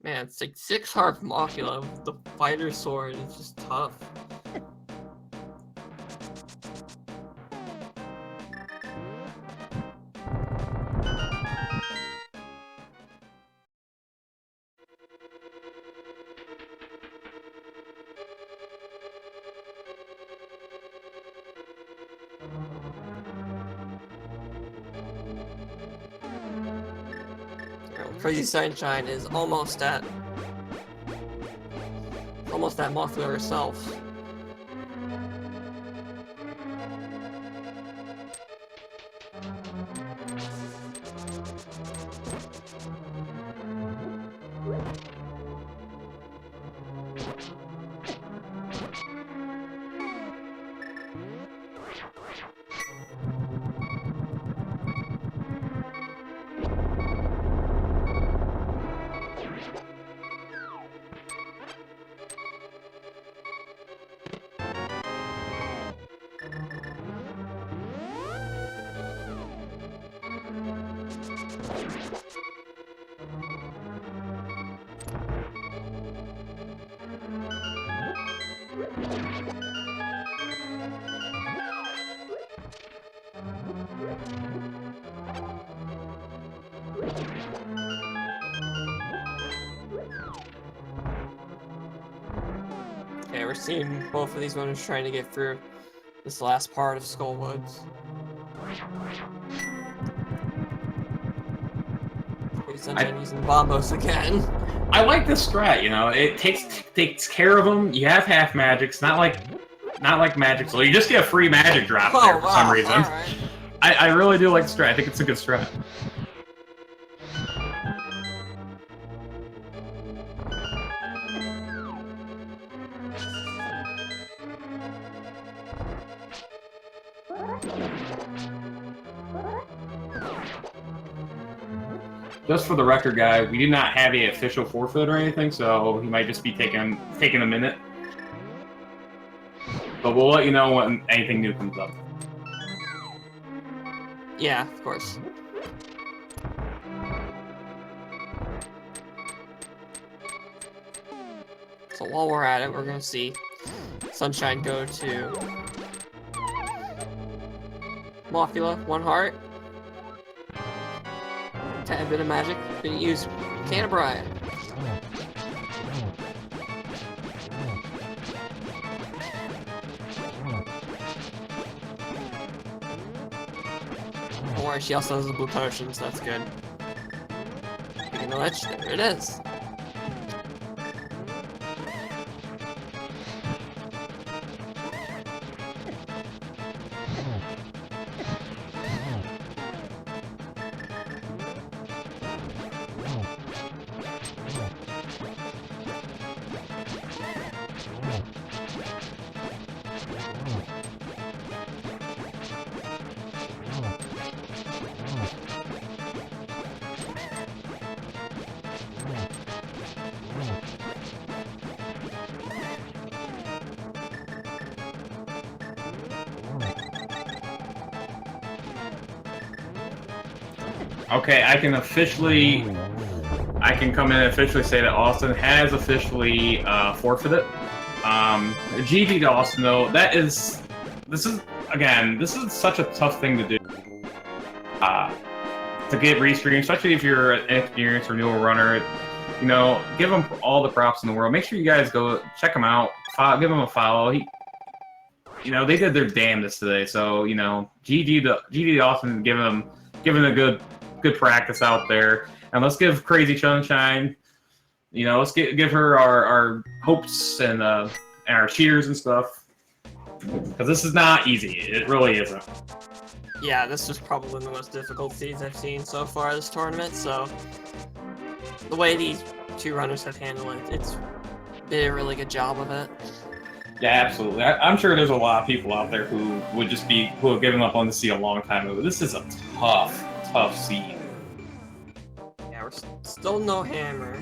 Man, it's like 6 Harp Machula with the fighter sword. It's just tough. Crazy Sunshine is almost at Mothra herself. we're seeing both of these runners trying to get through this last part of Skull Woods. Sunshine using bombos again. I like this strat, you know. It takes care of them. You have half magics, not like magic. So you just get a free magic drop there for some reason. Right. I really do like the strat. I think it's a good strat. Just for the record, guys, we did not have an official forfeit or anything, so he might just be taking a minute. But we'll let you know when anything new comes up. Yeah, of course. So while we're at it, we're gonna see Sunshine go to Mothula, 1 heart. Tad bit of magic. Gonna use Can of Brine. Don't worry, she also has the blue potion, so that's good. Speaking of which, there it is. Okay, I can come in and officially say that Austin has officially forfeited. GG to Austin, though. This is such a tough thing to do. To get restream, especially if you're an experienced or newer runner. You know, give him all the props in the world. Make sure you guys go check him out. Give him a follow. You know, they did their damnedest today. So, you know, GG to Austin, giving a good practice out there. And let's give Crazy Sunshine, you know, let's give her our hopes and our cheers and stuff. Because this is not easy. It really isn't. Yeah, this was probably the most difficult seeds I've seen so far this tournament, so the way these two runners have handled it, it's did a really good job of it. Yeah, absolutely. I'm sure there's a lot of people out there who have given up on the seed a long time ago. This is a tough seed. Yeah, we're still no hammer,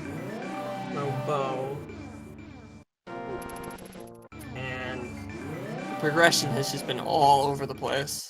no bow, and the progression has just been all over the place.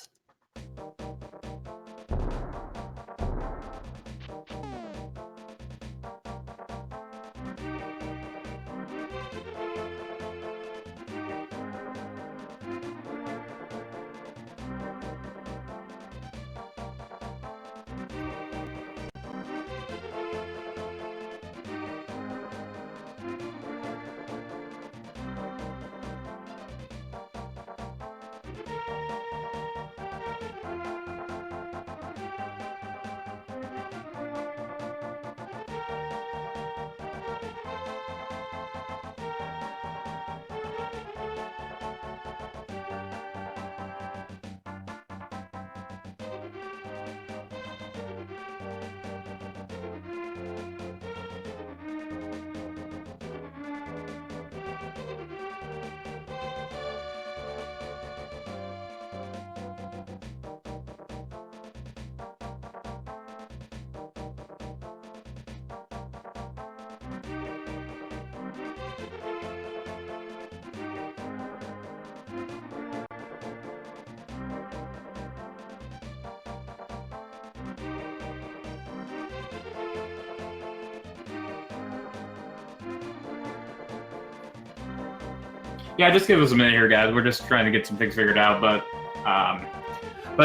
Yeah, just give us a minute here, guys. We're just trying to get some things figured out. But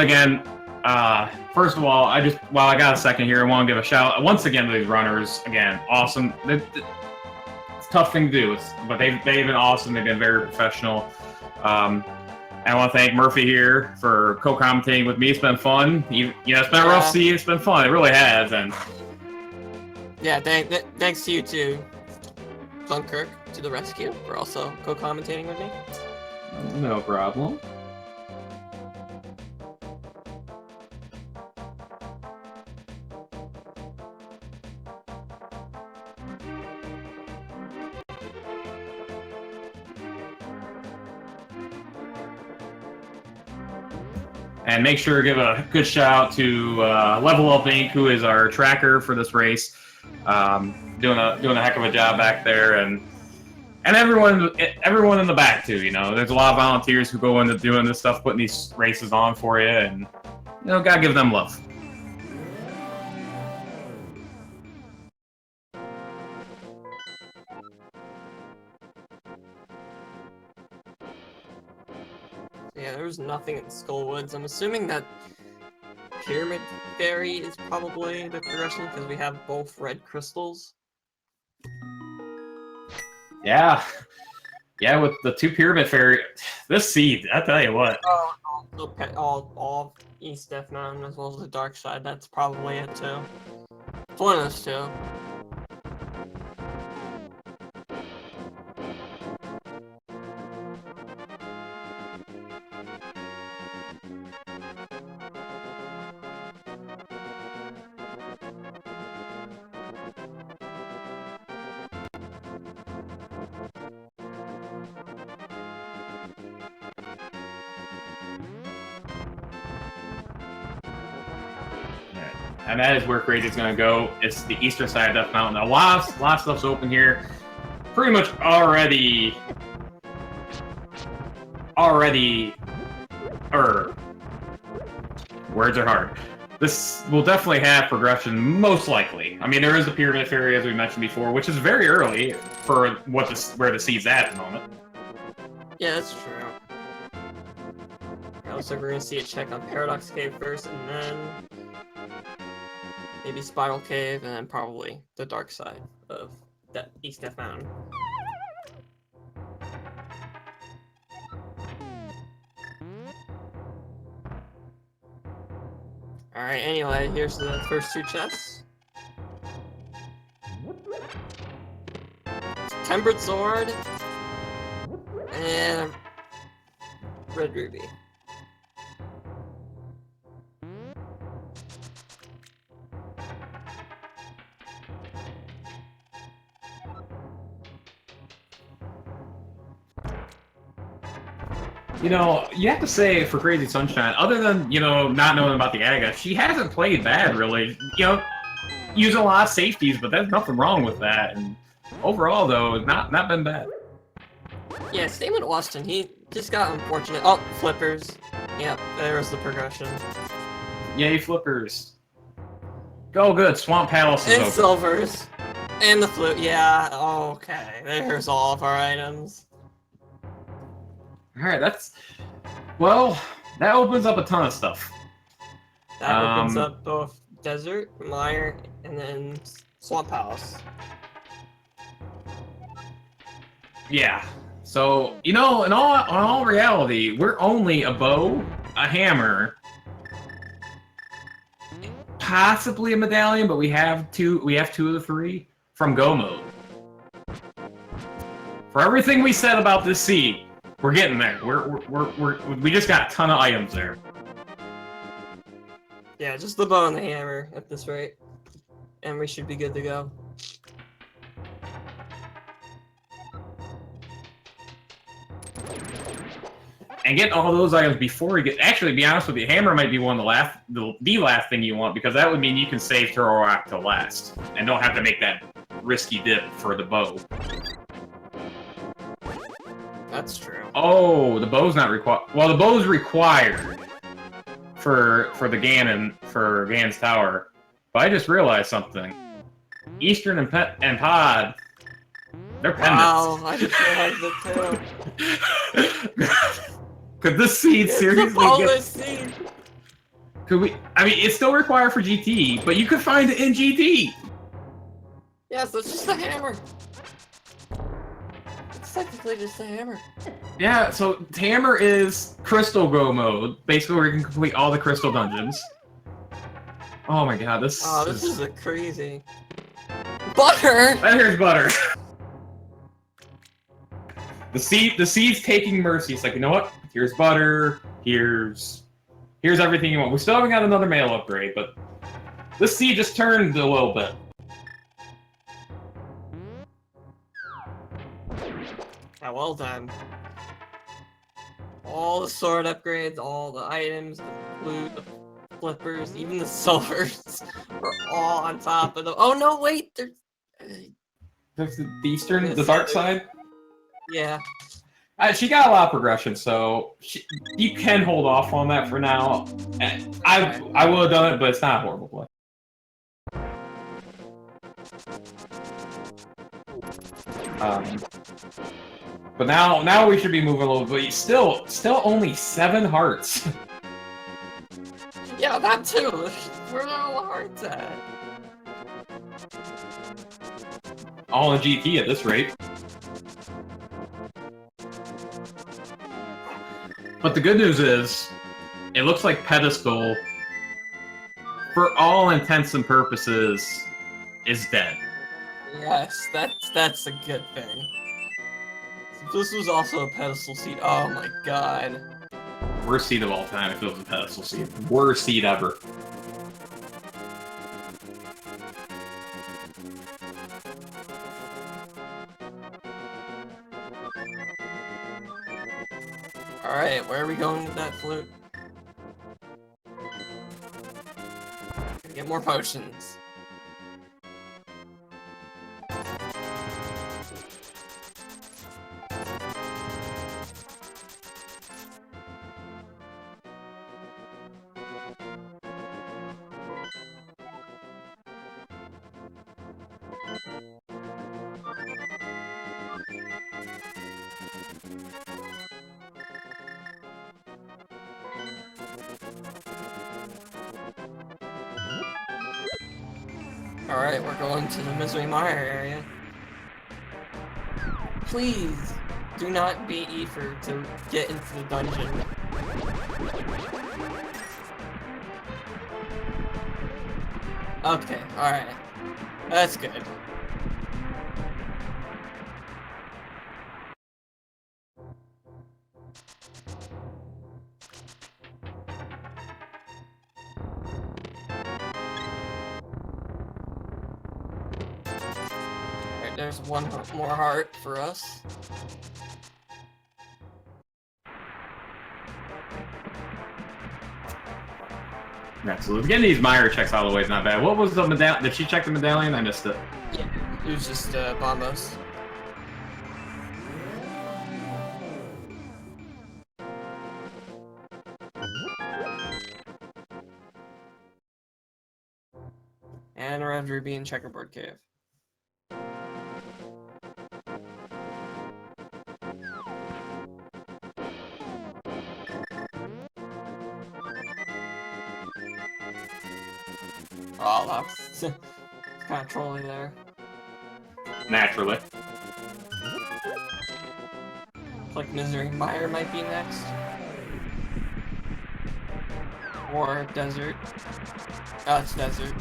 again, first of all, while I got a second here, I want to give a shout out once again to these runners. Again, awesome. tough thing to do. But they've been awesome. They've been very professional. I want to thank Murphy here for co-commentating with me. It's been fun. You know, it's been a rough season. It's been fun. It really has. And yeah, thanks to you too, Dunkirk, to the rescue, for also co-commentating with me. No problem. And make sure to give a good shout out to Level Up Inc., who is our tracker for this race, doing a heck of a job back there, and everyone in the back too. You know, there's a lot of volunteers who go into doing this stuff, putting these races on for you, and you know, gotta give them love. Yeah, there's nothing in Skullwoods. I'm assuming that Pyramid Fairy is probably the progression because we have both red crystals. Yeah, with the 2 Pyramid Fairy, this seed, I tell you what. All East Death Mountain as well as the Dark Side. That's probably it too. It's one of those two. And that is where Crazy's going to go. It's the eastern side of Death Mountain. A lot of stuff's open here. Pretty much already. Words are hard. This will definitely have progression, most likely. I mean, there is the Pyramid Fairy, as we mentioned before, which is very early for where the seed's at the moment. Yeah, that's true. So we're going to see a check on Paradox Cave first, and then maybe Spiral Cave, and then probably the dark side of that East Death Mountain. Alright, anyway, here's the first 2 chests. Tempered Sword, and a Red Ruby. You know, you have to say for Crazy Sunshine, other than, you know, not knowing about the Aga, she hasn't played bad, really. You know, using a lot of safeties, but there's nothing wrong with that. And overall, though, it's not been bad. Yeah, same with Austin. He just got unfortunate. Oh, flippers. Yep, there's the progression. Yay, flippers. Go good. Swamp Palace is and open. Silvers. And the flute. Yeah, okay. There's all of our items. Alright, well, that opens up a ton of stuff. That opens up both Desert, Mire, and then Swamp Palace. Yeah. So, you know, in all reality, we're only a bow, a hammer, possibly a medallion, but we have two of the 3 from Go Mode. For everything we said about this seed, we're getting there. We just got a ton of items there. Yeah, just the bow and the hammer at this rate. And we should be good to go. And get all those items before you get... Actually, to be honest with you, hammer might be the last thing you want, because that would mean you can save Turtle Rock to last. And don't have to make that risky dip for the bow. That's true. Oh, the bow's not required. Well, the bow's required for Ganon's Tower. But I just realized something. Eastern and Pod, they're pendants. Wow, I just realized it too. Could this seed seriously get... seed. Could we... I mean, it's still required for GT, but you could find it in GT! Yes, it's just a hammer. technically just a hammer. Yeah, so Hammer is Crystal Go mode, basically where you can complete all the crystal dungeons. Oh my god, this is a crazy... Butter! And here's Butter. The seed's taking mercy. It's like, you know what? Here's Butter. Here's everything you want. We still haven't got another male upgrade, but this seed just turned a little bit. Yeah, well done. All the sword upgrades, all the items, the loot, the flippers, even the silvers are all on top of them. Oh no, wait! There's the eastern, the dark side? Yeah. She got a lot of progression, so you can hold off on that for now. I would have done it, but it's not a horrible play. But now we should be moving a little bit. Still only 7 hearts. Yeah, that too. Where are all the hearts at? All in GT at this rate. But the good news is, it looks like Pedestal, for all intents and purposes, is dead. Yes, that's a good thing. This was also a pedestal seed. Oh my god. Worst seed of all time if it was a pedestal seed. Worst seed ever. Alright, where are we going with that flute? Get more potions. Alright, we're going to the Misery Mire area. Please, do not beat Ether to get into the dungeon. Okay, alright. That's good. There's one more heart for us. Yeah, so getting these Mire checks out of the way is not bad. What was the medallion? Did she check the medallion? I missed it. Yeah, it was just Bombos. And a Red Ruby and Checkerboard Cave. Oh, that's kind of trolly there. Naturally. Looks like Misery Mire might be next. Or Desert. Oh, it's Desert.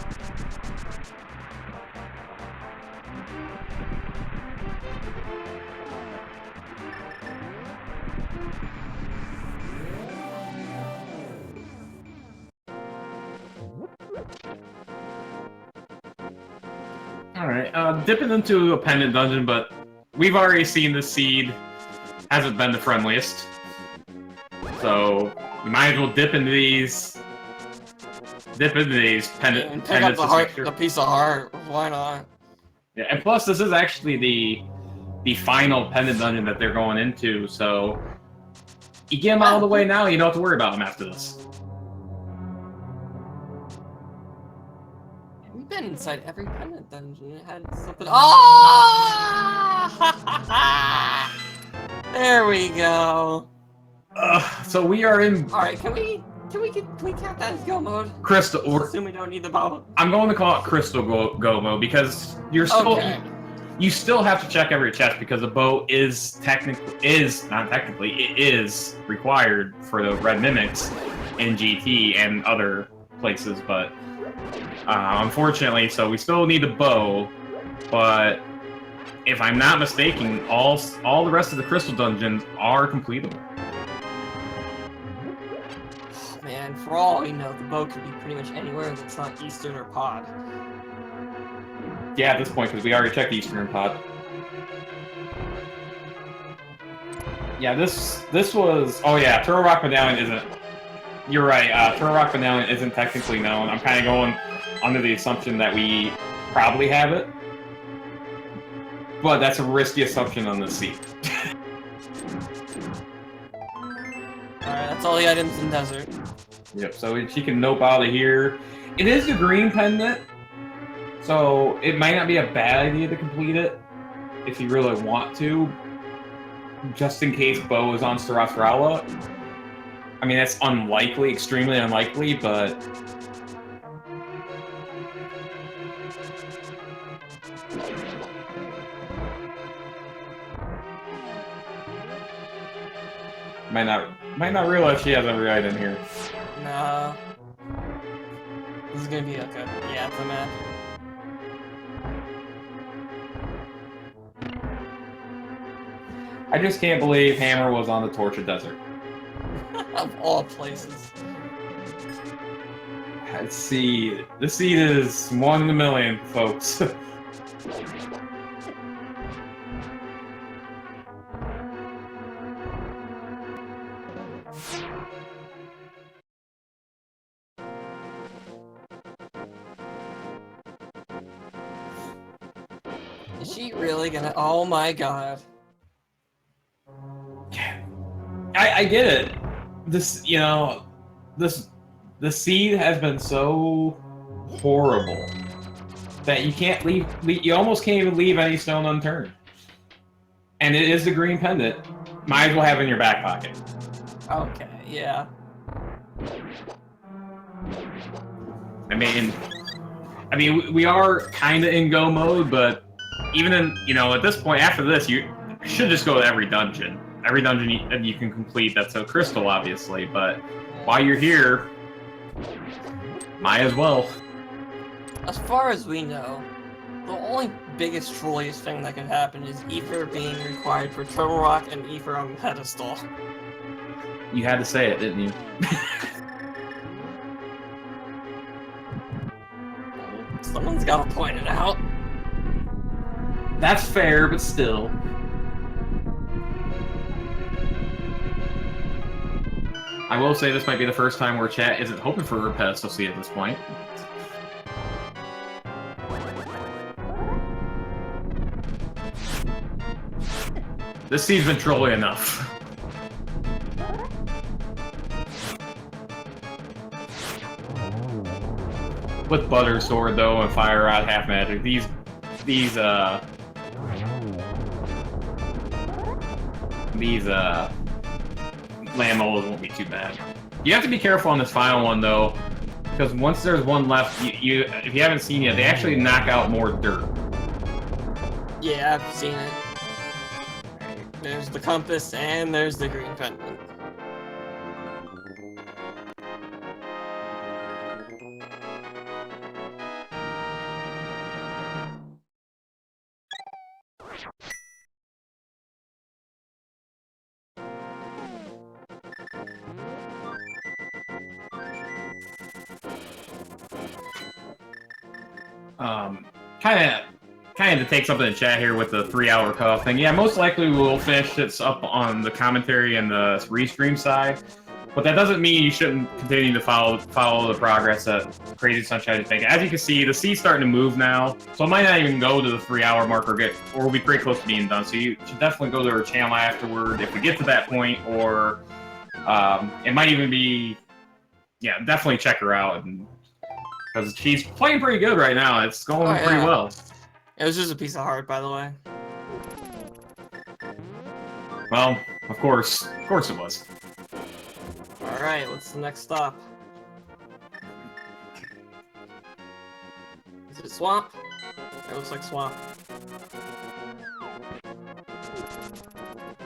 Alright, dipping into a pendant dungeon, but we've already seen the seed hasn't been the friendliest. So, we might as well dip into these pendants. And pick up the heart, the piece of heart. Why not? Yeah, and plus this is actually the final pendant dungeon that they're going into, so you get them out of the way now, you don't have to worry about them after this. We've been inside every pendant dungeon. It had something. Oh! There we go. So we are in. All right, can we count that as go mode? Crystal. Assume we don't need the bow. I'm going to call it Crystal Go mode because you're still. Okay. you still have to check every chest because the bow is it is required for the red mimics in GT and other places, but unfortunately, so we still need the bow, but if I'm not mistaken, all the rest of the crystal dungeons are completable. Oh, man, for all we know, the bow could be pretty much anywhere that's not Eastern or Pod. Yeah, at this point, because we already checked Eastern Pod. Yeah, this was... Oh yeah, Turtle Rock Medallion isn't... You're right, Turtle Rock Medallion isn't technically known. I'm kind of going under the assumption that we probably have it. But that's a risky assumption on the seat. Alright, that's all the items in Desert. Yep, so she can nope out of here. It is the green pendant, so it might not be a bad idea to complete it if you really want to, just in case Bo is on Sarasrala. I mean, that's unlikely, extremely unlikely, but... Might not realize she has every item here. No. This is gonna be okay. Yeah, it's a map. I just can't believe Hammer was on the Tortured Desert. Of all places. Let's see. This seed is 1 in a million, folks. Is she really gonna? Oh my god. I get it. This, you know, the seed has been so horrible that you can't you almost can't even leave any stone unturned. And it is the green pendant. Might as well have it in your back pocket. Okay, yeah. I mean, we are kind of in go mode, but even in, you know, at this point, after this, you should just go to every dungeon. Every dungeon you can complete that's a crystal, obviously, but while you're here, might as well. As far as we know, the only biggest trolliest thing that could happen is Ether being required for Turtle Rock and Ether on the pedestal. You had to say it, didn't you? Someone's gotta point it out. That's fair, but still. I will say this might be the first time where chat isn't hoping for a pedestal seat at this point. This seat's been trolly enough. With Butter Sword, though, and Fire Rod Half Magic, these land moles won't be too bad. You have to be careful on this final one, though, because once there's one left, if you haven't seen yet, they actually knock out more dirt. Yeah, I've seen it. There's the compass and there's the green pendant. Kind of to take something in chat here with the 3-hour cutoff thing. Yeah, most likely we will finish this up on the commentary and the restream side, but that doesn't mean you shouldn't continue to follow the progress that Crazy Sunshine is making. As you can see, the sea's starting to move now, so it might not even go to the 3-hour mark or we'll be pretty close to being done. So you should definitely go to her channel afterward if we get to that point, or it might even be, yeah, definitely check her out, because she's playing pretty good right now. It's going pretty well. It was just a piece of heart, by the way. Well, of course it was. Alright, what's the next stop? Is it Swamp? It looks like swamp.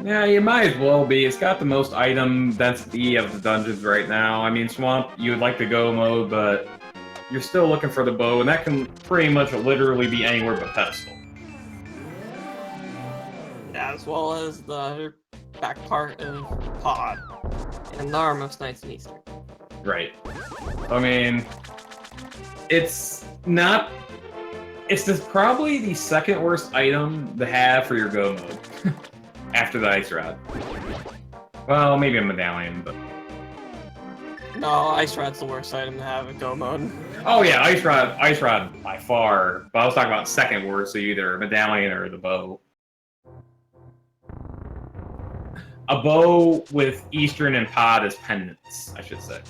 Yeah, you might as well be. It's got the most item density of the dungeons right now. I mean, Swamp, you would like the go mode, but you're still looking for the bow, and that can pretty much literally be anywhere but pedestal. As well as the back part of Pod. And there are most nights in Easter. Right. I mean, it's not... It's probably the second worst item to have for your go mode. After the Ice Rod. Well, maybe a medallion, but... No, Ice Rod's the worst item to have in go mode. Oh yeah, Ice Rod by far. But I was talking about second worst, so either a medallion or the bow. A bow with Eastern and Pod as pendants, I should say.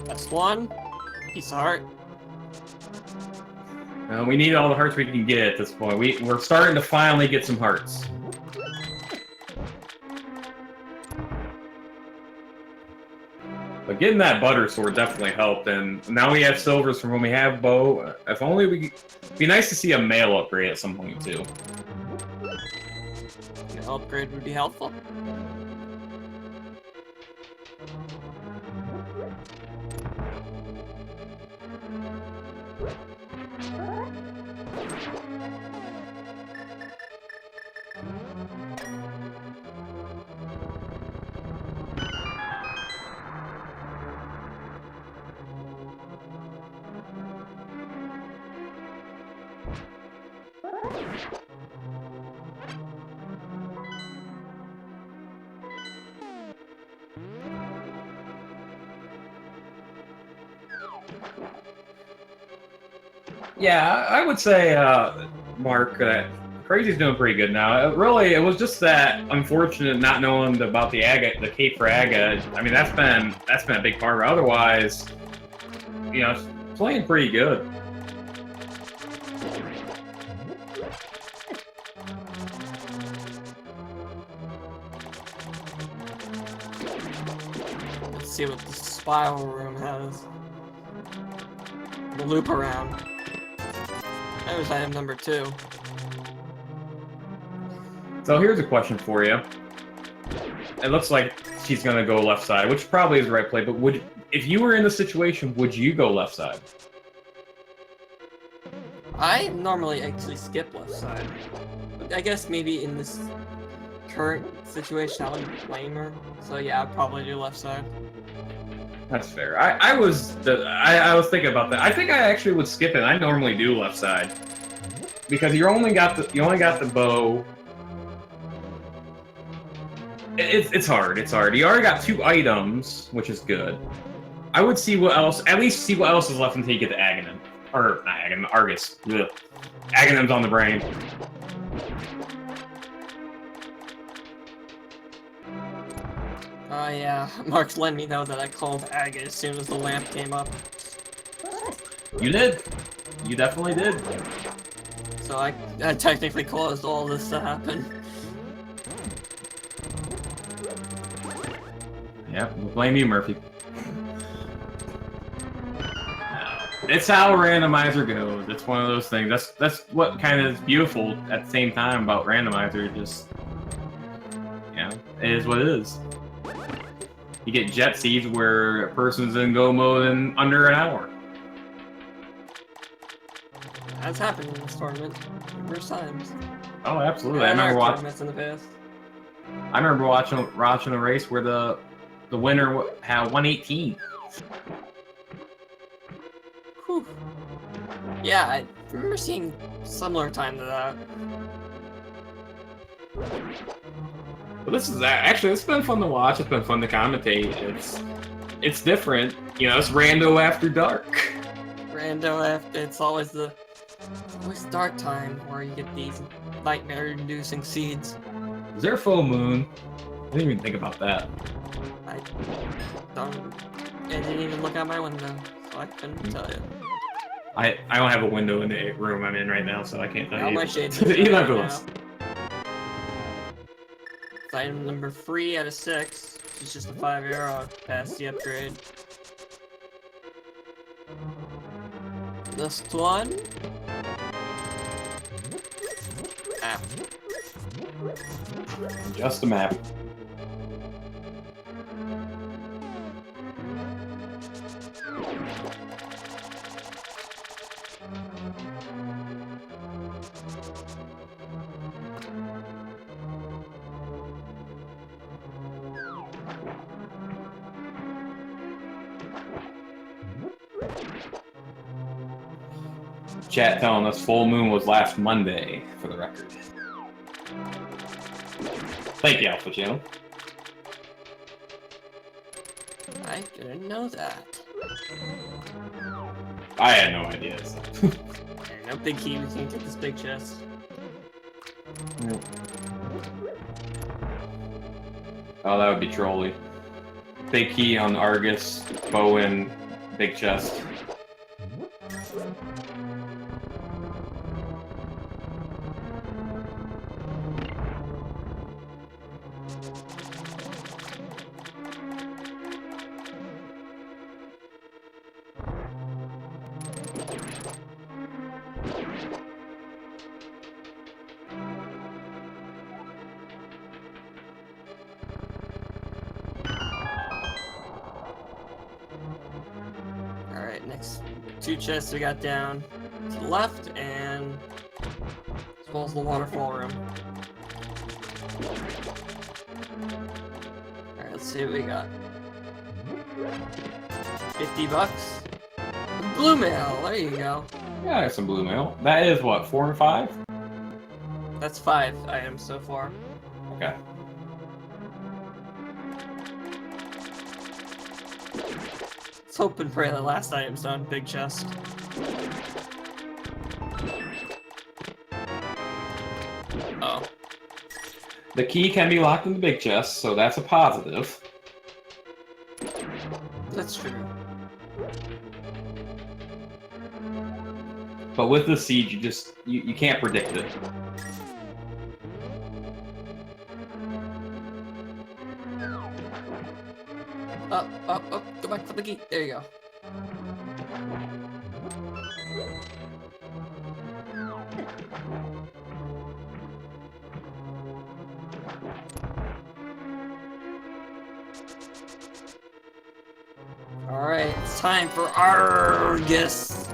That's one. Piece of heart. We need all the hearts we can get at this point. We're starting to finally get some hearts. But getting that butter sword definitely helped, and now we have silvers from when we have bow. If only we... It'd be nice to see a male upgrade at some point, too. An upgrade would be helpful. Yeah, I would say, Mark, that Crazy's doing pretty good now. It was just that unfortunate not knowing about the cape for Aga. I mean, that's been a big part of it. Otherwise, you know, it's playing pretty good. Let's see what the spiral room has. The loop around. There's item number 2. So here's a question for you. It looks like she's gonna go left side, which probably is the right play, but if you were in the situation, would you go left side? I normally actually skip left side. I guess maybe in this current situation I would blame her. So yeah, I'd probably do left side. That's fair. I was thinking about that. I think I actually would skip it. I normally do left side because you only got the bow. It's hard. It's hard. You already got 2 items, which is good. I would see what else. At least see what else is left until you get to Aghanim, or not Aghanim, Argus. Ugh. Aghanim's on the brain. Oh yeah, Mark's letting me know that I called Aga as soon as the lamp came up. You did. You definitely did. So I technically caused all this to happen. Yeah, we'll blame you, Murphy. It's how Randomizer goes. It's one of those things. That's what kind of is beautiful at the same time about Randomizer. Just, you know, it is what it is. You get jet seeds where a person's in go mode in under an hour. That's happened in this tournament numerous times. Oh, absolutely. Yeah, I remember watching. tournaments in the past. I remember watching a race where the the winner had 118. Whew. Yeah, I remember seeing similar time to that. But this is actually, it's been fun to watch. It's been fun to commentate. It's different. You know, it's rando after dark. Rando after it's always dark time where you get these nightmare-inducing seeds. Is there a full moon? I didn't even think about that. I didn't even look out my window, so I couldn't tell you. I don't have a window in the room I'm in right now, so I can't tell All you. my shades. Even if it was. Item number 3 out of 6. It's just a 5 arrow past the upgrade. This one. Ah. Just a map. Chat telling us full moon was last Monday, for the record. Thank you, Alpha Channel. I didn't know that. I had no idea. So. I don't think he can get this big chest. Nope. Oh, that would be trolly. Big key on Argus, Bowen, big chest. Alright, next 2 chests we got down to the left, and as well as the waterfall room. Alright, let's see what we got. 50 bucks. Blue mail, there you go. Yeah, I have some blue mail. That is what, 4 and 5? That's 5 items so far. Okay. Let's hope and pray the last item's done. Big chest. Oh. The key can be locked in the big chest, so that's a positive. That's true. But with the siege, you can't predict it. Up, go back for the key. There you go. Alright, it's time for Argus.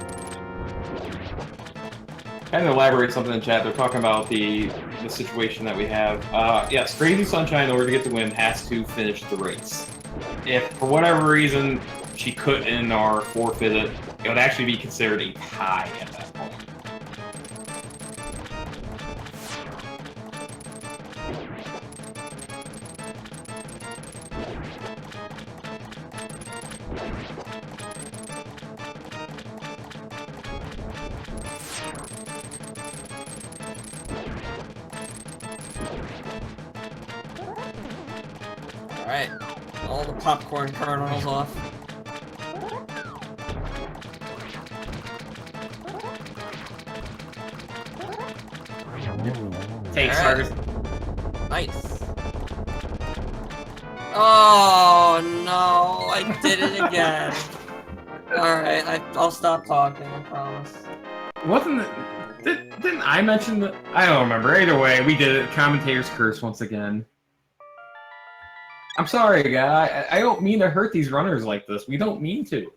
Kind of elaborate something in chat. They're talking about the situation that we have. Yes, Crazy Sunshine, in order to get the win, has to finish the race. If, for whatever reason, she couldn't or forfeited, it would actually be considered a tie at that point. Alright, all the popcorn kernels off. Thanks, All right. Argus. Nice. Oh no, I did it again. Alright, I'll stop talking, I promise. Wasn't it? Didn't I mention that? I don't remember. Either way, we did it. Commentator's curse once again. I'm sorry, guy. I don't mean to hurt these runners like this. We don't mean to.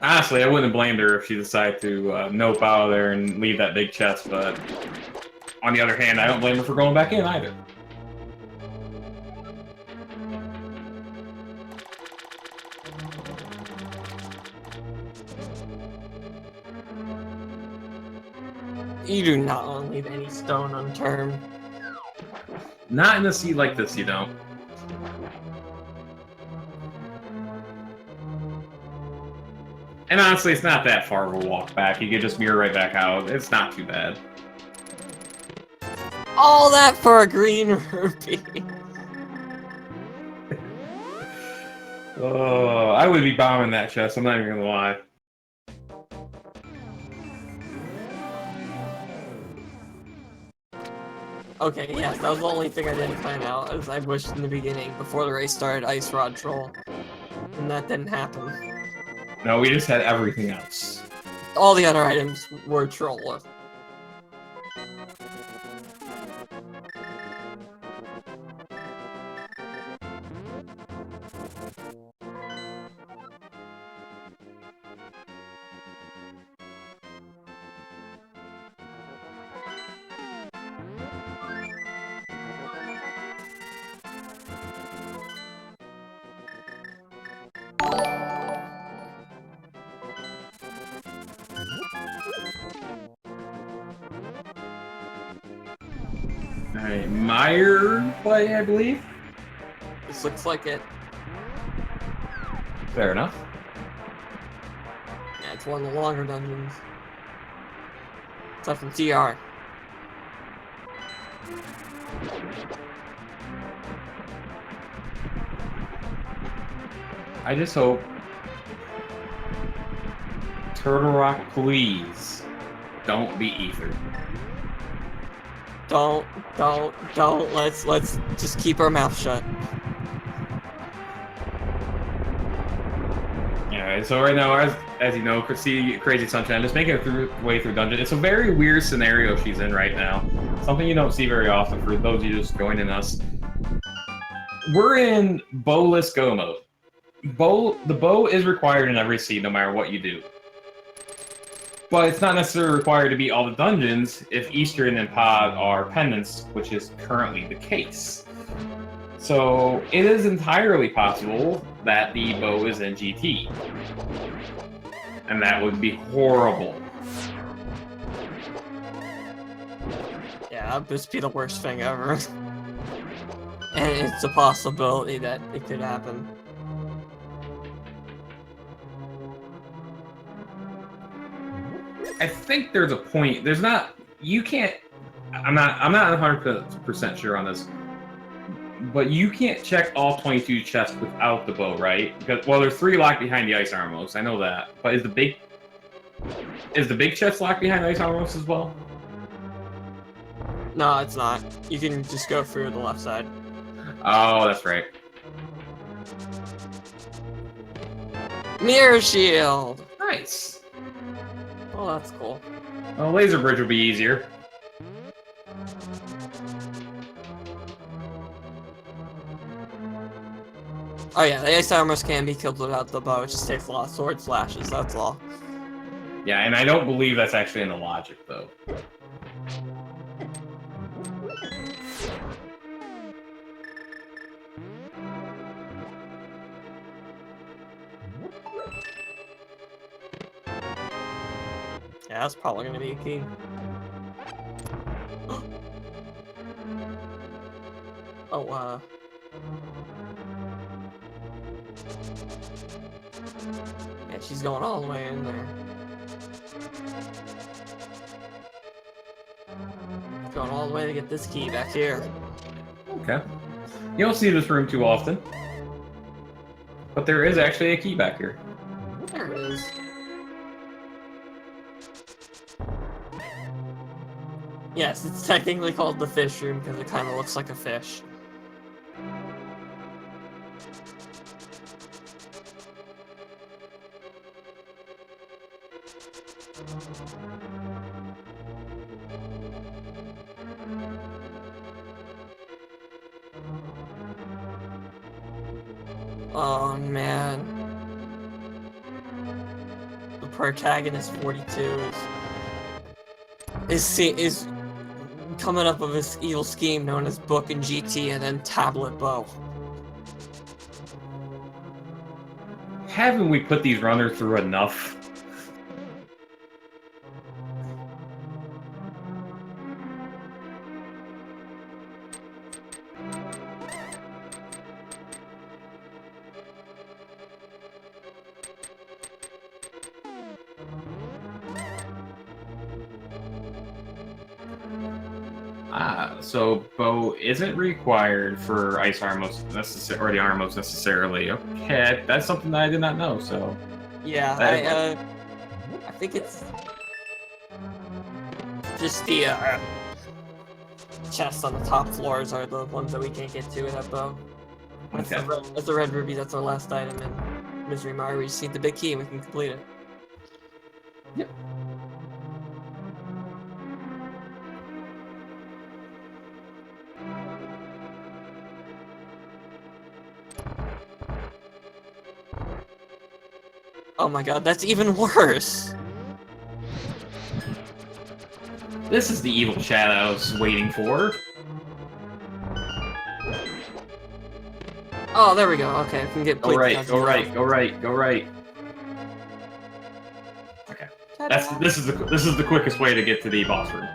Honestly, I wouldn't have blamed her if she decided to nope out of there and leave that big chest, but On the other hand, I don't blame her for going back in either. You do not want to leave any stone unturned. Not in a seat like this, you don't. And honestly, it's not that far of a walk back. You could just mirror right back out. It's not too bad. All that for a green rupee. Oh, I would be bombing that chest. I'm not even gonna lie. Okay, yes, that was the only thing I didn't plan out, as I wished in the beginning, before the race started, Ice Rod Troll. And that didn't happen. No, we just had everything else. All the other items were troll. Alright, Meyer play, I believe. This looks like it. Fair enough. Yeah, it's one of the longer dungeons. It's up from TR. I just hope. Turtle Rock, please. Don't be Ether. Don't. Let's just keep our mouth shut. Alright, so right now, as you know, Crazy Sunshine just making it way through dungeon. It's a very weird scenario she's in right now. Something you don't see very often for those of you just joining us. We're in bowless go mode. The bow is required in every seed, no matter what you do. But it's not necessarily required to be all the dungeons if Eastern and Pod are pendants, which is currently the case. So it is entirely possible that the bow is in GT. And that would be horrible. Yeah, that'd just be the worst thing ever. And it's a possibility that it could happen. I think there's a point. There's not. You can't. I'm not 100% sure on this. But you can't check all 22 chests without the bow, right? Because there's 3 locked behind the ice armors. I know that. But is the big chest locked behind the ice armors as well? No, it's not. You can just go through the left side. Oh, that's right. Mirror shield. Nice. Oh, that's cool. Well, laser bridge would be easier. Oh yeah, the ice armors can be killed without the bow. It just takes a lot of sword slashes, that's all. Yeah, and I don't believe that's actually in the logic, though. Yeah, that's probably gonna be a key. Oh, yeah, she's going all the way in there. Going all the way to get this key back here. Okay. You don't see this room too often. But there is actually a key back here. There it is. Yes, it's technically called the fish room because it kind of looks like a fish. Oh man. The protagonist 42 is coming up with this evil scheme known as Book and GT and then Tablet Bow. Haven't we put these runners through enough? So bow isn't required for ice arm modes or the arm modes necessarily. Okay, that's something that I did not know. So Yeah, I think it's just the chests on the top floors are the ones that we can't get to with that bow. That's, okay. that's the red ruby. That's our last item in Misery Mire. We just need the big key and we can complete it. Yep. Oh my god, that's even worse! This is the evil chat I was waiting for. Oh, there we go. Okay, we can get. Go right, go right, go right, go right. Okay, this is the quickest way to get to the boss room.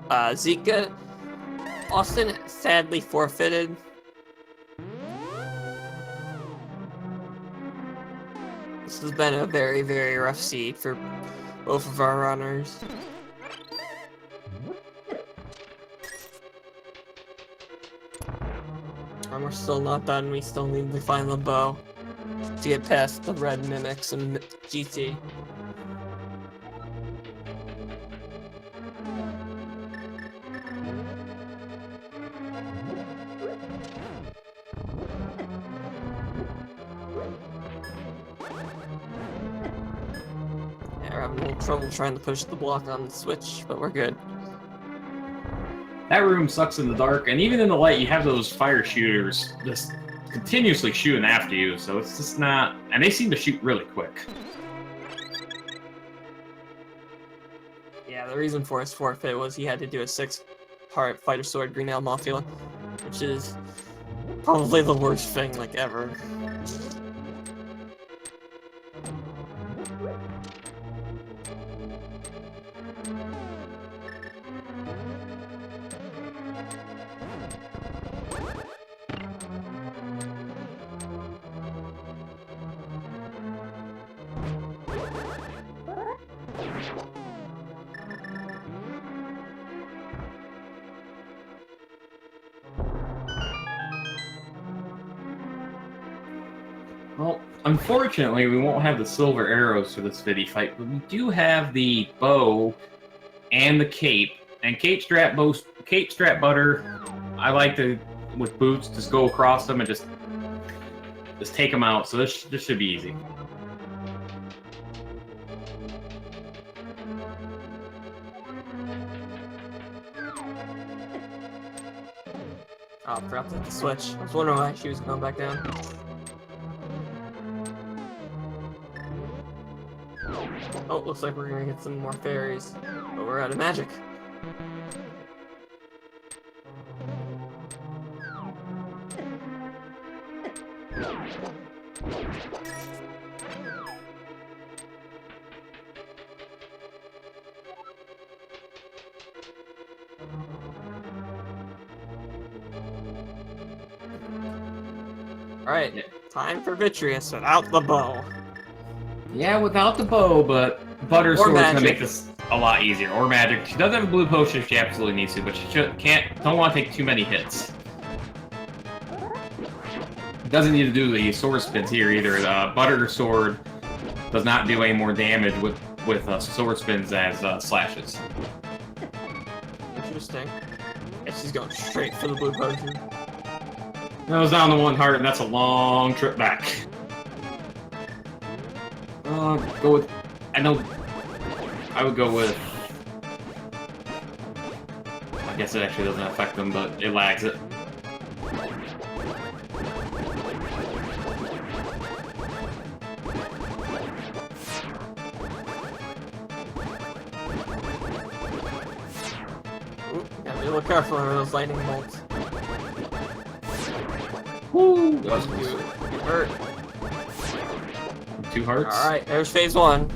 Zika, Austin sadly forfeited. This has been a very, very rough seed for both of our runners. And we're still not done. We still need to find the bow to get past the red mimics and GT. Yeah, we're having a little trouble trying to push the block on the switch, but we're good. That room sucks in the dark, and even in the light, you have those fire shooters just continuously shooting after you, so it's just not... And they seem to shoot really quick. Yeah, the reason for his forfeit was he had to do a 6-part Fighter Sword Green Ale Mafia, which is probably the worst thing, like, ever. Well, unfortunately, we won't have the silver arrows for this Viddy fight, but we do have the bow and the cape. And cape strap butter, I like to, with boots, just go across them and just take them out. So this should be easy. Oh, forgot to hit the switch. I was wondering why she was going back down. Oh, looks like we're gonna get some more fairies, but we're out of magic. Alright, time for Vitreous without the bow. Yeah, without the bow, but Butter Sword's gonna magic. make this a lot easier. Or magic. She does have a blue potion if she absolutely needs to, but she don't want to take too many hits. Doesn't need to do the sword spins here either. Butter Sword does not do any more damage with sword spins as slashes. Interesting. Yeah, she's going straight for the blue potion. That was down to 1 heart, and that's a long trip back. Go with... I know... I would go with... I guess it actually doesn't affect them, but it lags it. You look careful with those lightning bolts. Woo! You hurt. 2 hearts. Alright, there's phase 1.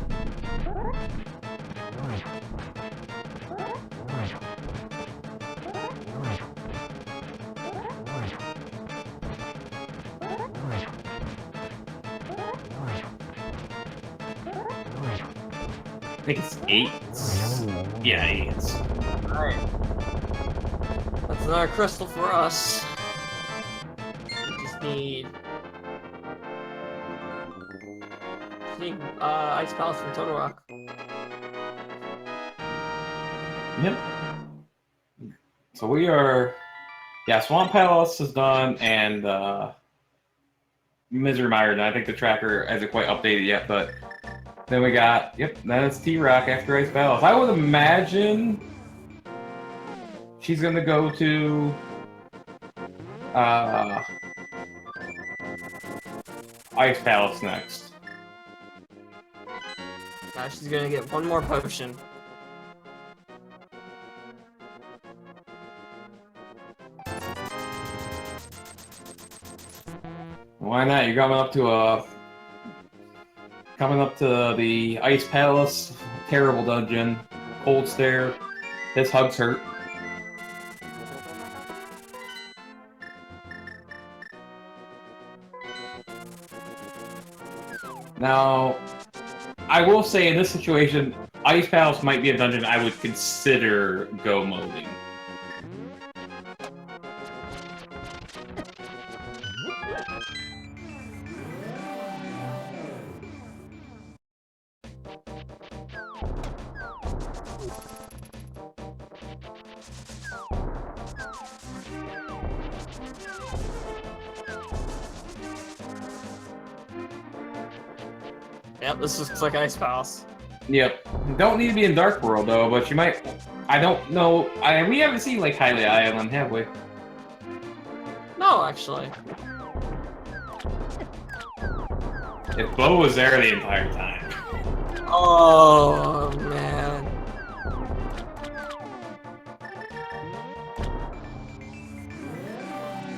I think it's 8. Yeah, 8. Alright. That's another crystal for us. We just need... Ice Palace from Total Rock. Yep. So we are... Yeah, Swamp Palace is done, and Misery Mire done. I think the tracker hasn't quite updated yet, but... Then we got... Yep, then it's T-Rock after Ice Palace. I would imagine... She's gonna go to... Ice Palace next. Now she's gonna get one more potion. Why not? You're coming up to the Ice Palace, terrible dungeon, cold stare. His hugs hurt. Now, I will say in this situation, Ice Palace might be a dungeon I would consider go moding. Yep, this looks like Ice Palace. Yep. Don't need to be in Dark World though, but you might. I don't know. We haven't seen like Hylia Island, have we? No, actually. If Bo was there the entire time. Oh man.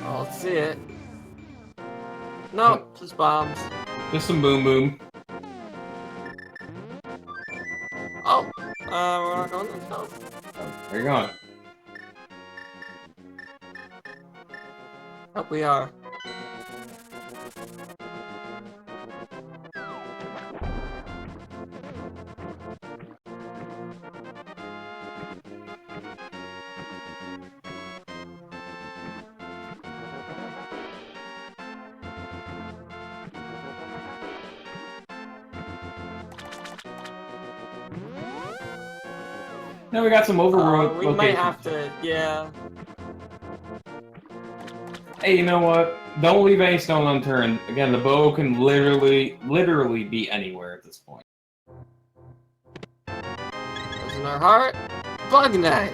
Oh, let's see it. No, just bombs. Just some boom boom. Oh, we're not going this house. Where you going? Oh, we are. Now we got some overworld We locations. might have to, yeah. Hey, you know what? Don't leave any stone unturned. Again, the bow can literally be anywhere at this point. What's in our heart? Bug Knight!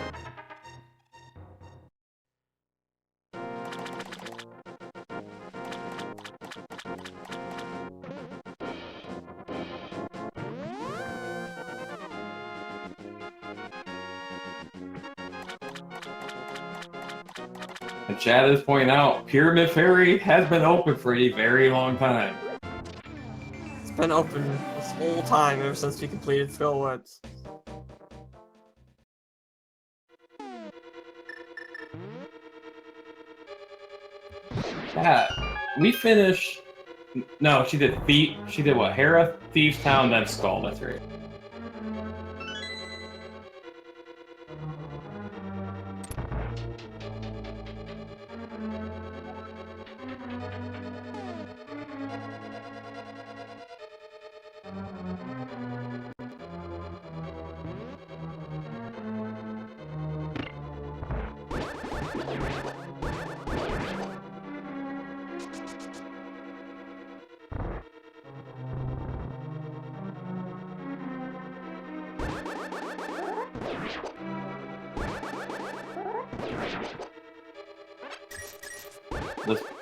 And Chad is pointing out, Pyramid Fairy has been open for a very long time. It's been open this whole time ever since we completed Phil Woods. Yeah, we finished. No, she did Thief. She did what? Hera, Thieves Town, then Skull. That's right.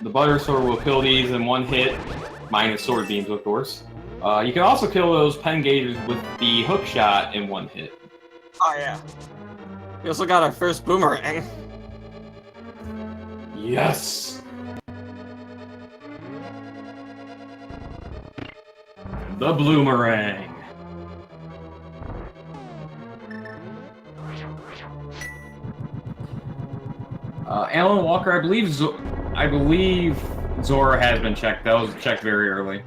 The Butter Sword will kill these in one hit, minus sword beams, of course. You can also kill those pen gauges with the hook shot in one hit. Oh yeah. We also got our first boomerang. Yes! The bloomerang. Alan Walker, I believe Zora has been checked. That was checked very early.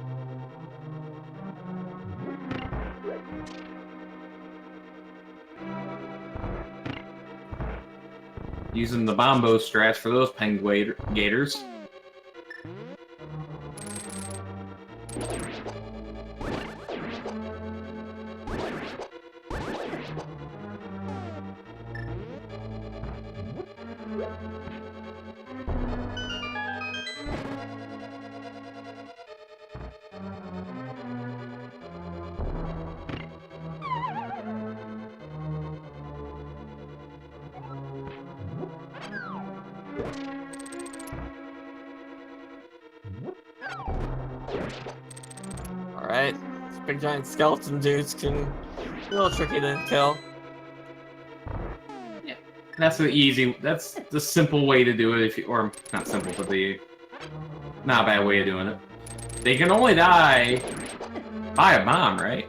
Using the Bombo strats for those gators. Alright, these big giant skeleton dudes can be a little tricky to kill. Yeah, that's that's the simple way to do it, or not simple, but the not a bad way of doing it. They can only die by a bomb, right?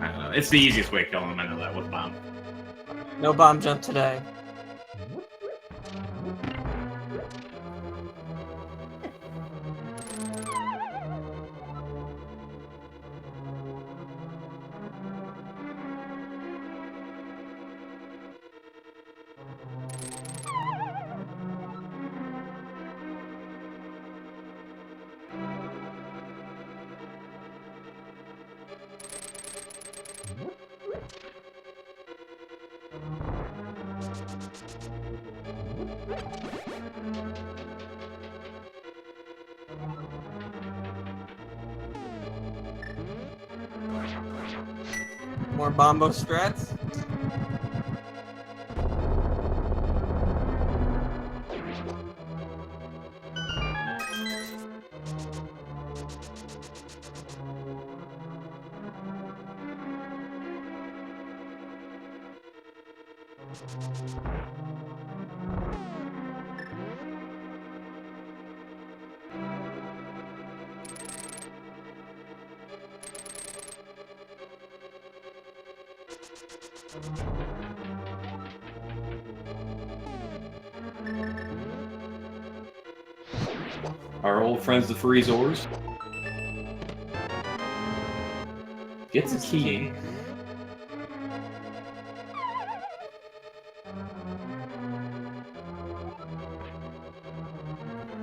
I don't know. It's the easiest way of killing them, I know that, with a bomb. No bomb jump today. More Bombo strats. Our old friends, the Freezors. Gets a key.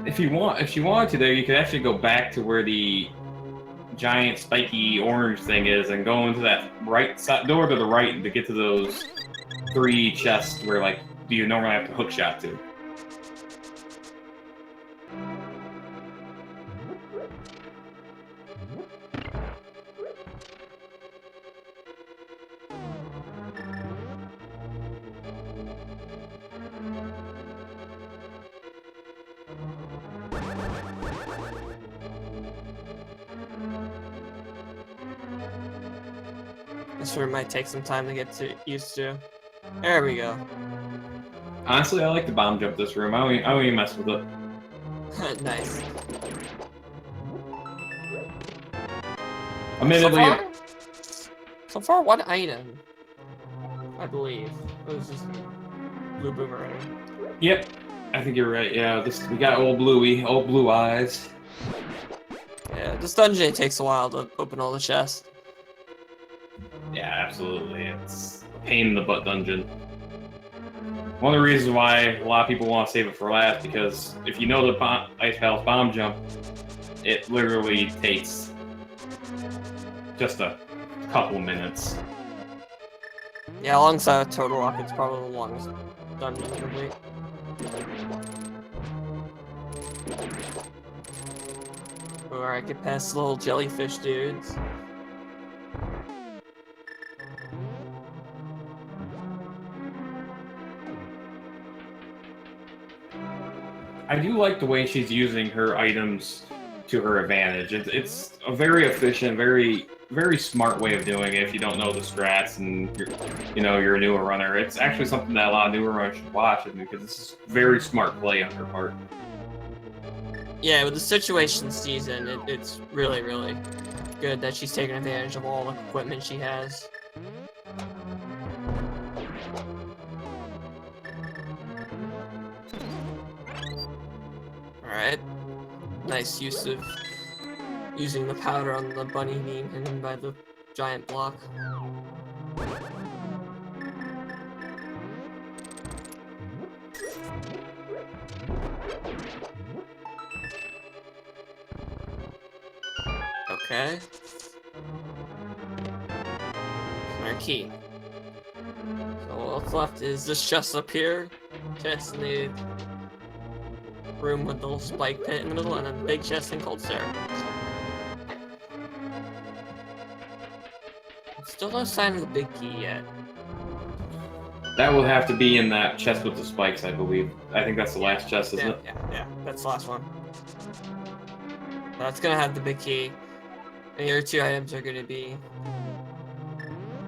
If you wanted to, there you could actually go back to where the giant spiky orange thing is, and go into that right side door to the right to get to those 3 chests where, like, you normally have to hook shot to. This room might take some time to get used to. There we go. Honestly, I like to bomb jump this room. I don't even mess with it. Nice. Admittedly, So far, one item, I believe. It was just blue boomerang. yep, I think you're right. Yeah, we got old Bluey, old Blue Eyes. Yeah, this dungeon takes a while to open all the chests. Yeah, absolutely. It's a pain in the butt dungeon. One of the reasons why a lot of people want to save it for last, because if you know the Ice Palace bomb jump, it literally takes just a couple minutes. Yeah, alongside Total Rocket's probably the longest dungeon to complete. Alright, get past the little jellyfish dudes. I do like the way she's using her items to her advantage. It's a very efficient, very very smart way of doing it if you don't know the strats and you're a newer runner. It's actually something that a lot of newer runners should watch because this is very smart play on her part. Yeah, with the situation season, it's really, really good that she's taking advantage of all the equipment she has. Alright. Nice use of using the powder on the bunny being hidden by the giant block. Okay. Our key. So what's left is this chest up here. Chest in the room with the little spike pit in the middle, and a big chest in cold stair. Still no sign of the big key yet. That will have to be in that chest with the spikes, I believe. I think that's the last chest, isn't it? Yeah, that's the last one. That's gonna have the big key. And your two items are gonna be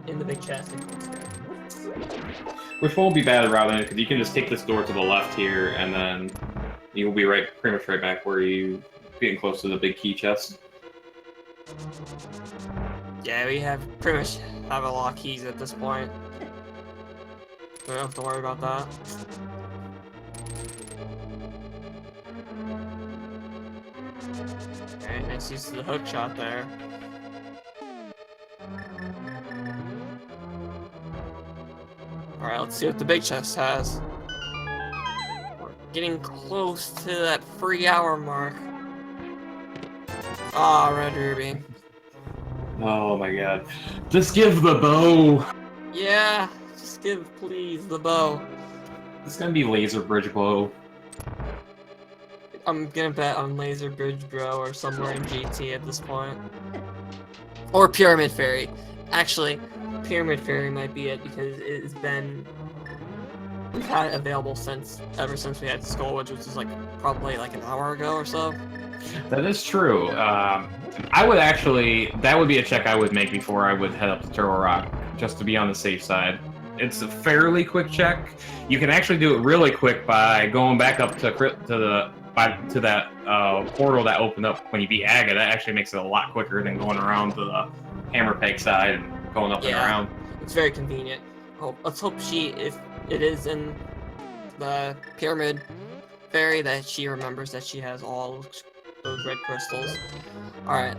in the big chest. Which won't be bad at routing it, because you can just take this door to the left here, and then you'll be pretty much right back where you getting close to the big key chest. Yeah, we pretty much have a lot of keys at this point. We don't have to worry about that. Alright, nice use of the hook shot there. Alright, let's see what the big chest has. We're getting close to that 3-hour mark. Ah, red ruby. Oh my god. Just give the bow! Yeah, just give, please, the bow. It's gonna be laser bridge bow. I'm gonna bet on Laser Bridge Bro or somewhere in GT at this point. Or Pyramid Fairy. Actually, Pyramid Fairy might be it because it's been... We've had it available ever since we had Skullwoods, which was like probably like an hour ago or so. That is true. I would actually... That would be a check I would make before I would head up to Turtle Rock, just to be on the safe side. It's a fairly quick check. You can actually do it really quick by going back up to that portal that opened up when you beat Aga. That actually makes it a lot quicker than going around to the Hammer Peg side and going up and around. It's very convenient. Let's hope if it is in the Pyramid Fairy, that she remembers that she has all those red crystals. Alright,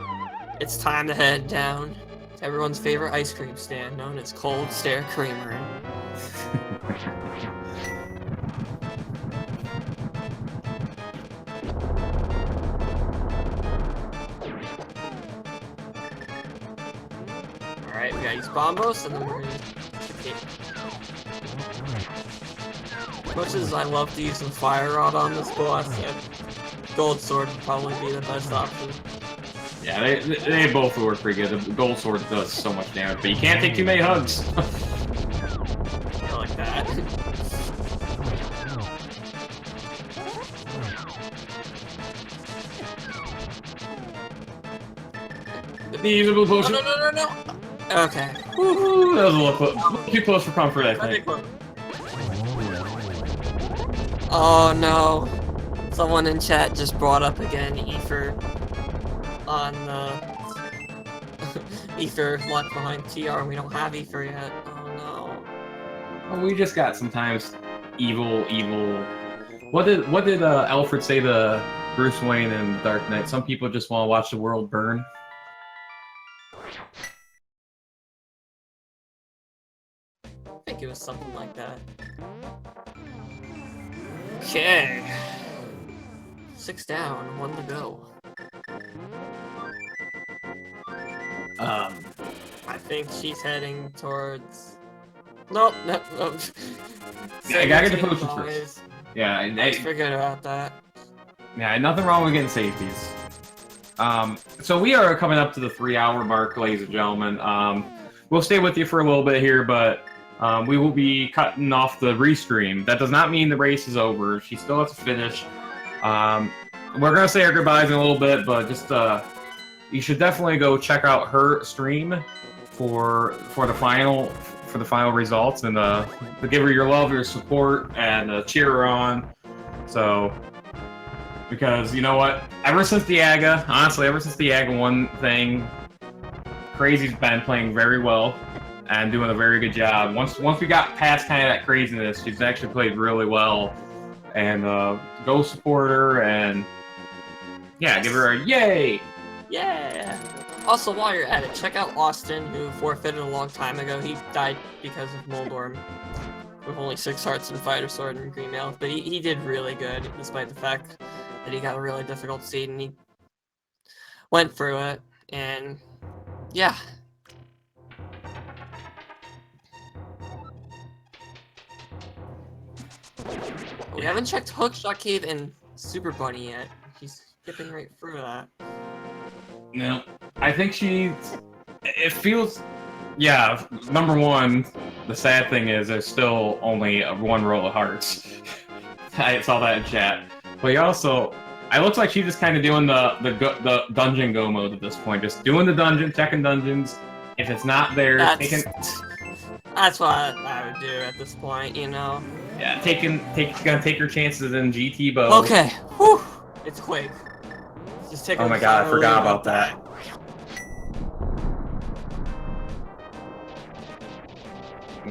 it's time to head down to everyone's favorite ice cream stand, known as Cold Stair Creamery. Alright, we gotta use Bombos, and then we're gonna... Okay. As much as I love to use some Fire Rod on this boss, Gold Sword would probably be the best option. Yeah, they both work pretty good. The Gold Sword does so much damage, but you can't take too many hugs. Yeah, like that. The usable potion. No. Okay. Woohoo! That was a little too close for comfort, I think. Oh no. Someone in chat just brought up again Ether on Ether left behind TR, and we don't have Ether yet. Oh no. Well, we just got sometimes evil. What did Alfred say to Bruce Wayne in Dark Knight? Some people just want to watch the world burn. I think it was something like that. Okay. 6 down, 1 to go. I think she's heading towards... Nope. Yeah, I gotta get the potions first. Yeah, I forget about that. Yeah, nothing wrong with getting safeties. So we are coming up to the 3-hour mark, ladies and gentlemen. We'll stay with you for a little bit here, but we will be cutting off the restream. That does not mean the race is over. She still has to finish. We're gonna say our goodbyes in a little bit, but just you should definitely go check out her stream for the final results and to give her your love, your support, and cheer her on. So, because you know what, ever since the AGA, honestly, ever since the AGA 1 thing, Crazy's been playing very well and doing a very good job. Once we got past kind of that craziness, she's actually played really well. And go support her and yeah, give her a yay! Yeah! Also, while you're at it, check out Austin, who forfeited a long time ago. He died because of Moldorm, with only 6 hearts and Fighter Sword and Green Mail. But he did really good, despite the fact that he got a really difficult seed, and he went through it. And yeah. We haven't checked Hookshot Cave and Super Bunny yet. He's skipping right through that. No, I think it feels, yeah, number one, the sad thing is there's still only 1 roll of hearts. I saw that in chat. But he also, it looks like she's just kind of doing the dungeon go mode at this point. Just doing the dungeon, checking dungeons. If it's not there, that's what I would do at this point, you know? Yeah, gonna take your chances in GT bow. Okay, whew, it's quick. Just take. Oh my god, I forgot about that.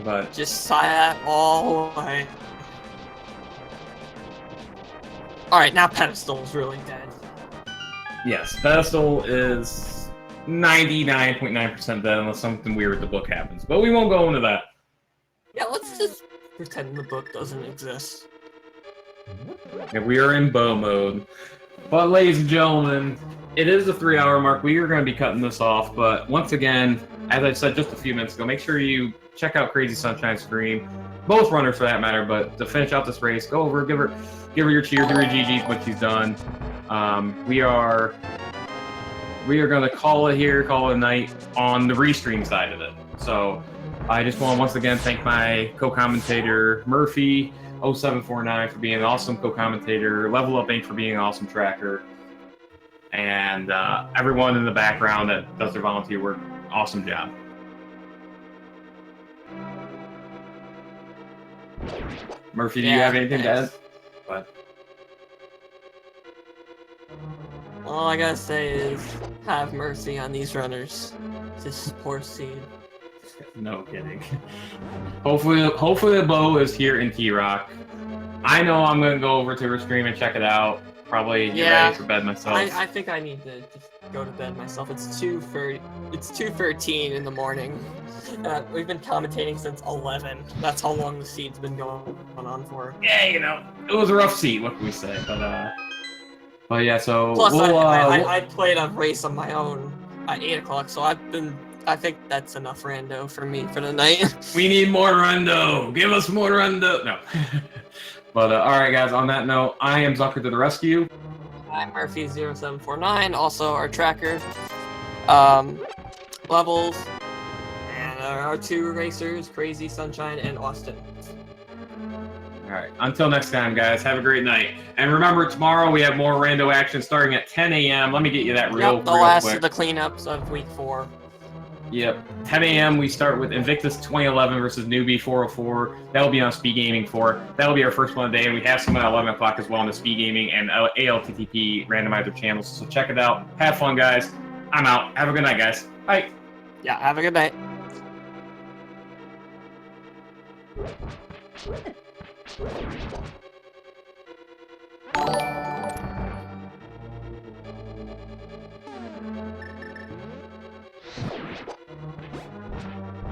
But just sigh that all the way. All right, now Pedestal is really dead. Yes, Pedestal is 99.9% dead unless something weird with the book happens. But we won't go into that. Yeah, let's just pretend the book doesn't exist. Yeah, we are in bow mode. But ladies and gentlemen, it is the 3-hour mark. We are going to be cutting this off. But once again, as I said just a few minutes ago, make sure you check out Crazy Sunshine's stream. Both runners for that matter, but to finish out this race, go over, give her your cheer, give her GG's what she's done. We are going to call it here, call it a night on the restream side of it. So I just want to once again thank my co-commentator Murphy 0749 for being an awesome co-commentator, Level Up Inc. for being an awesome tracker, and everyone in the background that does their volunteer work. Awesome job. Murphy, do you have anything to add? What? All I gotta say is, have mercy on these runners. This poor seed. No kidding. Hopefully the bow is here in T-Rock. I know I'm gonna go over to her stream and check it out. Probably get ready for bed myself. I think I need to just go to bed myself. It's 2:13 in the morning. We've been commentating since 11. That's how long the seed's been going on for. Yeah, you know, it was a rough seed. What can we say? But yeah. So plus, I played a race on my own at 8 o'clock. So I think that's enough rando for me for the night. We need more rando. Give us more rando. No. But all right, guys. On that note, I am Zucker to the rescue. I'm Murphy0749, also our tracker. Levels, and our 2 racers, Crazy Sunshine and Austin. All right. Until next time, guys. Have a great night. And remember, tomorrow we have more rando action starting at 10 a.m. Let me get you that real quick. The last of the cleanups of week 4. Yep. 10 a.m. we start with Invictus 2011 versus Newbie 404. That'll be on Speed Gaming 4. That'll be our first one of the day, and we have some at 11 o'clock as well on the Speed Gaming and ALTTP Randomizer channels. So check it out. Have fun, guys. I'm out. Have a good night, guys. Bye. Yeah, have a good night.